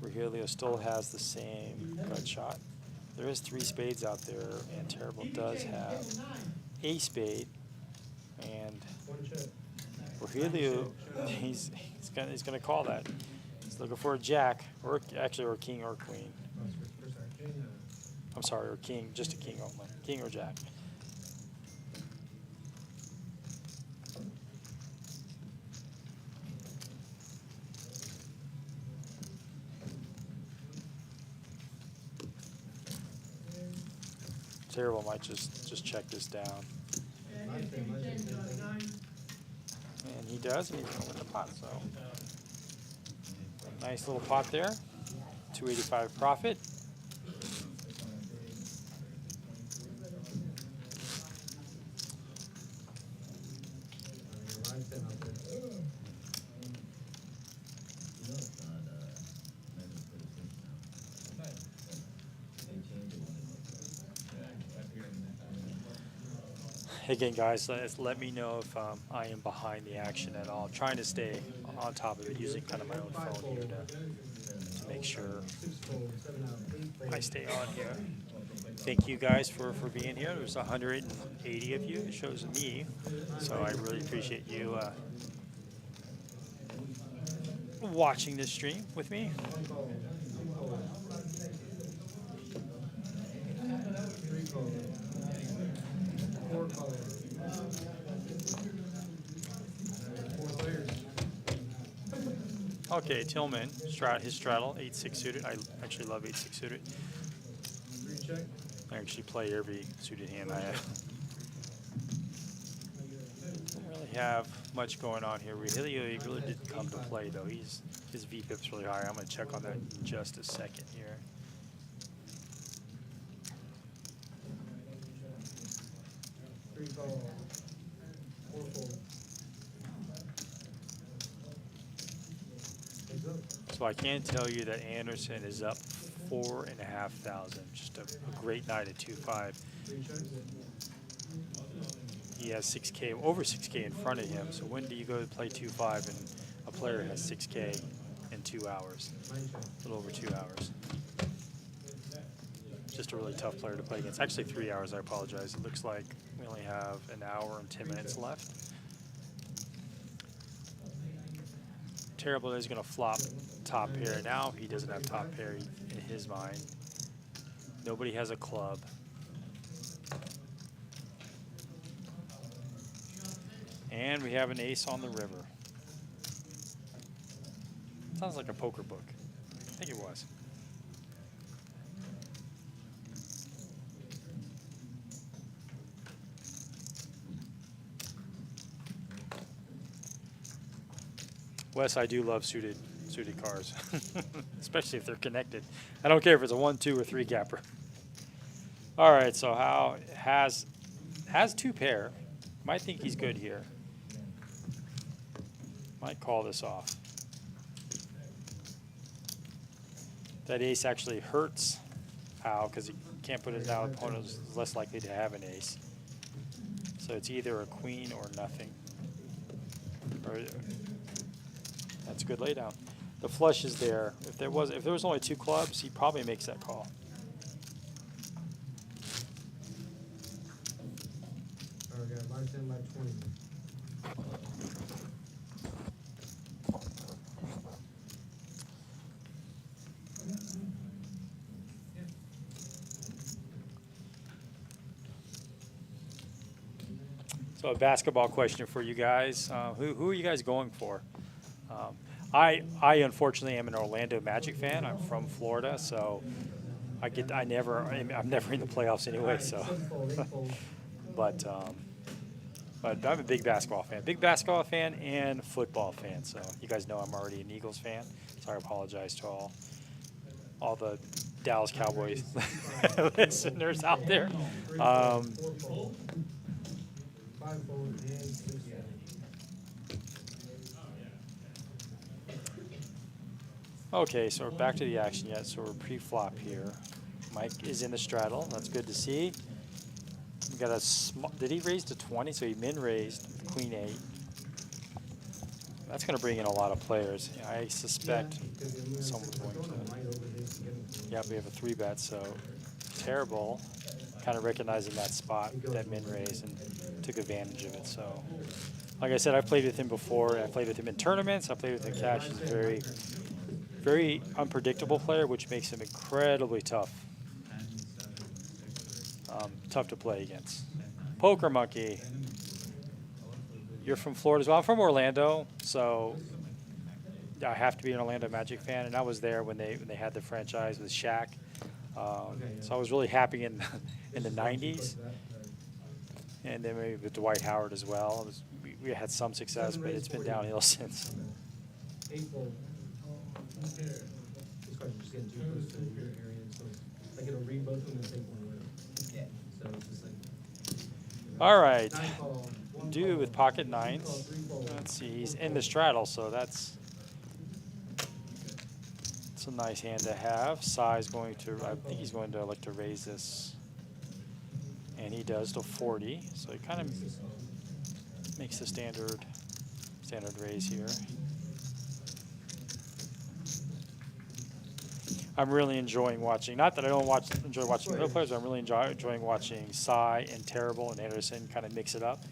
Rogelio still has the same gut shot. There is 3 spades out there, and Terrible does have a spade. And Rogelio, he's gonna call that. He's looking for a jack, or a king or a queen. I'm sorry, or king, just a king only, king or jack. Terrible might just check this down. And he does, and he's going to win the pot, so. Nice little pot there. 285 profit. Again, guys, let me know if I am behind the action at all. I'm trying to stay on top of it, using kind of my own phone here to make sure I stay on here. Thank you guys for being here. There's 180 of you. It shows me, so I really appreciate you watching this stream with me. Okay, Tillman, his straddle, 8-6 suited. I actually love 8-6 suited. I actually play every suited hand I have. Don't really have much going on here. He really did come to play, though. His VPIP's really high. I'm going to check on that in just a second here. So I can tell you that Anderson is up 4,500. Just a great night at 2-5. he has 6K, over 6K in front of him. So when do you go to play 2-5 and a player has 6K in 2 hours? A little over 2 hours. Just a really tough player to play against. Actually 3 hours, I apologize. It looks like we only have an hour and 10 minutes left. Terrible is going to flop top pair. Now he doesn't have top pair in his mind. Nobody has a club. And we have an ace on the river. Sounds like a poker book. I think it was. Wes, I do love suited cards, especially if they're connected. I don't care if it's a 1, 2, or 3 gapper. All right, so Howe has 2 pair. Might think he's good here. Might call this off. That ace actually hurts Howe because he can't put it down. The opponent is less likely to have an ace. So it's either a queen or nothing. Or, that's a good laydown. The flush is there. If there was only 2 clubs, he probably makes that call. Okay, by 10 by 20. So a basketball question for you guys. Who are you guys going for? I unfortunately am an Orlando Magic fan. I'm from Florida, so I'm never in the playoffs anyway. So, but I'm a big basketball fan and football fan. So you guys know I'm already an Eagles fan. So I apologize to all the Dallas Cowboys listeners out there. Okay, so we're back to the action yet. So we're pre-flop here. Mike is in the straddle. That's good to see. We got a small. Did he raise to 20? So he min raised Queen 8. That's going to bring in a lot of players. I suspect someone's going to. Yeah, we have a 3-bet. So terrible. Kind of recognizing that spot, that min raise, and took advantage of it. So, like I said, I've played with him before. I played with him in tournaments. I played with him in cash. He's a very unpredictable player, which makes him incredibly tough. Tough to play against. Poker Monkey. You're from Florida as well. I'm from Orlando, so I have to be an Orlando Magic fan, and I was there when they had the franchise with Shaq. So I was really happy in the 90s, and then maybe with Dwight Howard as well. We had some success, but it's been downhill since. This card's just getting too close to your area, so like it'll read both of them and take one away. Yeah. So it's just like. All right. 9 call, 1 Do call, with pocket 2 call, nines. 3 call. Let's see. He's in the straddle, so that's a nice hand to have. Sai's going to. I think he's going to like to raise this, and he does to 40. So he kind of makes the standard raise here. I'm really enjoying watching. Not that I don't enjoy watching real players, but I'm really enjoying watching Sai and Terrible and Anderson kind of mix it up.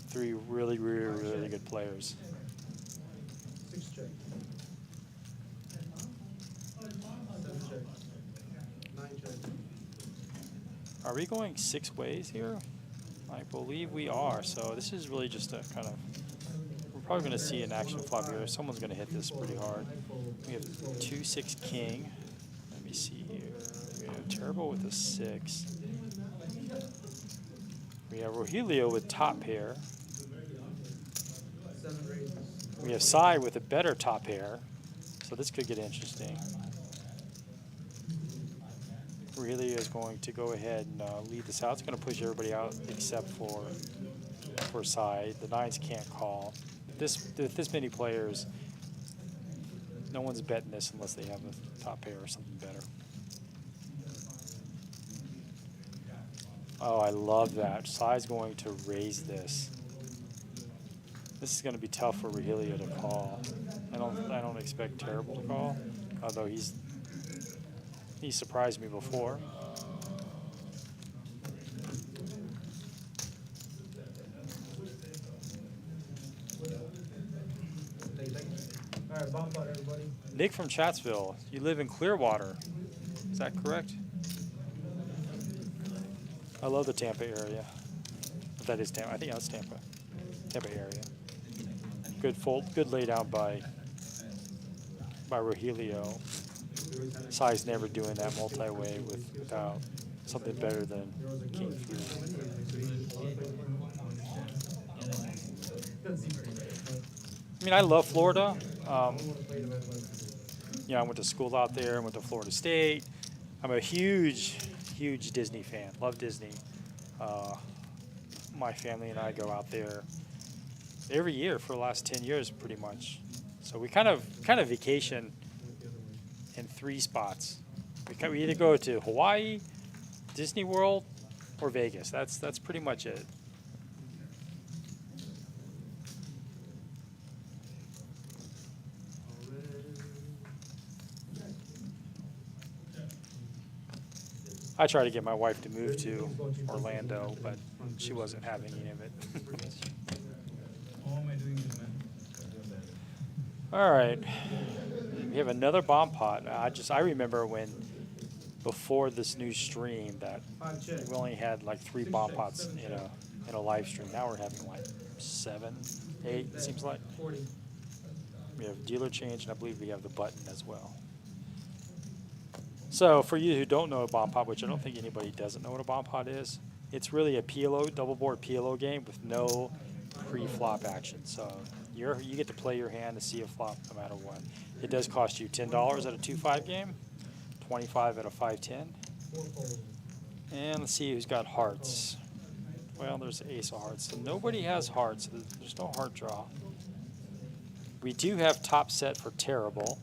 3 really good players. 6 check. 7 check. 9 check. Are we going 6 ways here? I believe we are. So this is really just a kind of. We're probably going to see an action flop here. Someone's going to hit this pretty hard. We have 2-6 king. Let me see here. We have Terrible with a 6. We have Rogelio with top pair. 7 raises. We have Sai with a better top pair. So this could get interesting. Rogelio is going to go ahead and lead this out. It's going to push everybody out except for Sai. The 9s can't call. This many players, no one's betting this unless they have a top pair or something better. Oh, I love that. Sai's going to raise this. This is going to be tough for Rahilio to call. I don't expect Terrible to call, although he surprised me before. All right, bump out everybody. Nick from Chatsville, you live in Clearwater. Is that correct? I love the Tampa area. If that is Tampa. I think that's Tampa. Tampa area. Good fold, good lay down by Rahilio. Sai's never doing that multi-way without something better than King 3. I mean, I love Florida. You know, I went to school out there. I went to Florida State. I'm a huge Disney fan. Love Disney. My family and I go out there every year for the last 10 years, pretty much. So we kind of vacation in 3 spots. We either go to Hawaii, Disney World, or Vegas. That's pretty much it. I tried to get my wife to move to Orlando, but she wasn't having any of it. How am I doing this, man? All right, we have another bomb pot. I remember when before this new stream that we only had like 3 bomb pots in a live stream. Now we're having like 7, 8. It seems like. We have dealer change, and I believe we have the button as well. So for you who don't know a bomb pot, which I don't think anybody doesn't know what a bomb pot is, it's really a PLO, double board PLO game with no pre-flop action. So you get to play your hand to see a flop no matter what. It does cost you $10 at a 2-5 game, $25 at a 5-10. And let's see who's got hearts. Well, there's the ace of hearts. So nobody has hearts. So there's no heart draw. We do have top set for Terrible.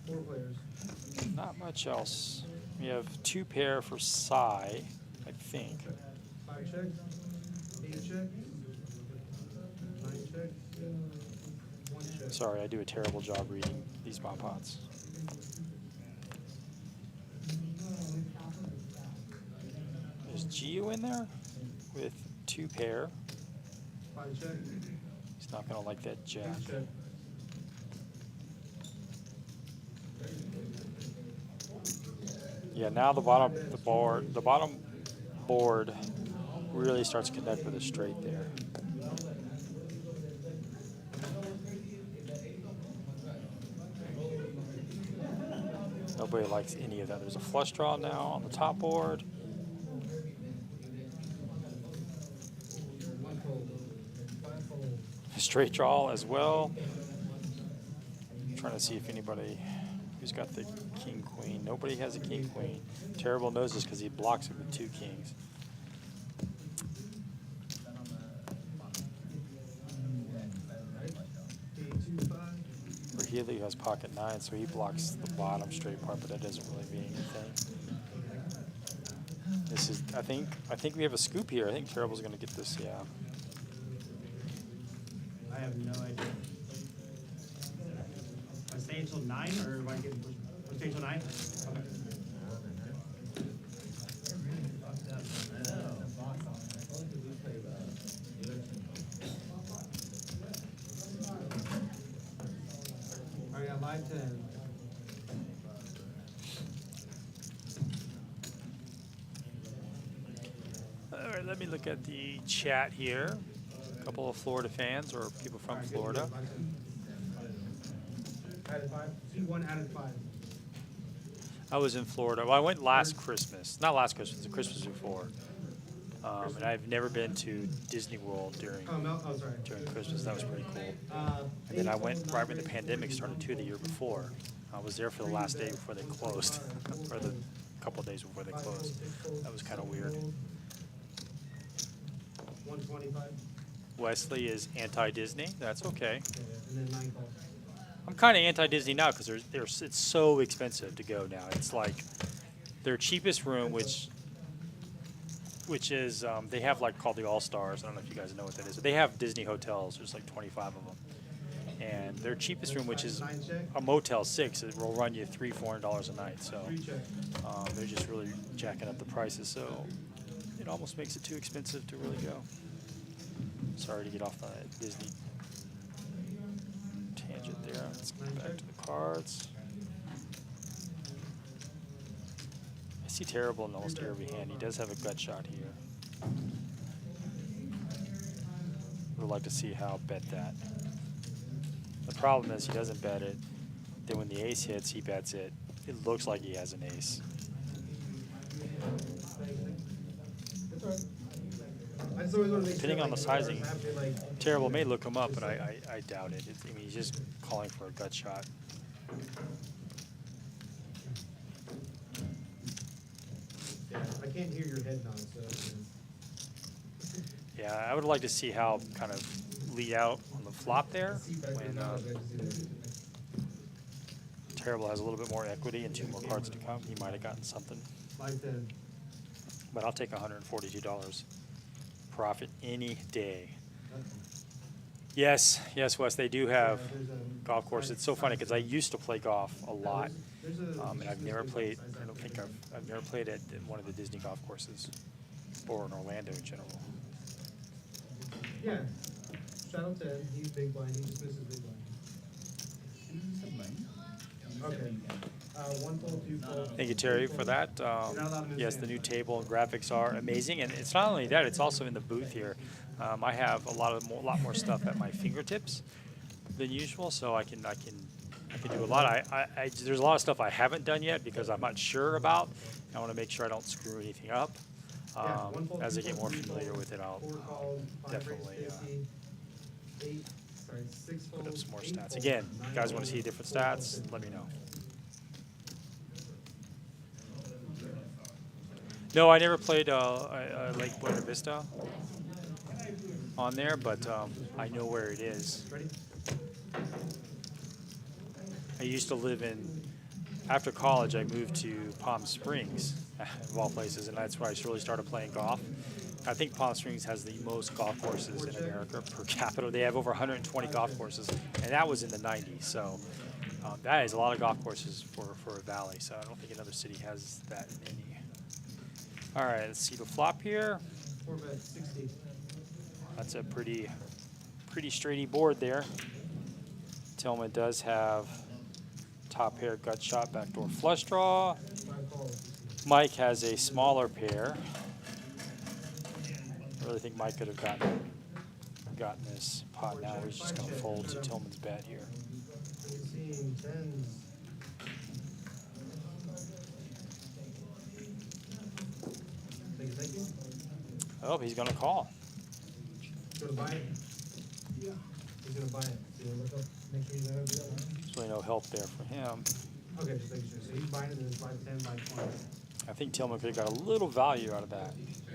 4 players. Not much else. We have 2 pair for Sai, I think. 5 check. 8 check. 9 check. 1 check. Sorry, I do a terrible job reading these bomb pots. There's Gio in there with 2 pair. 5 check. He's not gonna like that jack. 8 check. Yeah, now the bottom board really starts to connect with a straight there. Nobody likes any of that. There's a flush draw now on the top board. A straight draw as well. I'm trying to see if anybody who's got the king queen. Nobody has a king queen. Terrible knows this because he blocks it with 2 kings. Rahilio has pocket 9, so he blocks the bottom straight part, but that doesn't really mean anything. This is, I think we have a scoop here. I think Terrible's going to get this. Yeah. I have no idea. I stay until 9, or am I getting pushed? I stay until 9? Okay. All right, live 10. All right, let me look at the chat here. A couple of Florida fans or people from Florida. Added 5. See 1 added 5. I was in Florida. Well, I went last Christmas. Not last Christmas, the Christmas before. And I've never been to Disney World during Sorry. Christmas. That was pretty cool. And then I went right when the pandemic started too, the year before. I was there for the last day before they closed, or the couple of days before they closed. That was kind of weird. 125. Wesley is anti-Disney. That's okay. And then 9 calls. I'm kind of anti-Disney now because it's so expensive to go now. It's like their cheapest room, which is they have like called the All Stars. I don't know if you guys know what that is, but they have Disney hotels. There's like 25 of them, and their cheapest room, which is a Motel 6, it will run you $300-400 a night. So they're just really jacking up the prices. So it almost makes it too expensive to really go. Sorry to get off the Disney tangent there. Let's get back to the cards. I see terrible in almost every hand. He does have a gut shot here. Would like to see how bet that. The problem is he doesn't bet it. Then when the ace hits, he bets it. It looks like he has an ace. Depending on the sizing, terrible may look him up, but I doubt it. I mean, he's just calling for a gut shot. I can't hear your head nod, so. Yeah, I would like to see how kind of lead out on the flop there. When Terrible has a little bit more equity and 2 more cards to come, he might have gotten something. But I'll take $142 profit any day. Yes, Wes, they do have golf course. It's so funny because I used to play golf a lot, and I've never played. I don't think I've never played at one of the Disney golf courses, or in Orlando in general. Yeah. Shadow 10, he's big blind, he just misses big blind. Okay. 1 fold, 2 fold. Thank you, Terry, for that. Yes, the new table and graphics are amazing, and it's not only that; it's also in the booth here. I have a lot more stuff at my fingertips than usual, so I can do a lot. There's a lot of stuff I haven't done yet because I'm not sure about. I want to make sure I don't screw anything up. As I get more familiar with it, I'll definitely put up some more stats. Again, if you guys want to see different stats, let me know. No, I never played Lake Buena Vista on there, but I know where it is. I used to live after college, I moved to Palm Springs, of all places, and that's where I really started playing golf. I think Palm Springs has the most golf courses in America per capita. They have over 120 golf courses, and that was in the 90s. So that is a lot of golf courses for a valley. So I don't think another city has that many. All right, let's see the flop here. 4-bet, 60. That's a pretty straighty board there. Tillman does have top pair, gut shot, backdoor flush draw. Mike has a smaller pair. I really think Mike could have gotten this pot. Now he's just going to fold to Tillman's bet here. Oh, he's going to call. He's going to buy it? Yeah. He's going to buy it. So look up, make sure you know that. There's really no help there for him. Okay, just making sure. So he's buying it and it's 5-10 by 20. I think Tillman could have got a little value out of that.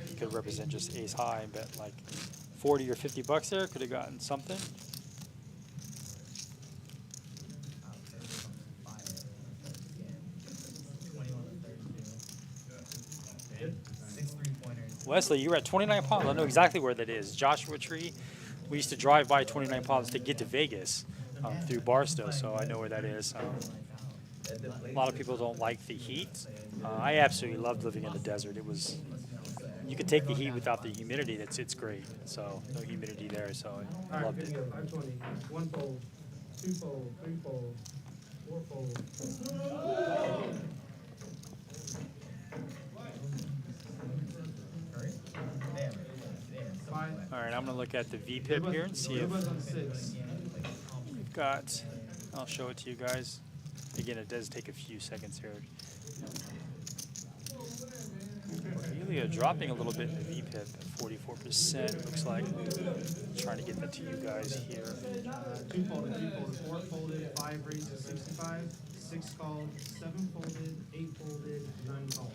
He could represent just ace high and bet like 40 or 50 bucks there. Could have gotten something. Wesley, you were at 29 Palms. I know exactly where that is. Joshua Tree. We used to drive by 29 Palms to get to Vegas through Barstow, so I know where that is. A lot of people don't like the heat. I absolutely loved living in the desert. You could take the heat without the humidity. It's great. So no humidity there, so I loved it. 520. 1 fold, 2 fold, 3 fold, 4 fold. All right, I'm going to look at the VPIP here and see if we've got, I'll show it to you guys. Again, it does take a few seconds here. Really dropping a little bit in the VPIP at 44%, looks like. Trying to get that to you guys here. 2 folded, 3 folded, 4 folded, 5 raises 65, 6 called, 7 folded, 8 folded, 9 called.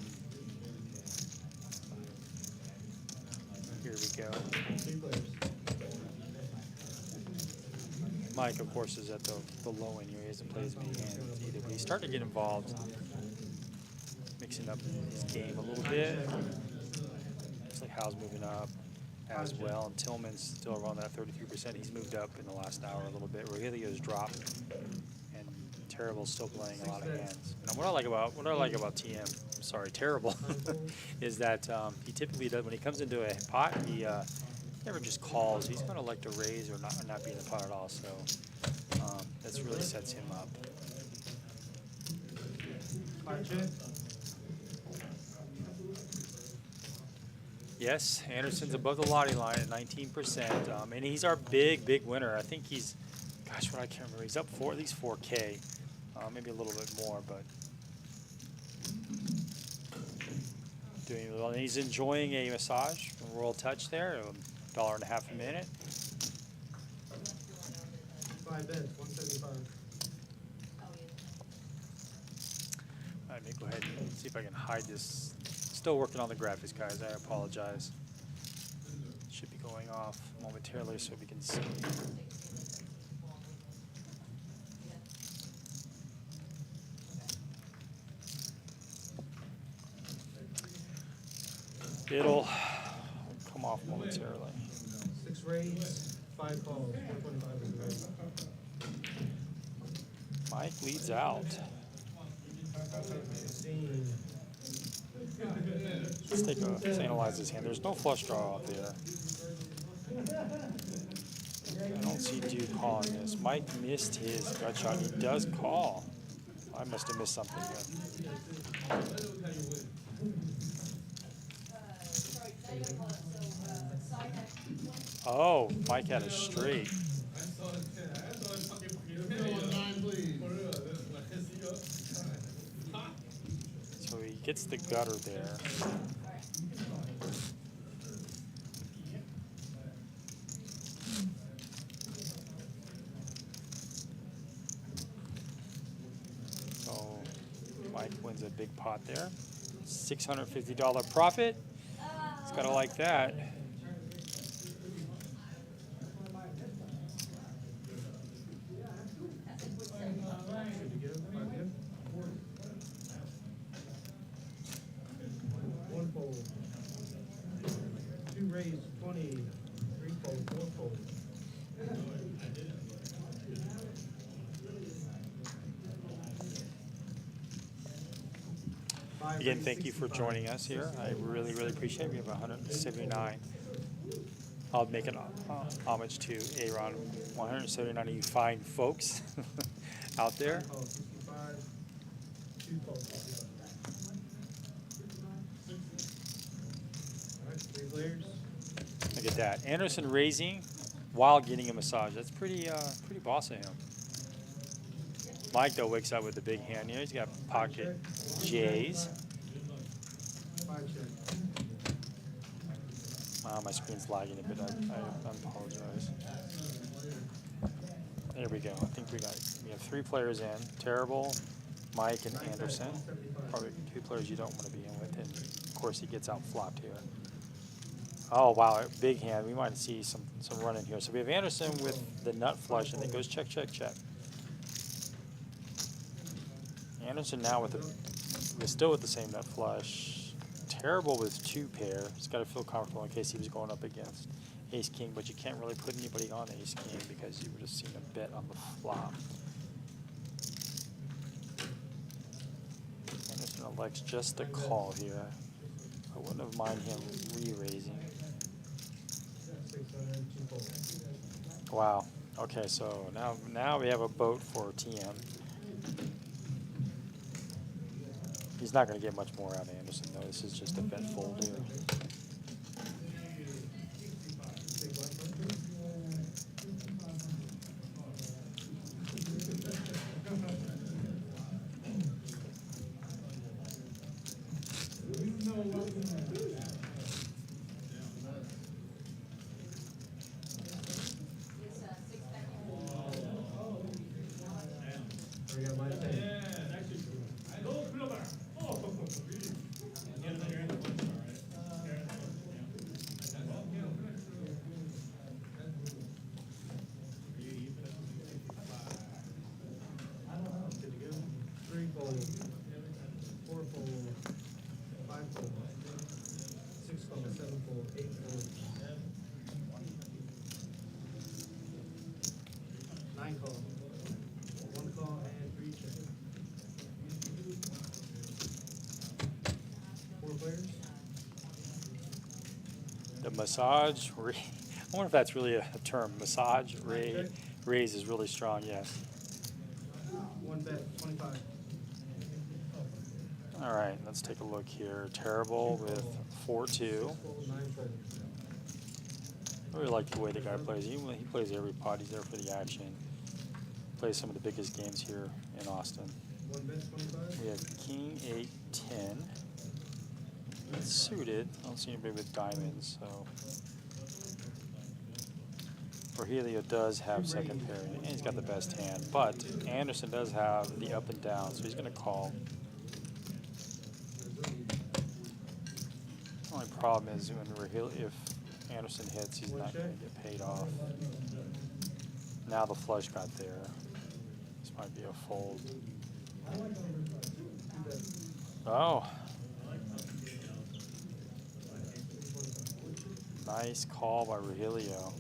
Here we go. 3 players. Mike, of course, is at the low end here. He hasn't played as many hands either, but he's starting to get involved. Makes mixing up his game a little bit. Looks like Hal's moving up as well, and Tillman's still around that 33%. He's moved up in the last hour a little bit. Rogelio's dropped, and Terrible's still playing a lot of hands. And what I like about TM, sorry, Terrible, is that he typically does when he comes into a pot, he never just calls. He's going to like to raise or not be in the pot at all. So that's really sets him up. Yes, Anderson's above the lottie line at 19%, and he's our big winner. I think he's, gosh, what I can't remember. He's up for at least 4K, maybe a little bit more, but doing well. And he's enjoying a massage from Royal Touch there, $1.50 a minute. 5 bets, 175. Let me go ahead and see if I can hide this. Still working on the graphics, guys. I apologize. Should be going off momentarily so we can see. It'll come off momentarily. 6 raise, 5 calls, 425 is the raise. Mike leads out. 16. Let's analyze his hand. There's no flush draw out there. I don't see Duke calling this. Mike missed his gut shot. He does call. I must have missed something here. Oh, Mike had a straight. So he gets the gutter there. So Mike wins a big pot there. $650 profit. He's got to like that. Again, thank you for joining us here. I really appreciate it. We have 179. I'll make an homage to Aaron. 179 of you fine folks out there. Look at that. Anderson raising while getting a massage. That's pretty boss of him. Mike, though, wakes up with a big hand here. He's got pocket J's. My screen's lagging a bit. I apologize. There we go. I think we have 3 players in. Terrible, Mike, and Anderson. Probably 2 players you don't want to be in with. And, of course, he gets out flopped here. Oh, wow. Big hand. We might see some run in here. So we have Anderson with the nut flush, and it goes check, check, check. Anderson now we're still with the same nut flush. Terrible with 2 pair. He's got to feel comfortable in case he was going up against ace king, but you can't really put anybody on ace king because you would have seen a bet on the flop. Anderson elects just to call here. I wouldn't have minded him re-raising. Wow. Okay, so now we have a boat for TM. He's not going to get much more out of Anderson, though. This is just a bet fold here. 9 call. 1 call and 3 check. 4 players. The massage, I wonder if that's really a term. Massage, raise is really strong, yes. 1 bet, 25. All right, let's take a look here. Terrible with 4-2. 9 fold. I really like the way the guy plays. He plays every pot. He's there for the action. Plays some of the biggest games here in Austin. 1 bet, 25. We have King 8-10. It's suited. I don't see anybody with diamonds, so. Rogelio does have second pair, and he's got the best hand. But Anderson does have the up and down, so he's going to call. The only problem is when if Anderson hits, he's not going to get paid off. Now the flush got there. This might be a fold. Oh. Nice call by Rogelio.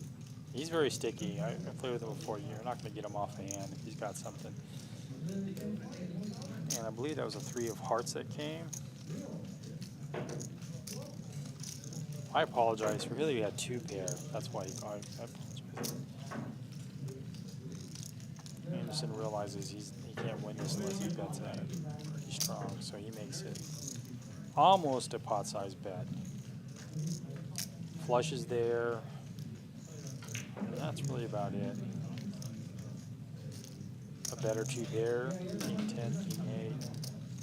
He's very sticky. I played with him before. You're not going to get him off the hand if he's got something. And I believe that was a 3 of hearts that came. I apologize. Rogelio had 2 pair. That's why I apologize. Anderson realizes he can't win this unless he bets at it pretty strong, so he makes it almost a pot-sized bet. Flush is there. And that's really about it. A better 2 pair, King 10, King 8.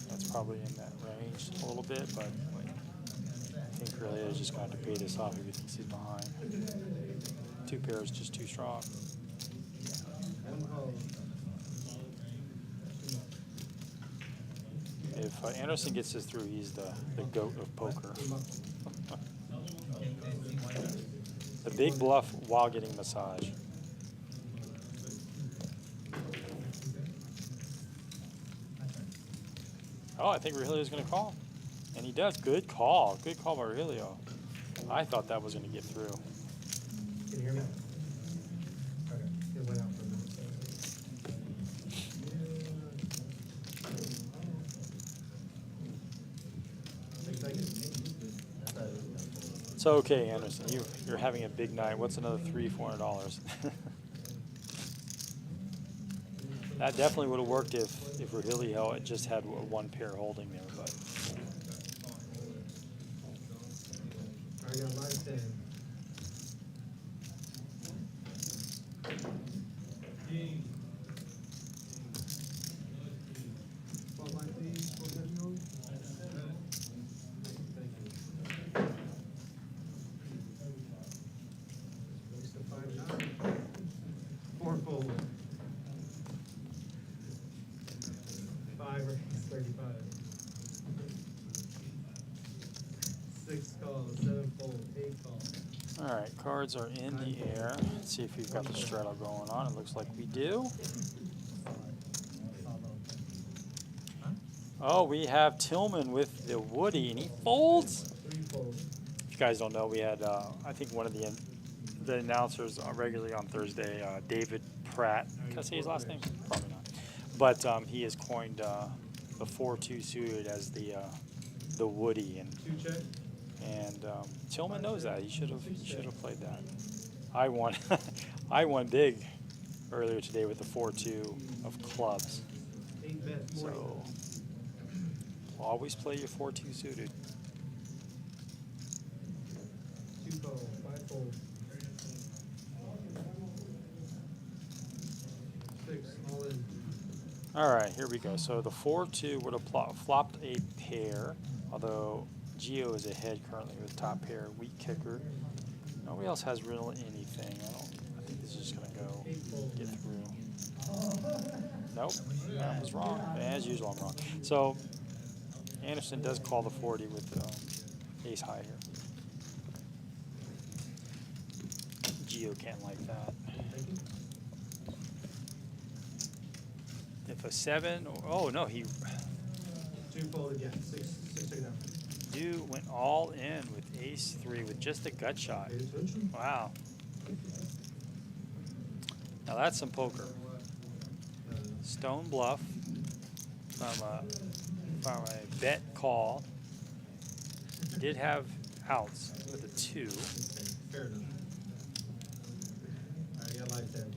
That's probably in that range a little bit, but I think really is just going to have to pay this off if he thinks he's behind. 2 pair is just too strong. 1 call. If Anderson gets this through, he's the GOAT of poker. The big bluff while getting massage. Oh, I think Rogelio's going to call. And he does. Good call. Good call by Rogelio. I thought that was going to get through. Can you hear me? Okay. It went out for a minute. It's okay, Anderson. You're having a big night. What's another $300-400? That definitely would have worked if Rogelio had just had 1 pair holding there, but. I got live 10. Spotlight, please. Professional. Thank you. Release the 5-9. 4 fold. 5 or 35. 6 calls, 7 fold, 8 calls. All right, cards are in the air. Let's see if we've got the straddle going on. It looks like we do. Oh, we have Tillman with the Woody, and he folds. 3 folds. If you guys don't know, we had, I think one of the announcers regularly on Thursday, David Pratt. Can I say his last name? Probably not. But he has coined the 4-2 suited as the Woody, and 2 check. Tillman knows that. He should have played that. I won I won big earlier today with the 4-2 of clubs. 8 bet, 40. So always play your 4-2 suited. 2 call, 5 fold. 6, all in. All right, here we go. So the 4-2 would have flopped a pair, although Gio is ahead currently with top pair, weak kicker. Nobody else has really anything. I think this is just gonna go get through. Nope, that was wrong. As usual, I'm wrong. So Anderson does call the 40 with ace high here. Gio can't like that. If a 7, oh no, he 2 fold again, 6 take down. Dude went all in with ace 3 with just a gut shot. Pay attention. Wow. Now that's some poker. stone bluff from a bet call. He did have outs with a 2. Fair enough. Alright, you got live 10.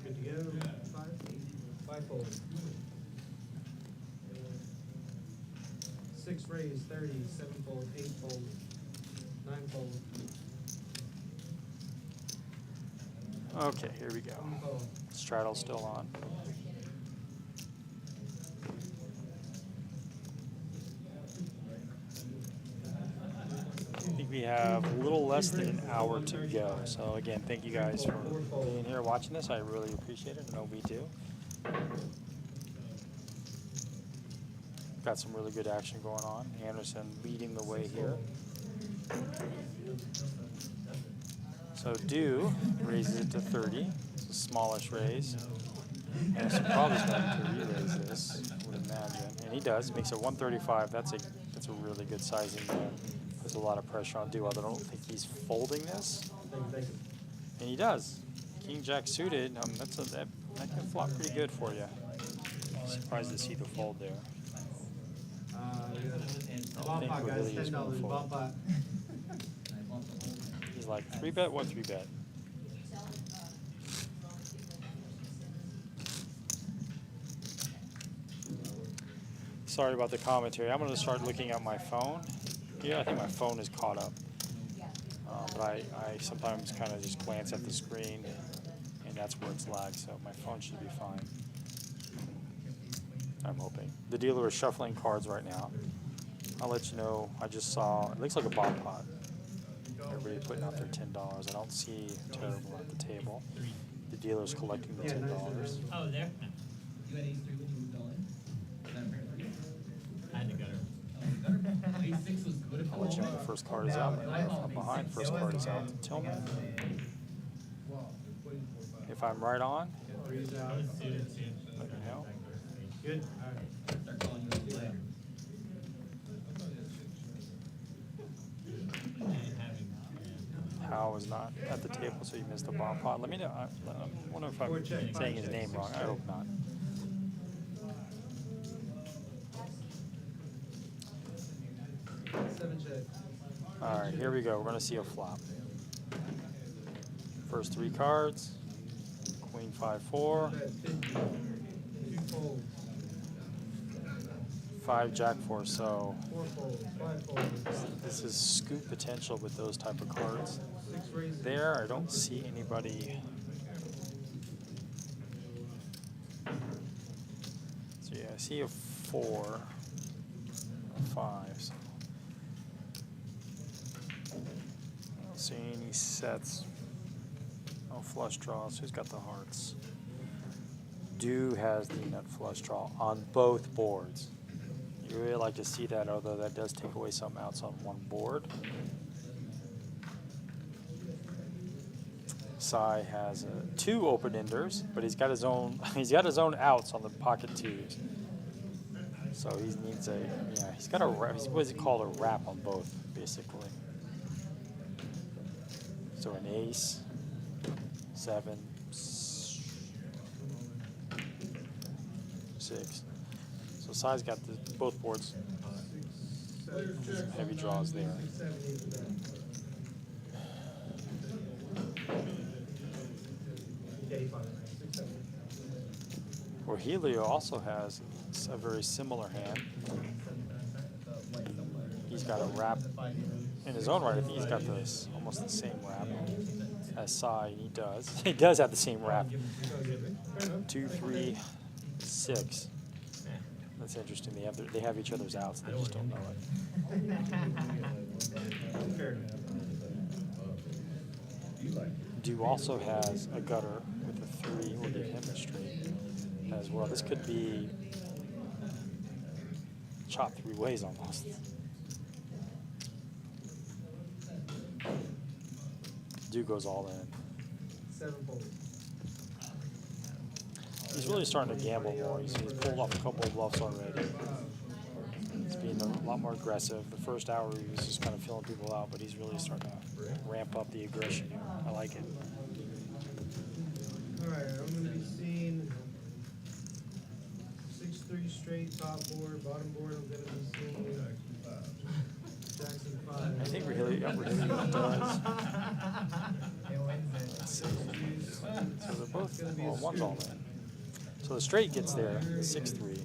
Good to go. 5 fold. 6 raise, 30, 7 fold, 8 fold, 9 fold, Okay, here we go. 1 fold. Straddle's still on. I think we have a little less than an hour to go. So again, thank you guys for being here watching this. I really appreciate it. I know we do. Got some really good action going on. Anderson leading the way here. So Do raises it to 30. It's a smallish raise. Anderson probably is going to re-raise this, I would imagine. And he does. Makes it 135. That's a really good sizing there. Puts a lot of pressure on Do. I don't think he's folding this. And he does. King Jack suited. That can flop pretty good for you. Surprised to see the fold there. Ball pot, guys, really is $10. gonna Ball fold. pot. He's like, 3-bet, what 3-bet? Sorry about the commentary. I'm going to start looking at my phone. Yeah, I think my phone is caught up. But I sometimes kind of just glance at the screen, and that's where it's lagged, so my phone should be fine. I'm hoping. The dealer is shuffling cards right now. I'll let you know. I just saw, it looks like a bot pot. Everybody putting out their $10. I don't see terrible at the table. The dealer's collecting the $10. Oh, there? No. You had ace 3 when you moved all in? Was that a pair 3? I had to gutter. Oh, you got her? Ace 6 was good. I'll let you know the first card is out. From behind, first card is out. Tillman. If I'm right on, Three's I out. was suited too. let me know. Good. Alright. Start calling you a player. Hal was not at the table, so he missed the bomb pot. Let me know. I wonder if I'm saying his name wrong. I hope not. Seven check. All right, here we go. We're going to see a flop. First 3 cards. Queen 5-4. Bet 50. 2 folds. 5 Jack 4. So 4 folds. 5 folds. this is scoop potential with those type of cards. 6 raises. There, I don't see anybody. So yeah, I see a 4, a 5. So I don't see any sets. No flush draws. Who's got the hearts? Do has the nut flush draw on both boards. You really like to see that, although that does take away some outs on one board. Sai has 2 open-enders, but he's got his own. He's got his own outs on the pocket 2s. So he needs a. Yeah, he's got a. What is it called? A wrap on both, basically. So an ace, 7, 6. So Sai's got both boards. Some heavy draws there. 6, 7, 8 bet. Yeah, you found it right. 6, 7, 8. Where Helio also has a very similar hand. He's got a wrap in his own right. I think he's got this almost the same wrap as Sai. He does. He does have the same wrap. 2, 3, 6. That's interesting. They have each other's outs. They just don't know it. Do also has a gutter with a 3. We'll give him a straight as well. This could be chopped 3 ways almost. Do goes all in. 7 folds. he's really starting to gamble more. He's pulled off a couple of bluffs already. He's being a lot more aggressive. The first hour he was just kind of filling people out, but he's really starting to ramp up the aggression here. I like it. Alright, I'm gonna be seeing 6-3 straight top board, bottom board I'm gonna be seeing Jackson 5. I think Rahilly does. It wins it. So they're both, well, one's all in. So the straight gets there, 6-3.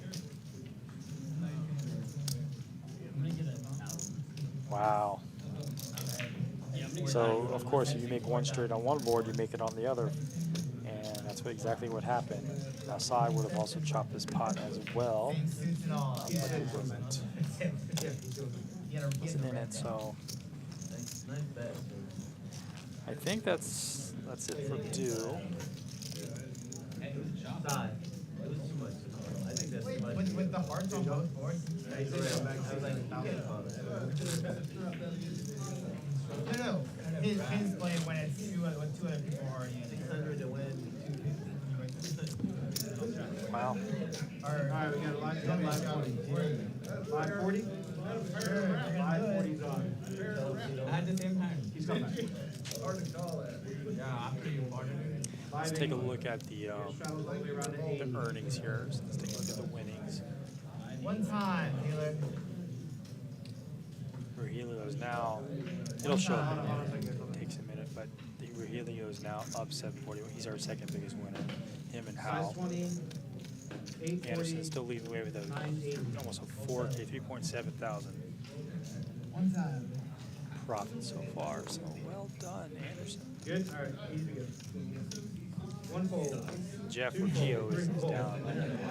Wow. So, of course, if you make one straight on one board, you make it on the other. And that's exactly what happened. Now, Sai would have also chopped this pot as well. Suits and all. But it wasn't. Wasn't in it, so I think that's it for do. With the hearts on both boards. No. His play when it's two other people already in. 600 to win. Wow. Alright, we got a live 10, live 40. Live 40? 540's on. At the same time. He's coming back. Yeah, after you ordered it. Let's take a look at the earnings here. So let's take a look at the winnings. One time, dealer. Rahilio is now, it'll show up in a minute. It takes a minute, but the Rahilio is now up 740. He's our second biggest winner. Him and Hal. 20, 840, Anderson still leading the way with almost a 4K, 3.7 thousand One time. profit so far. So well done, Anderson. Good? Alright, easy to go. One fold. Jeff or Gio is down.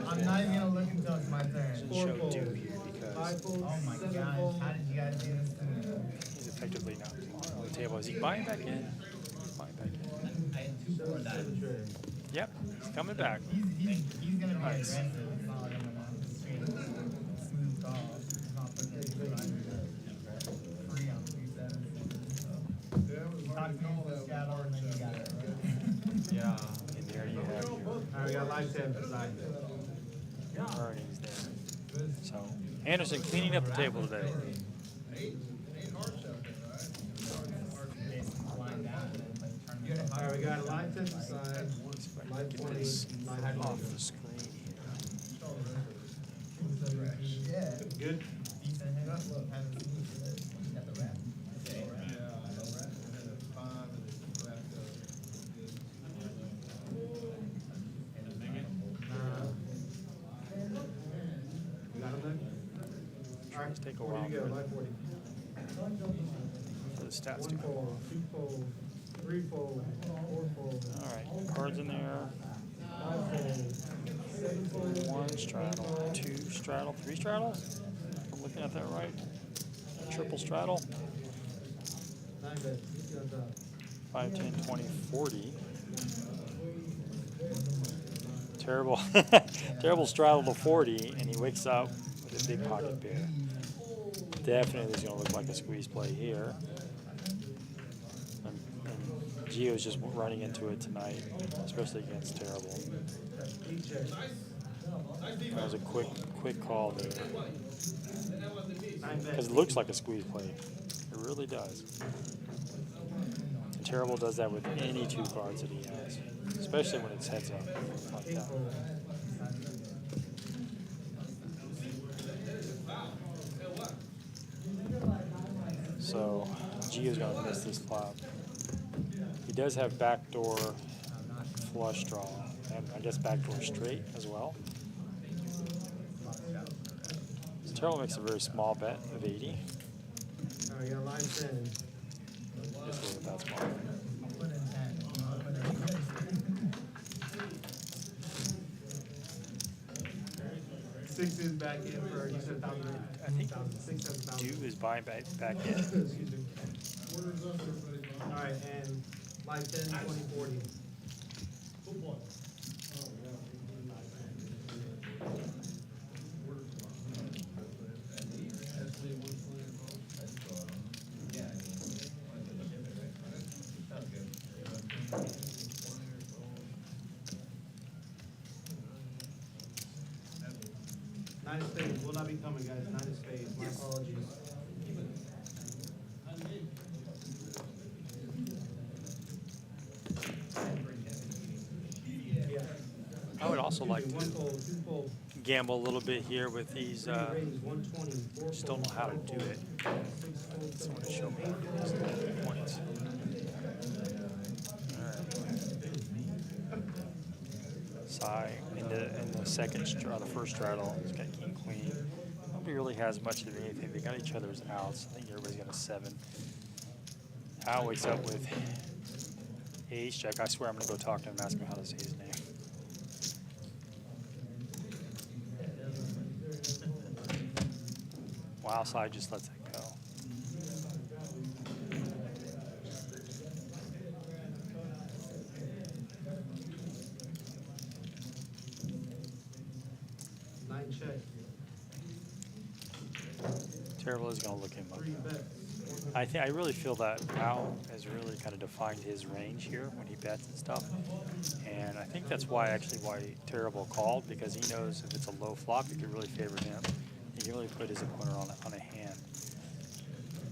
I'm not even gonna look until it's my turn. Doesn't Four show fold. due here because Five fold, Oh my 7 gosh, fold. how did you guys do this to me? he's effectively not on the table. Is he buying back in? He's buying back in. 7 trade. Yep, he's coming back. He's gonna be Nice. aggressive. It's not gonna straight smooth call. It's not putting it free on 3-7. Talk to me with Seattle and then you got it, right? Yeah. And there you have your Alright, we got live 10 beside earnings there. So Anderson cleaning up the table today. Alright, we got a live 10 beside. See if I can Live get 20, this live off 20. the screen here. Yeah. Good? Decent hit. Haven't seen it. Got the wrap. You got him there? Alright, Let's take a what while do you for get? Live 40. the stats to 1 come fold, off. 2 fold, 3 fold, 4 fold, All right, cards in there. 5 fold, 7 fold. 1 straddle, 2 straddle, 3 straddles. I'm looking at that right. Triple straddle. 9 bet. He's on top. 5, 10, 20, 40. Terrible, terrible straddle to 40, and he wakes up with a big pocket pair. Definitely is going to look like a squeeze play here. And Gio's just running into it tonight, especially against Terrible. That was a quick call there. 9 bet. Because it looks like a squeeze play. It really does. And Terrible does that with any 2 cards that he has, especially when it's heads up like 8 that. fold. So Gio's going to miss this flop. He does have backdoor flush draw, and I guess backdoor straight as well. So Terrible makes a very small bet of 80. Alright, we got line 10. Just a little bit that small. Put in 10. Put in 6 is back in for, you said 1,000. I think 6, 7,000. Dew is buying back in. Excuse me. Alright, and live 10, 20, 40. Nine of spades will not be coming, guys. Nine of spades. My apologies. Yeah. I would also like One to fold, two fold. gamble a little bit here with these. Three raise, 120. Four Just don't fold, know how to five do fold, it. 6 fold, Just 7 want to fold, show me 8 these fold. points. Sai in the second straddle, the first straddle, he's got king queen. Nobody really has much of anything. They got each other's outs. I think everybody's got a 7. Al wakes up with ace jack. I swear I'm gonna go talk to him and ask him how to say his name. Wow, Sai just lets that go. Nine check. Terrible is gonna look him up. 3 bets. I really feel that Al has really kind of defined his range here when he bets and stuff, and I think that's why Terrible called, because he knows if it's a low flop, it could really favor him. He can really put his opponent on a hand.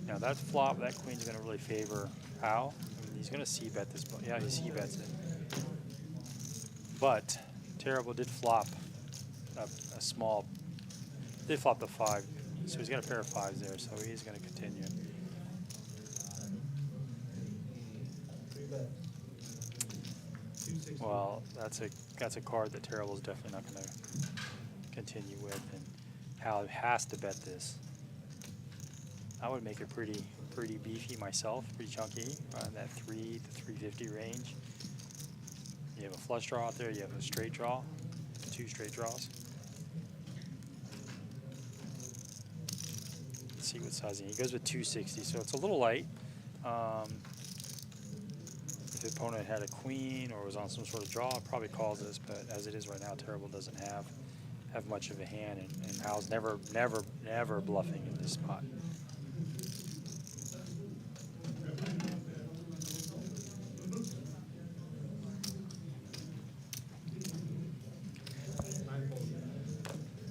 Now that flop, that queen's going to really favor Al. I mean, he's going to c-bet this, yeah, he c-bets it. But Terrible did flop a small, did flop the 5, so he's got a pair of 5s there, so he's going to continue. 3 bets. 260. Well, that's a card that Terrible's definitely not going to continue with, and Al has to bet this. I would make it pretty beefy myself, pretty chunky, around that 3 to 350 range. You have a flush draw out there, you have a straight draw, 2 straight draws. Let's see what sizing. He goes with 260, so it's a little light. If the opponent had a queen or was on some sort of draw, it probably calls this, but as it is right now, Terrible doesn't have much of a hand, and Al's never bluffing in this spot.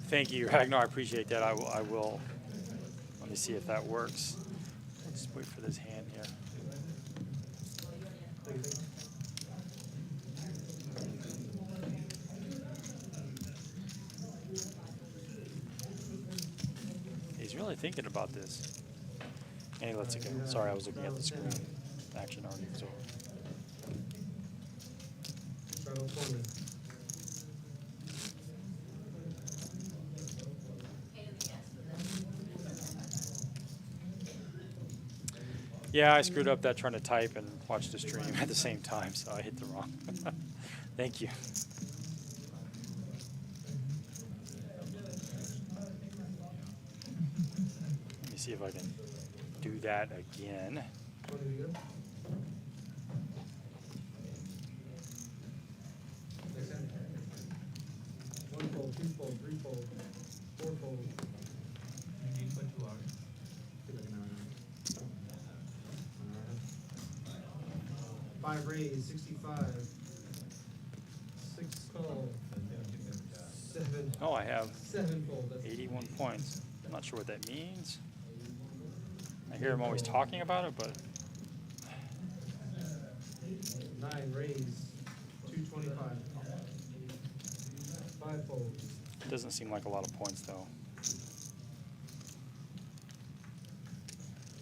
Thank you, Ragnar. I appreciate that. I will. Let me see if that works. Let's wait for this hand here. He's really thinking about this. And he lets it go. Sorry, I was looking at the screen. Action already was over. Straddle 20. Yeah, I screwed up that trying to type and watch the stream at the same time, so I hit the wrong. Thank you. Let me see if I can do that again. 20 to go. Next hand. 1 fold, 2 fold, 3 fold, 4 fold. You need to put 2 hours. Feel like an hour now. 5 raise, 65. 6 call. 7. Oh, I have 7 fold. That's 81 points. I'm not sure what that means. I hear him always talking about it, but 9 raise, 225. 5 fold. it doesn't seem like a lot of points, though.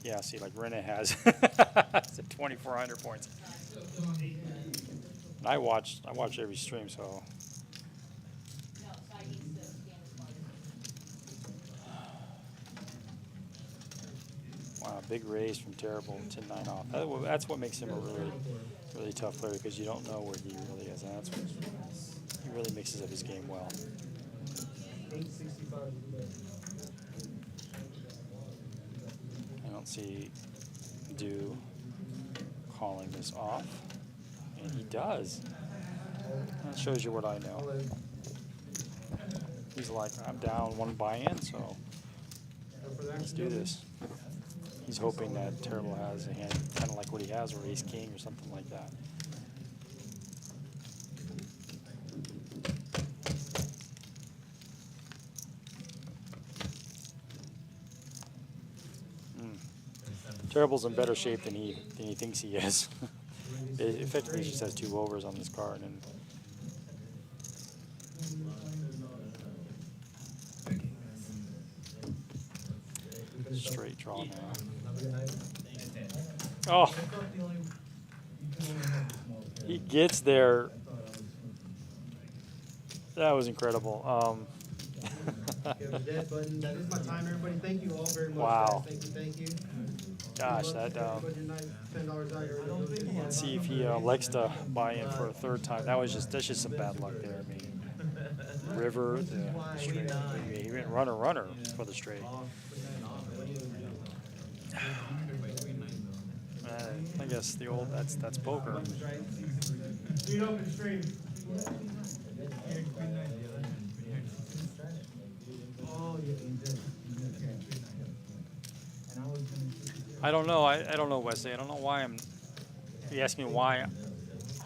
Yeah, see, like Rene has it's at 2,400 points. And I watch every stream, so. Wow, big raise from Terrible, 10-9 off. That's what makes him a really tough player, because you don't know where he really is. And that's what he really mixes up his game well. 865. I don't see Do calling this off, and he does. That shows you what I know. He's like, I'm down 1 buy-in, so let's do this. He's hoping that Terrible has a hand kind of like what he has, or ace king or something like that. Terrible's in better shape than he thinks he is. It effectively just has 2 overs on this card, and straight draw now. Oh, he gets there. That was incredible. Okay, with that button, that is my time, everybody. Thank you all very much. Wow. Guys. Thank you. Gosh, that. $10 out here. Let's see if he elects to buy in for a 3rd time. That's just some bad luck there. I mean, river, the straight. He went runner for the straight. I guess the old that's poker. Lead open straight. I don't know. I don't know, Wesley. I don't know why I'm. You ask me why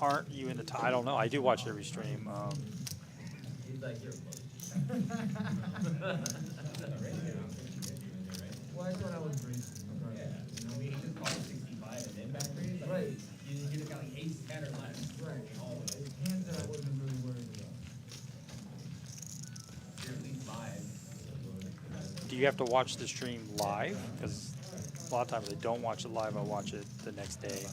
aren't you in the top? I don't know. I do watch every stream. Well, I thought I was racing. I mean, he just called 65 and then back raised. Like, right. You just got like ace 10 or less. Right. Hands that I wasn't really worried about. You're at least 5. Do you have to watch the stream live? Because a lot of times I don't watch it live. I watch it the next day.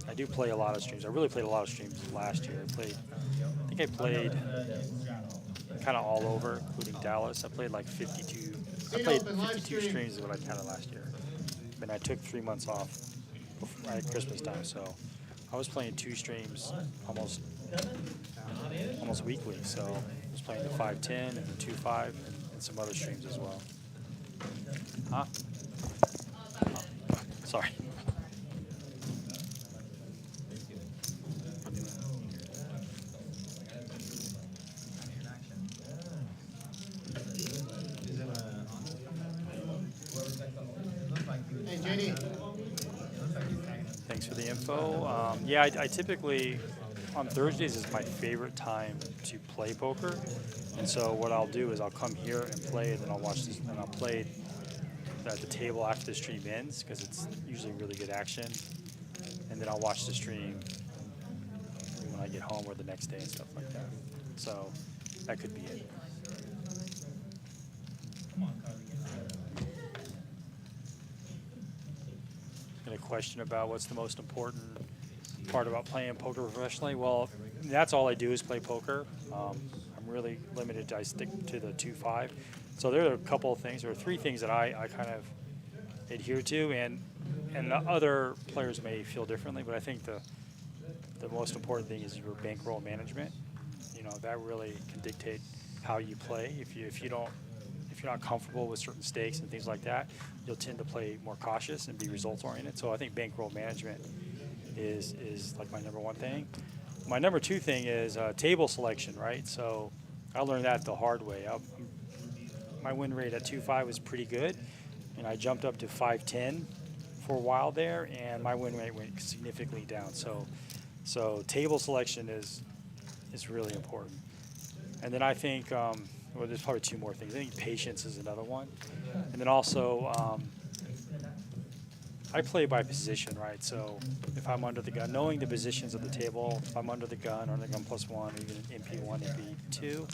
I do play a lot of streams. I really played a lot of streams last year. I think I played kind of all over, including Dallas. I played like 52. I played 52 streams is what I counted last year. And I took 3 months off at Christmas time, so I was playing 2 streams almost weekly. So I was playing the 5-10 and the 2-5 and some other streams as well. Huh? Oh, sorry. Hey, JD. Thanks for the info. Yeah, I typically, on Thursdays is my favorite time to play poker. And so what I'll do is I'll come here and play, and then I'll watch this, and I'll play at the table after the stream ends, because it's usually really good action. And then I'll watch the stream when I get home or the next day and stuff like that. So that could be it. Got a question about what's the most important part about playing poker professionally? Well, that's all I do is play poker. I'm really limited. I stick to the 2-5. So there are a couple of things. There are 3 things that I kind of adhere to, and other players may feel differently. But I think the most important thing is your bankroll management. You know, that really can dictate how you play. If you're not comfortable with certain stakes and things like that, you'll tend to play more cautious and be results oriented. So I think bankroll management is like my #1 thing. My #2 thing is table selection, right? So I learned that the hard way. My win rate at 2-5 was pretty good, and I jumped up to 5-10 for a while there, and my win rate went significantly down. So table selection is really important. And then I think, well, there's probably 2 more things. I think patience is another one. And then also, I play by position, right? So if I'm under the gun, knowing the positions of the table, if I'm under the gun or the gun +1, or even MP1, MP2,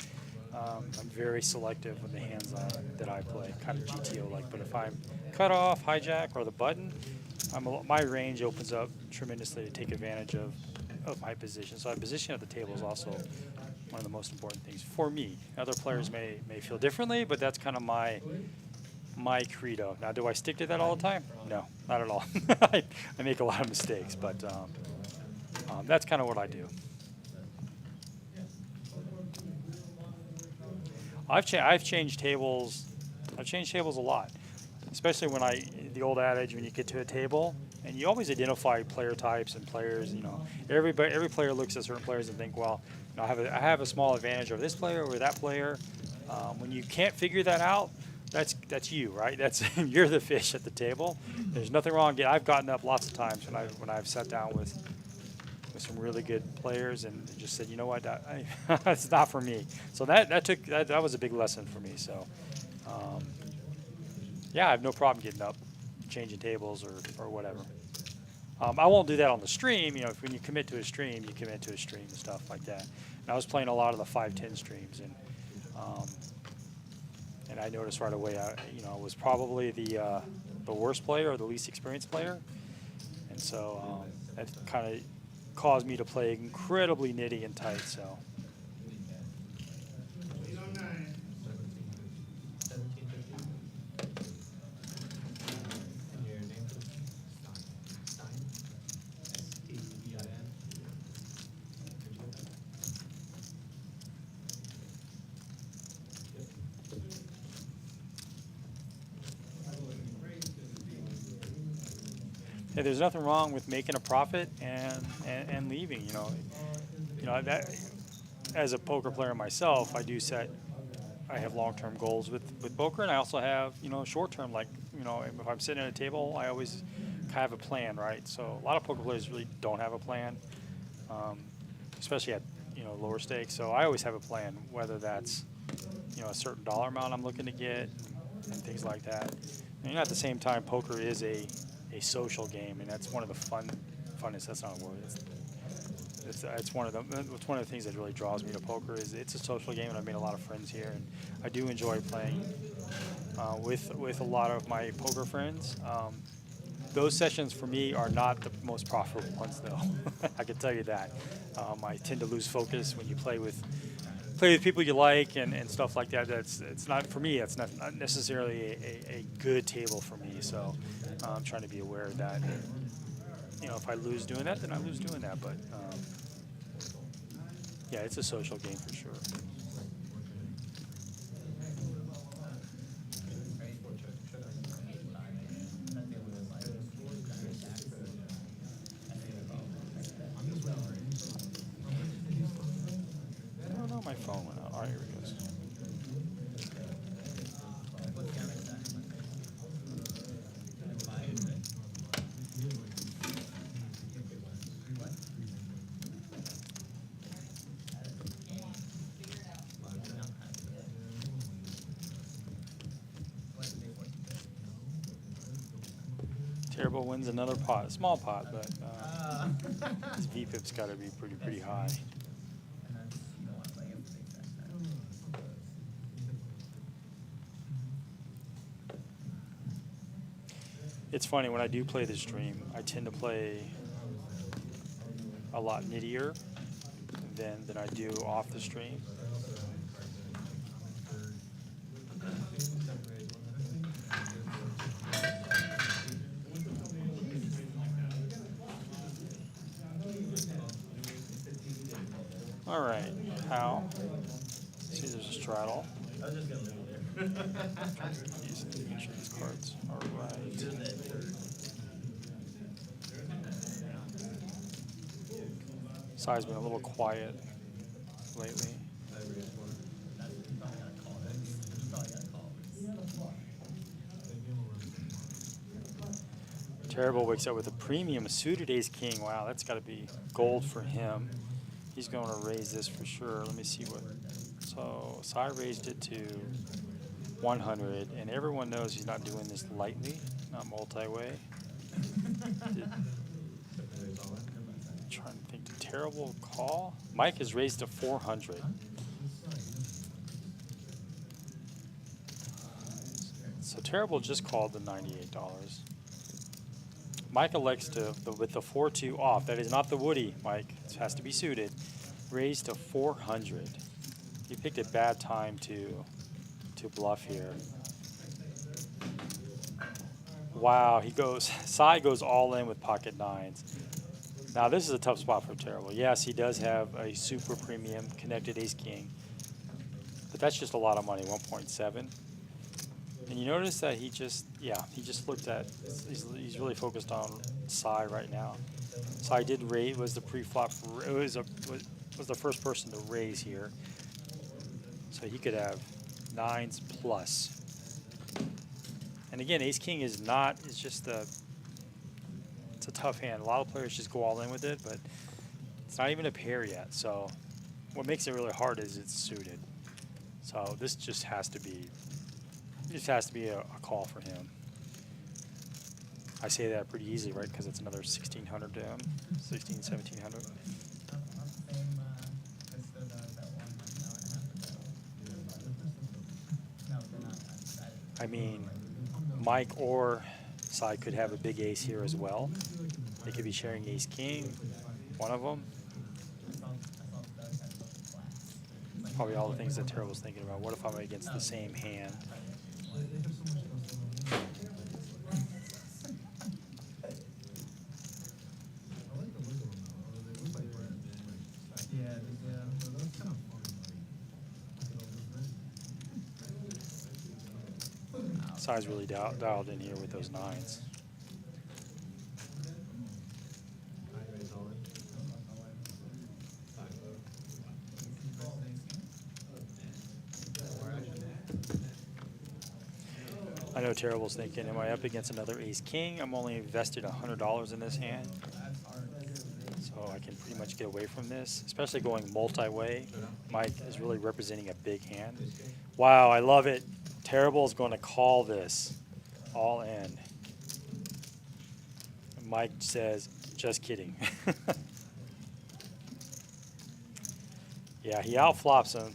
I'm very selective with the hands that I play, kind of GTO-like. But if I'm cut off, hijack, or the button, my range opens up tremendously to take advantage of my position. So my position at the table is also one of the most important things for me. Other players may feel differently, but that's kind of my credo. Now, do I stick to that all the time? No, not at all. I make a lot of mistakes, but that's kind of what I do. I've changed tables. I've changed tables a lot, especially when the old adage, when you get to a table, and you always identify player types and players. You know, every player looks at certain players and think, well, you know, I have a small advantage over this player or that player. When you can't figure that out, that's you, right? That's you're the fish at the table. There's nothing wrong. I've gotten up lots of times when I've sat down with some really good players and just said, you know what, that's not for me. So that was a big lesson for me. So yeah, I have no problem getting up changing tables or whatever. I won't do that on the stream. You know, if when you commit to a stream, you commit to a stream and stuff like that. And I was playing a lot of the 5-10 streams, and I noticed right away, I was probably the worst player or the least experienced player, and so that kind of caused me to play incredibly nitty and tight. So. Yeah, there's nothing wrong with making a profit and leaving. You know that as a poker player myself, I have long-term goals with poker, and I also have short-term. Like if I'm sitting at a table, I always have a plan, right? So a lot of poker players really don't have a plan, especially at lower stakes. So I always have a plan, whether that's a certain dollar amount I'm looking to get and things like that. And at the same time, poker is a social game, and that's one of the funnest. That's not a word. It's one of the things that really draws me to poker. Is it's a social game, and I've made a lot of friends here, and I do enjoy playing with a lot of my poker friends. Those sessions for me are not the most profitable ones, though. I can tell you that. I tend to lose focus when you play with people you like and stuff like that. It's not for me. It's not necessarily a good table for me. So I'm trying to be aware of that. And, if I lose doing that, then I lose doing that. But yeah, it's a social game for sure. Oh no, my phone went out. All right, here it goes. Terrible wins another pot, small pot, but his VPIP's got to be pretty high. It's funny, when I do play this stream, I tend to play a lot nittier than I do off the stream. All right, how? See, there's a straddle. I was just gonna leave it there. Make sure these cards are right. Sai's been a little quiet lately. Terrible wakes up with a premium suited ace king. Wow, that's got to be gold for him. He's going to raise this for sure. Let me see what. So Sai raised it to 100, and everyone knows he's not doing this lightly, not multi-way. Trying to think. Terrible call. Mike has raised to 400. So Terrible just called the $98. Mike elects to, with the 4-2 off. That is not the Woody, Mike. It has to be suited. Raised to 400. You picked a bad time to bluff here. Wow, Sai goes all in with pocket nines. Now this is a tough spot for Terrible. Yes, he does have a super premium connected ace king, but that's just a lot of money, 1.7. And you notice that he just looked at, he's really focused on Sai right now. Sai did raise, was the pre-flop, was the first person to raise here. So he could have nines plus. And again, ace king is just it's a tough hand. A lot of players just go all in with it, but it's not even a pair yet. So what makes it really hard is it's suited. So this just has to be a call for him. I say that pretty easy, right? Because it's another 1,600 down, 16, 1,700. That's the same, Vista does that one like an hour and a half ago. No, they're not. I mean, Mike or Cy could have a big ace here as well. They could be sharing ace king, one of them. Probably all the things that Terrell was thinking about. What if I'm against the same hand? Cy's really dialed in here with those nines. I know Terrible's thinking, am I up against another ace king? I'm only invested $100 in this hand, so I can pretty much get away from this, especially going multi-way. Mike is really representing a big hand. Wow, I love it. Terrible is going to call this all in. Mike says, just kidding. Yeah, he outflops him.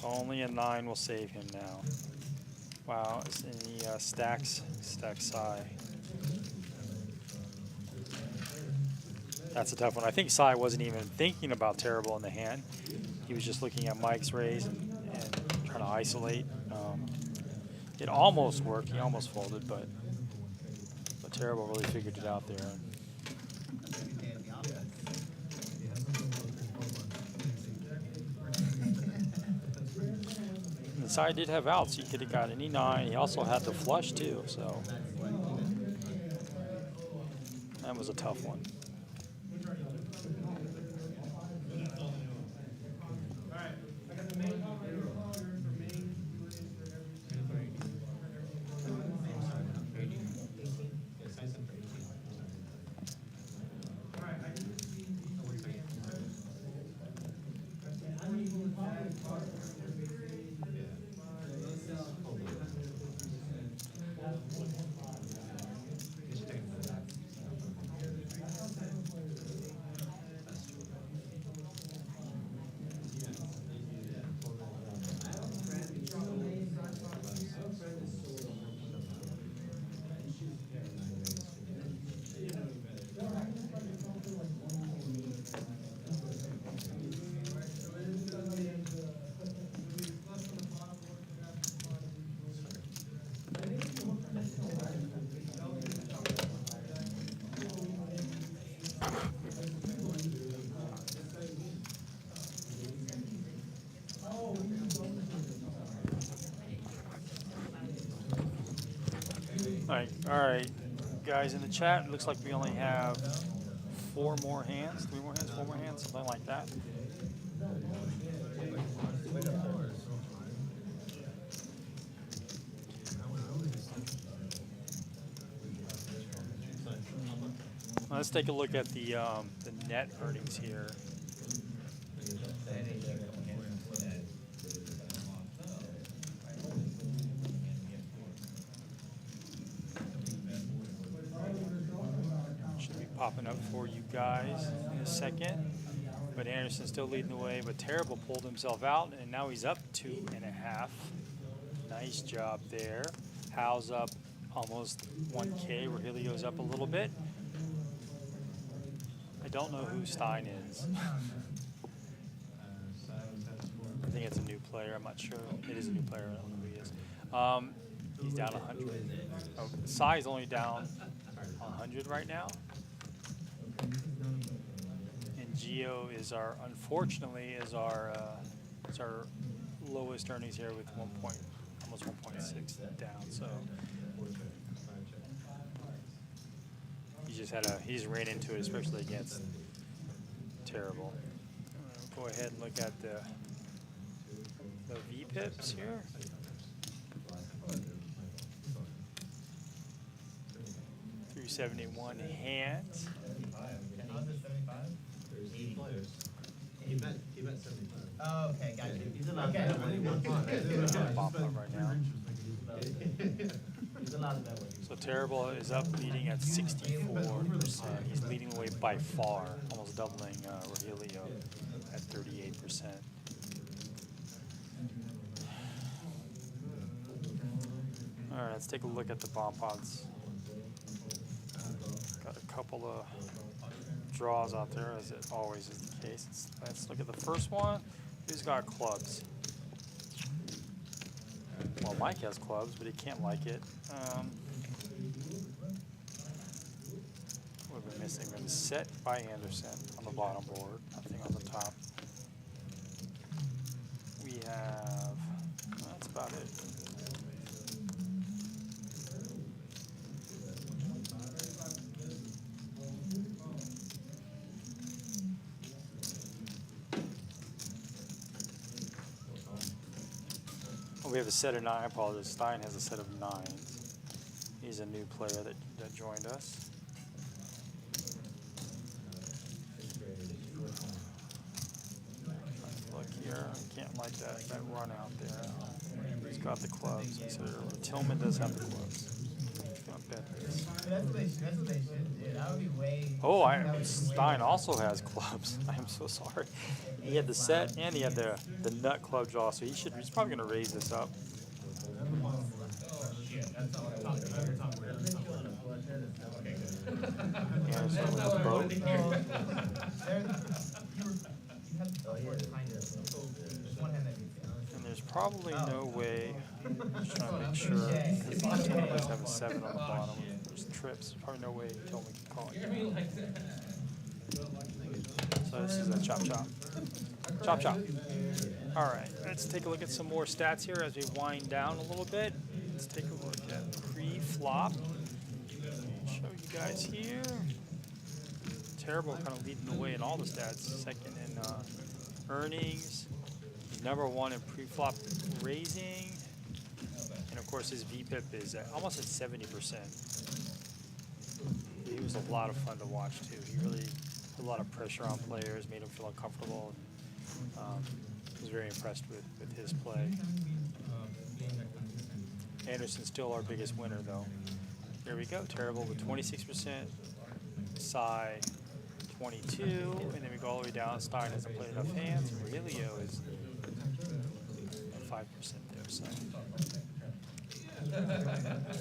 Only a 9 will save him now. Wow, and he stacks Cy. That's a tough one. I think Cy wasn't even thinking about Terrible in the hand. He was just looking at Mike's raise and trying to isolate. It almost worked. He almost folded, but Terrible really figured it out there. And Cy did have outs. He could have got any 9. He also had the flush too, so that was a tough one. All right, guys in the chat, it looks like we only have 4 more hands, 3 more hands, 4 more hands, something like that. Let's take a look at the net earnings here. Popping up for you guys in a second, but Anderson's still leading the way, but Terrible pulled himself out and now he's up 2.5. Nice job there. Hal's up almost 1K. Rogelio's up a little bit. I don't know who Stein is. I think it's a new player. I'm not sure. It is a new player. I don't know who he is. He's down 100. Oh, Cy's only down 100 right now. And Geo is unfortunately our lowest earnings here with almost 1.6 down. So he just ran into it, especially against Terrible. Go ahead and look at the VPIPs here. $371 hands. He bet 75. Oh, okay, got you. He's allowed Okay. to bet what he wants. Pop up right now. There's a lot of bad ones. So Terrible is up leading at 64%. He's leading the way by far, almost doubling Rogelio at 38%. All right, let's take a look at the bomb pods. Got a couple of draws out there, as it always is the case. Let's look at the first one. Who's got clubs? Well, Mike has clubs, but he can't like it. What are we missing? We're gonna set by Anderson on the bottom board, nothing on the top. We have, that's about it. We have a set of 9. I apologize. Stein has a set of 9s. He's a new player that joined us. Look here. Can't like that run out there. He's got the clubs. Tillman does have the clubs. Gonna bet this. That's what they should do. That would be way. Oh, Stein also has clubs. I am so sorry. He had the set and he had the nut club draw, so he's probably gonna raise this up. Anderson with the boat. And there's probably no way. I'm just trying to make sure, because Tillman does have a 7 on the bottom. There's trips. Probably no way Tillman can call it. So this is a chop chop. Chop chop. All right, let's take a look at some more stats here as we wind down a little bit. Let's take a look at pre-flop. Show you guys here. Terrible, kind of leading the way in all the stats. Second in earnings. He's #1 in pre-flop raising. And of course his VPIP is almost at 70%. He was a lot of fun to watch too. He really put a lot of pressure on players, made them feel uncomfortable. Was very impressed with his play. Anderson's still our biggest winner though. Here we go, Terrible with 26%, Cy 22, and then we go all the way down. Stein hasn't played enough hands, and Aurelio is at 5% there, so.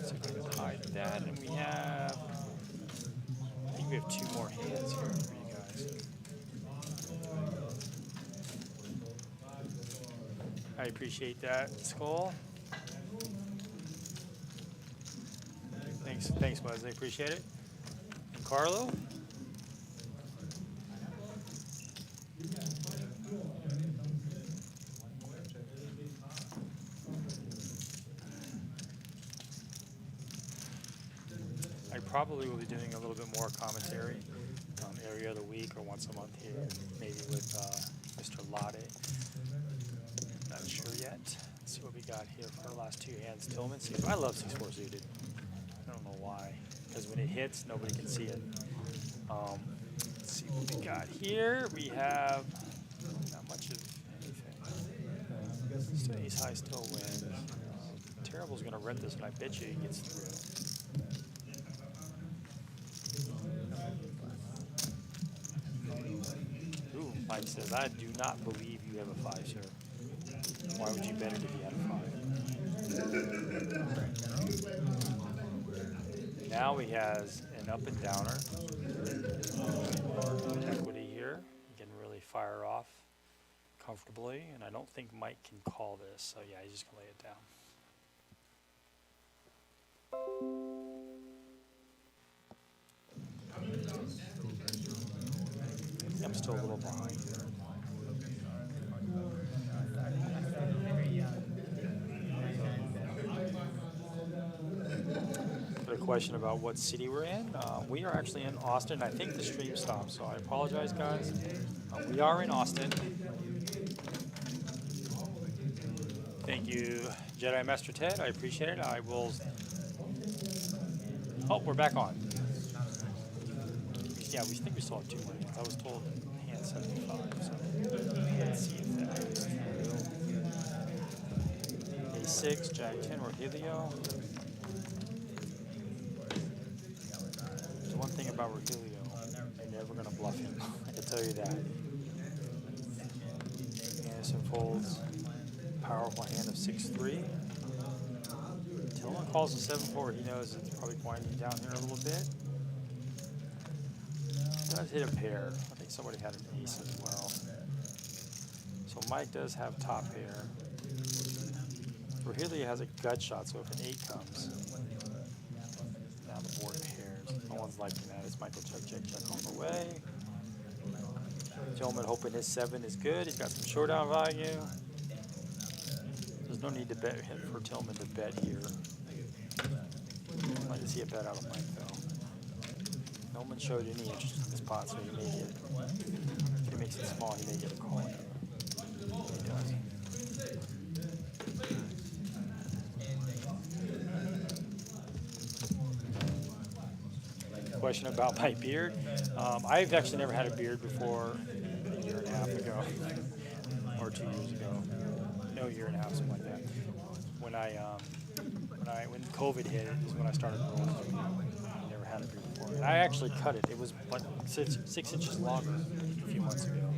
So we're gonna hide that, and we have, I think we have 2 more hands here for you guys. I appreciate that, Skull. Thanks, Wesley. Appreciate it. And Carlo. I probably will be doing a little bit more commentary area of the week or once a month here, maybe with Mr. Lade. Not sure yet. Let's see what we got here for our last 2 hands. Tillman, I love 6-4 suited. I don't know why, because when it hits, nobody can see it. Let's see what we got here. We have not much of anything. So ace high still wins. Terrible's gonna rent this, and I bet you he gets through. Ooh, Mike says, I do not believe you have a 5, sir. Why would you bet it if you had a 5? Now he has an up and downer. Equity here. He can really fire off comfortably, and I don't think Mike can call this, so yeah, he's just gonna lay it down. I'm still a little behind here. Got a question about what city we're in. We are actually in Austin. I think the stream stopped, so I apologize, guys. We are in Austin. Thank you, Jedi Master Ted. I appreciate it. I will. Oh, we're back on. Yeah, we think we still have 2 more hands. I was told hand 75, so let's see if that is true. A6, Jack 10, Rogelio. about Rogelio. They're never gonna bluff him. I can tell you that. Anderson folds. Powerful hand of 6-3. Tillman calls a 7-4. He knows it's probably winding down here a little bit. Does hit a pair. I think somebody had an ace as well. So Mike does have top pair. Rogelio has a gut shot, so if an 8 comes, now the board pairs. No one's liking that. It's Michael check, check, check all the way. Tillman hoping his 7 is good. He's got some showdown value. There's no need to bet for Tillman to bet here. I'd like to see a bet out of Mike though. No one showed any interest in this pot, so he may get. If he makes it small, he may get a call. He does. Question about my beard. I've actually never had a beard before a year and a half ago, or 2 years ago. No, year and a half, something like that. When COVID hit, is when I started growing a beard. I never had a beard before. And I actually cut it. It was like 6 inches longer a few months ago.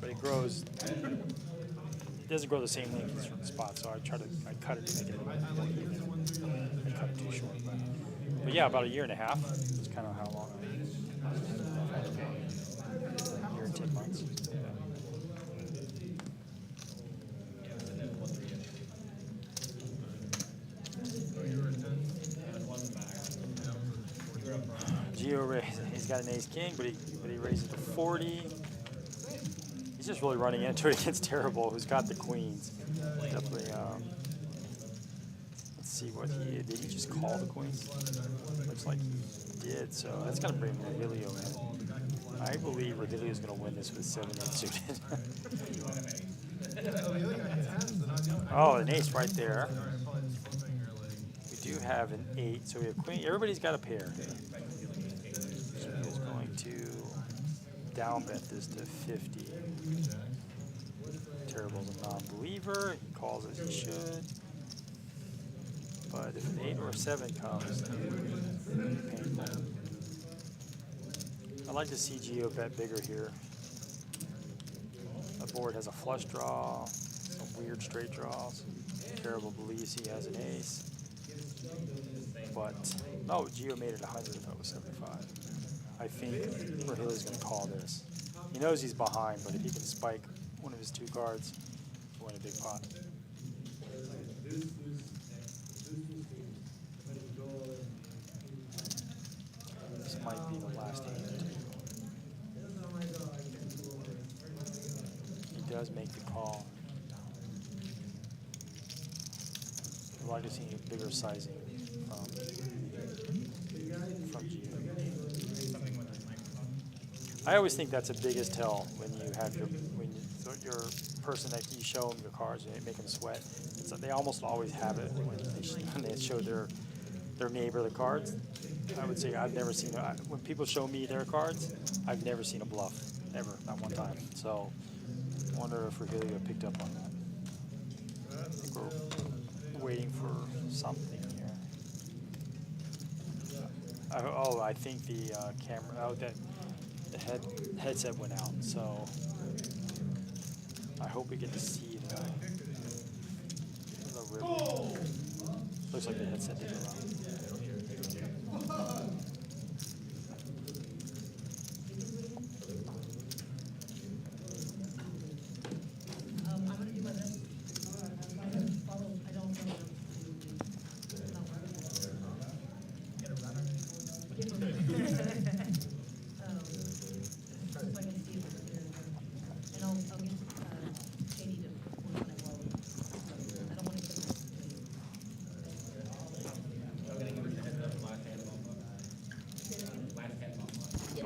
But it grows. It doesn't grow the same length as from the spot, so I cut it to make it more even. I cut it too short. But yeah, about a year and a half. That's kind of how long I've had it. A year and 10 months. Gio, he's got an ace king, but he raised it to 40. He's just really running into it against Terrible, who's got the queens. Definitely. Let's see what he did. Did he just call the queens? Looks like he did. So that's gonna bring Rogelio in. I believe Rogelio's gonna win this with 7-8 suited. Oh, an ace right there. We do have an 8, so we have queen. Everybody's got a pair. So he is going to down bet this to 50. Terrible's a non-believer. He calls as he should. But if an 8 or a 7 comes, painful. I'd like to see Gio bet bigger here. The board has a flush draw, some weird straight draws. Terrible believes he has an ace. But, no, Gio made it 100, that was 75. I think Rogelio's going to call this. He knows he's behind, but if he can spike one of his 2 cards, he'll win a big pot. This might be the last hand, too. He does make the call. I'd like to see a bigger sizing from Gio. I always think that's the biggest tell when you have your person that you show them your cards and make them sweat. It's like they almost always have it when they show their neighbor the cards. I would say I've never seen when people show me their cards, I've never seen a bluff ever, not one time. So I wonder if Rogelio picked up on that. I think we're waiting for something here. I think the camera. The headset went out, so I hope we get to see the ribbon. Looks like the headset did go out. I'm going to do my best. Follow. I don't know. Get a runner. So I can see what's there. And I'll get Katie to work on it while I don't want to get I'm gonna give it a heads up. Last hand bump. Last hand bump. So,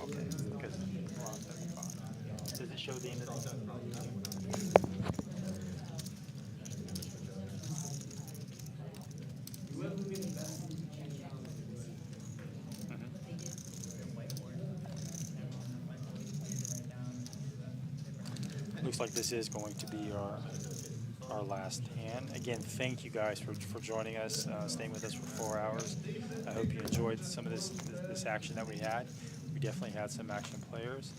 okay, because we're on 75. Does it show the end of the Looks like this is going to be our our last hand. Again, thank you guys for joining us, staying with us for 4 hours. I hope you enjoyed some of this action that we had. We definitely had some action players.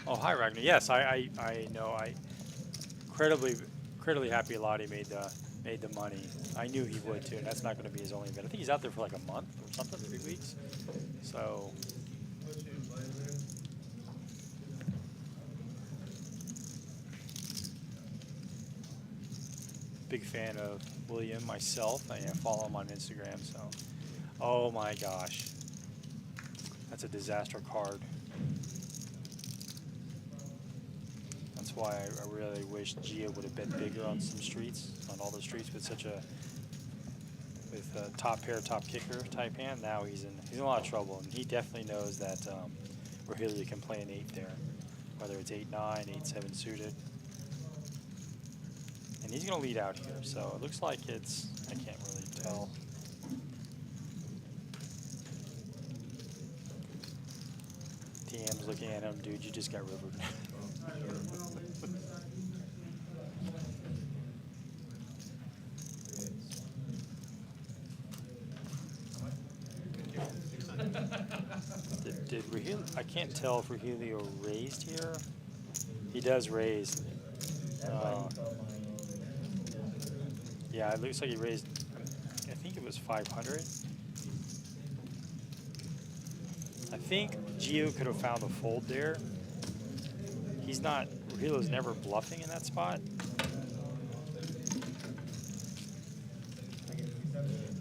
Oh, hi Ragnar. Yes, I know. Incredibly happy Lottie made the money. I knew he would too, and that's not going to be his only event. I think he's out there for like a month or something, 3 weeks. So. Big fan of William, myself. I follow him on Instagram. So, oh my gosh, that's a disaster card. That's why I really wish Gio would have bet bigger on some streets, on all the streets with a top pair, top kicker type hand. Now he's in a lot of trouble, and he definitely knows that Rogelio can play an 8 there, whether it's 8-9, 8-7 suited. And he's going to lead out here, so it looks like it's, I can't really tell. TM's looking at him, dude, you just got rivered. did Rogelio, I can't tell if Rogelio raised here. He does raise. Yeah, it looks like he raised, I think it was 500. I think Gio could have found a fold there. He's not, Rogelio's never bluffing in that spot.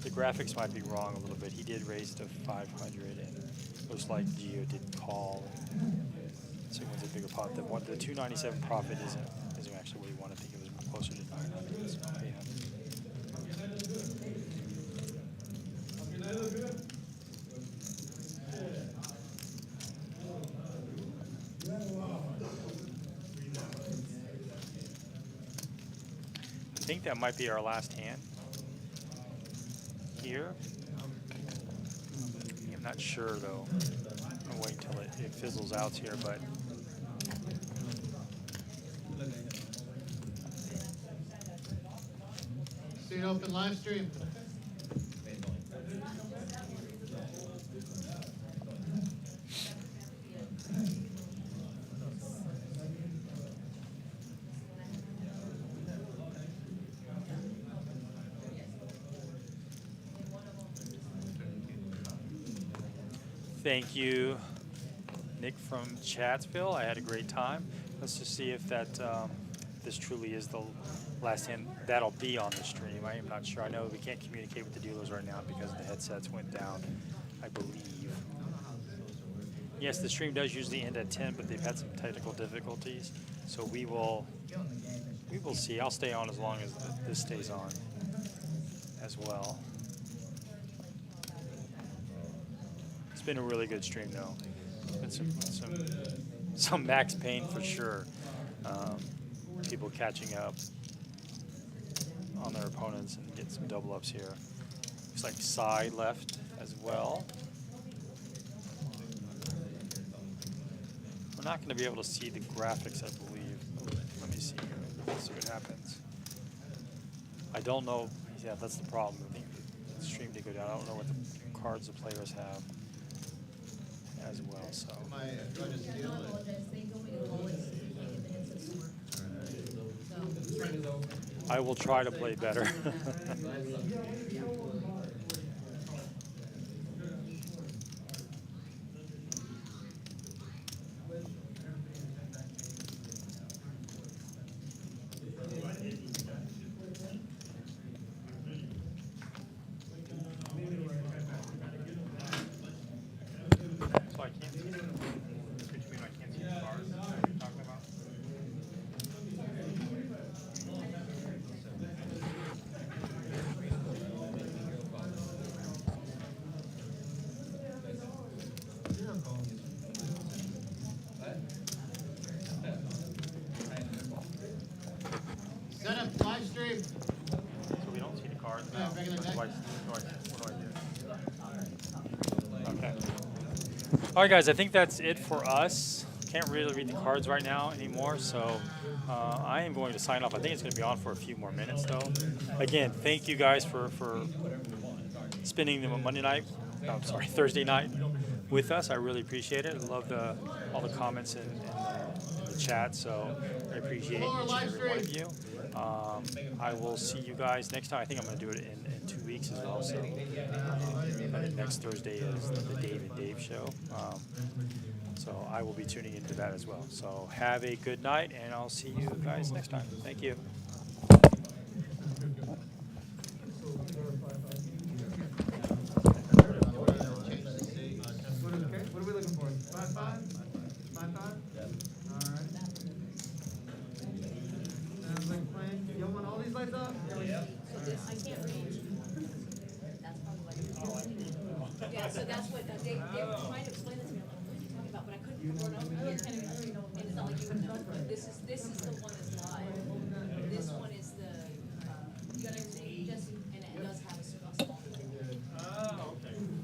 The graphics might be wrong a little bit. He did raise to 500, and looks like Gio didn't call. So one's a bigger pot. The 297 profit isn't actually what he wanted. I think it was closer to 900. So, yeah. I think that might be our last hand here. I'm not sure though. I'll wait until it fizzles out here, but See it open live stream. thank you, Nick from Chatsville. I had a great time. Let's just see if that this truly is the last hand that'll be on the stream. I am not sure. I know we can't communicate with the dealers right now because the headsets went down, I believe. Yes, the stream does usually end at 10, but they've had some technical difficulties. So we will see. I'll stay on as long as this stays on as well. It's been a really good stream though. It's been some max pain for sure. People catching up on their opponents and get some double ups here. Looks like side left as well. We're not going to be able to see the graphics, I believe. Let me see here. Let's see what happens. I don't know. Yeah, that's the problem. I think the stream did go down. I don't know what the cards the players have as well. So. I will try to play better. Set up live stream. So we don't see the cards now. What do I do? Okay. All right, guys. I think that's it for us. can't really read the cards right now anymore, so I am going to sign off. I think it's going to be on for a few more minutes, though. Again, thank you guys for spending the Monday night, I'm sorry, Thursday night with us. I really appreciate it. I love all the comments in the chat, so I appreciate each and every one of you. I will see you guys next time. I think I'm going to do it in 2 weeks as well. So next Thursday is the Dave and Dave show. So I will be tuning into that as well. So have a good night, and I'll see you guys next time. Thank you. What are we looking for? 5-5? 5-5? Alright. Sounds like playing. You want all these lights up? So this, I can't read. That's probably why. Yeah, so that's what, they were trying to explain this to me, I'm like, what are you talking about? But I couldn't, I already know, and it's not like you would know, but this is the one that's